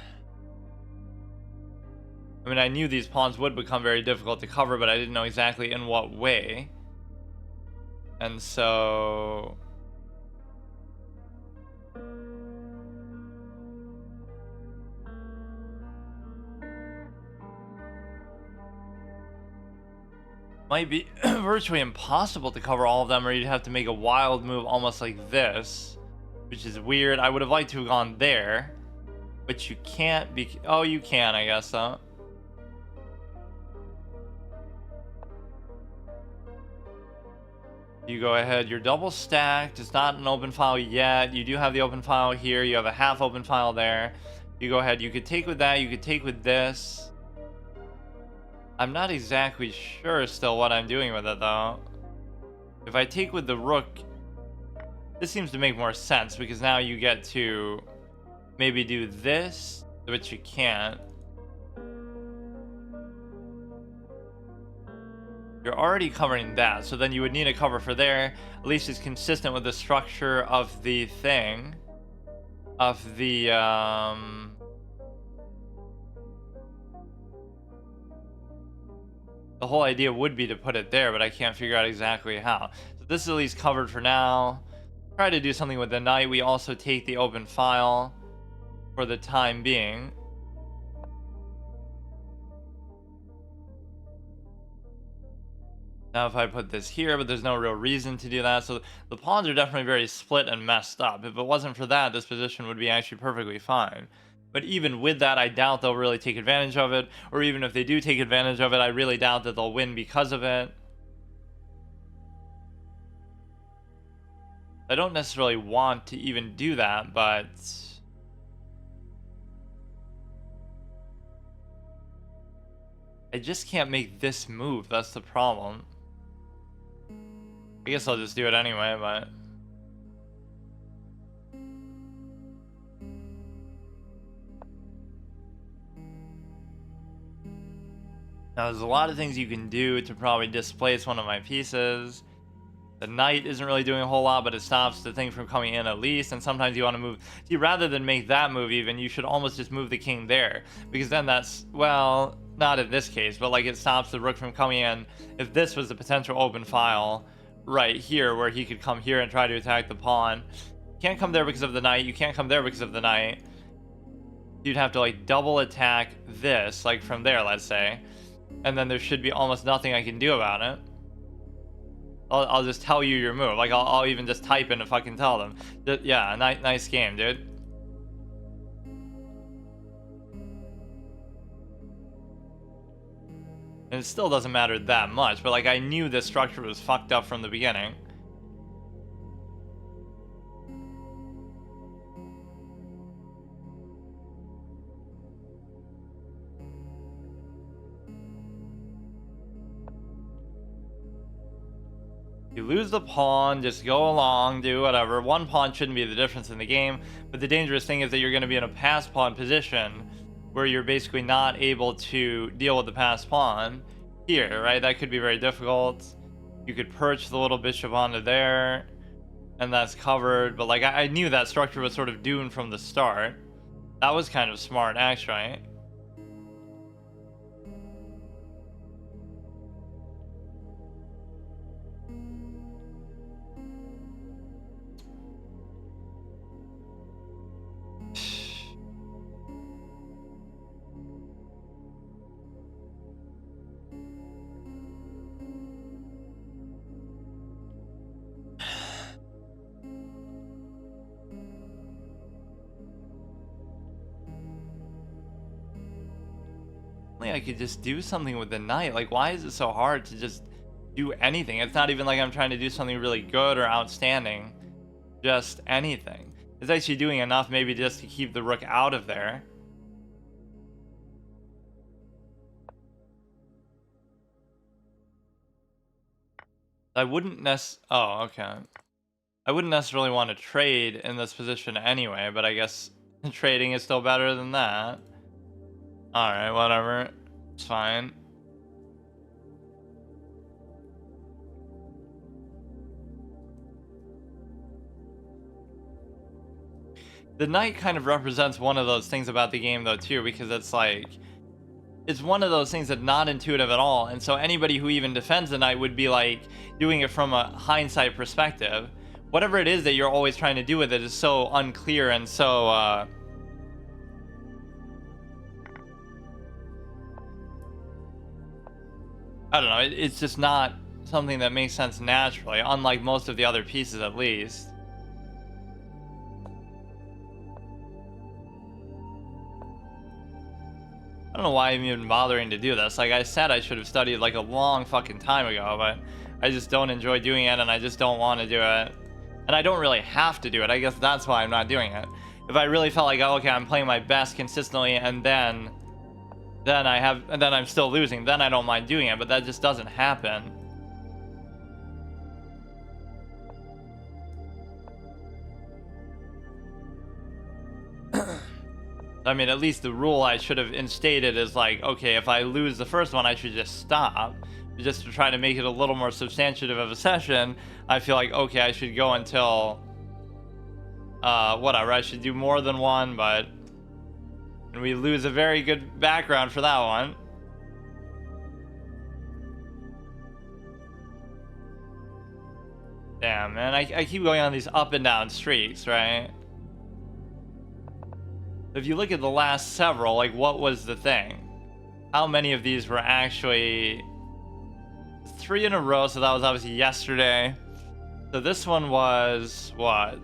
S1: I mean, I knew these pawns would become very difficult to cover, but I didn't know exactly in what way. And so... might be virtually impossible to cover all of them, or you'd have to make a wild move almost like this, which is weird. I would have liked to have gone there, but you can't be... Oh, you can, I guess, though. You go ahead, you're double stacked. It's not an open file yet. You do have the open file here. You have a half open file there. You go ahead, you could take with that, you could take with this. I'm not exactly sure still what I'm doing with it, though. If I take with the rook, this seems to make more sense, because now you get to maybe do this, but you can't. You're already covering that, so then you would need a cover for there. At least it's consistent with the structure of the thing. Of the, the whole idea would be to put it there, but I can't figure out exactly how. So this is at least covered for now. Try to do something with the knight. We also take the open file for the time being. Now if I put this here, but there's no real reason to do that. So the pawns are definitely very split and messed up. If it wasn't for that, this position would be actually perfectly fine. But even with that, I doubt they'll really take advantage of it. Or even if they do take advantage of it, I really doubt that they'll win because of it. I don't necessarily want to even do that, but I just can't make this move. That's the problem. I guess I'll just do it anyway, but now there's a lot of things you can do to probably displace one of my pieces. The knight isn't really doing a whole lot, but it stops the thing from coming in at least. And sometimes you want to move. See, rather than make that move even, you should almost just move the king there. Because then that's, well, not in this case, but like it stops the rook from coming in. If this was the potential open file right here, where he could come here and try to attack the pawn. You can't come there because of the knight. You can't come there because of the knight. You'd have to like double attack this, like from there, let's say. And then there should be almost nothing I can do about it. I'll just tell you your move. Like, I'll even just type in if I can tell them. Yeah, nice game, dude. And it still doesn't matter that much, but like, I knew this structure was fucked up from the beginning. You lose the pawn, just go along, do whatever. One pawn shouldn't be the difference in the game, but the dangerous thing is that you're going to be in a pass pawn position where you're basically not able to deal with the pass pawn here, right? That could be very difficult. You could perch the little bishop onto there, and that's covered. But like, I knew that structure was sort of doomed from the start. That was kind of smart, actually. I could just do something with the knight. Like, why is it so hard to just do anything? It's not even like I'm trying to do something really good or outstanding. Just anything. It's actually doing enough maybe just to keep the rook out of there. I wouldn't oh, okay. I wouldn't necessarily want to trade in this position anyway, but I guess trading is still better than that. Alright, whatever. It's fine. The knight kind of represents one of those things about the game, though, too, because it's like, it's one of those things that's not intuitive at all. And so anybody who even defends the knight would be like doing it from a hindsight perspective. Whatever it is that you're always trying to do with it is so unclear and so, I don't know, it's just not something that makes sense naturally, unlike most of the other pieces at least. I don't know why I'm even bothering to do this. Like I said, I should have studied like a long fucking time ago, but I just don't enjoy doing it, and I just don't want to do it. And I don't really have to do it. I guess that's why I'm not doing it. If I really felt like, oh, okay, I'm playing my best consistently, and then I'm still losing, then I don't mind doing it, but that just doesn't happen. I mean, at least the rule I should have instated is like, okay, if I lose the first one, I should just stop. just to try to make it a little more substantive of a session, I feel like, okay, I should go until whatever. I should do more than one, but and we lose a very good background for that one. Damn, man, I keep going on these up and down streaks, right? If you look at the last several, like, what was the thing? How many of these were actually 3 in a row? So that was obviously yesterday. So this one was what?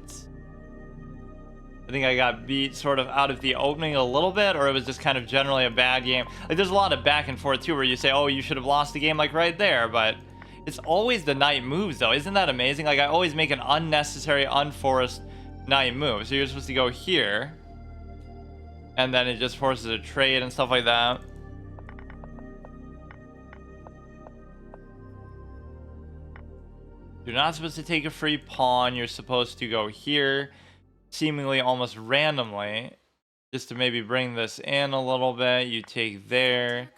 S1: I think I got beat sort of out of the opening a little bit, or it was just kind of generally a bad game. Like, there's a lot of back and forth too, where you say, oh, you should have lost the game, like right there, but it's always the knight moves though. Isn't that amazing? Like, I always make an unnecessary, unforced knight move. So you're supposed to go here, and then it just forces a trade and stuff like that. You're not supposed to take a free pawn. You're supposed to go here, seemingly almost randomly, just to maybe bring this in a little bit. You take there,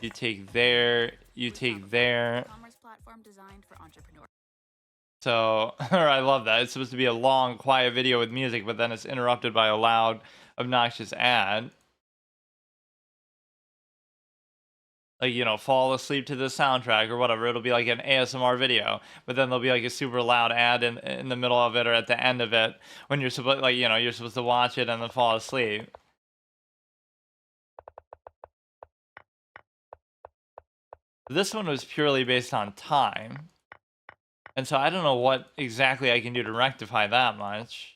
S1: you take there, you take there. So, I love that. It's supposed to be a long, quiet video with music, but then it's interrupted by a loud, obnoxious ad. Like, you know, fall asleep to the soundtrack or whatever. It'll be like an ASMR video, but then there'll be like a super loud ad in the middle of it or at the end of it when you're supposed, like, you know, you're supposed to watch it and then fall asleep. This one was purely based on time. And so I don't know what exactly I can do to rectify that much.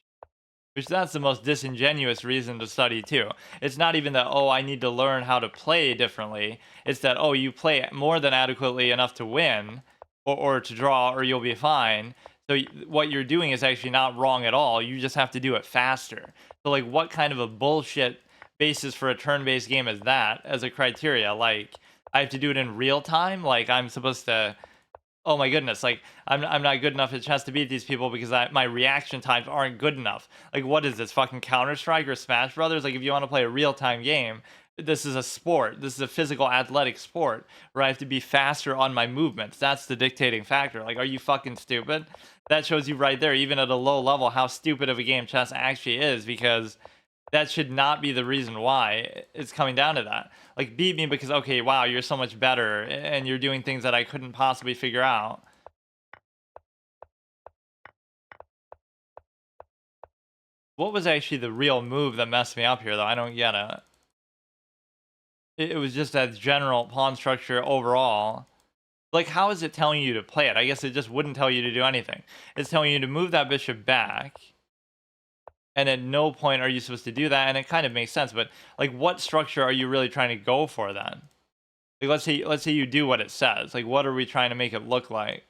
S1: Which that's the most disingenuous reason to study too. It's not even that, oh, I need to learn how to play differently. It's that, oh, you play more than adequately enough to win or to draw, or you'll be fine. So what you're doing is actually not wrong at all. You just have to do it faster. So like, what kind of a bullshit basis for a turn-based game is that as a criteria? Like, I have to do it in real time? Like, I'm supposed to... Oh my goodness, like, I'm not good enough at chess to beat these people because my reaction times aren't good enough. Like, what is this, fucking Counter-Strike or Smash Brothers? Like, if you want to play a real-time game, this is a sport. This is a physical athletic sport where I have to be faster on my movements. That's the dictating factor. Like, are you fucking stupid? That shows you right there, even at a low level, how stupid of a game chess actually is, because that should not be the reason why it's coming down to that. Like, beat me because, okay, wow, you're so much better and you're doing things that I couldn't possibly figure out. What was actually the real move that messed me up here, though? I don't get it. It was just that general pawn structure overall. Like, how is it telling you to play it? I guess it just wouldn't tell you to do anything. It's telling you to move that bishop back. And at no point are you supposed to do that, and it kind of makes sense, but like, what structure are you really trying to go for then? Like, let's say you do what it says. Like, what are we trying to make it look like?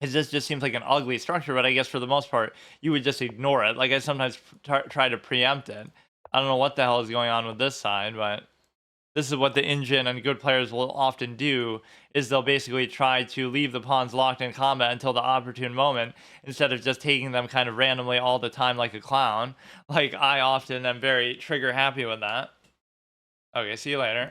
S1: This just seems like an ugly structure, but I guess for the most part, you would just ignore it. Like, I sometimes try to preempt it. I don't know what the hell is going on with this side, but this is what the engine and good players will often do, is they'll basically try to leave the pawns locked in combat until the opportune moment, instead of just taking them kind of randomly all the time like a clown. Like, I often am very trigger happy with that. Okay, see you later.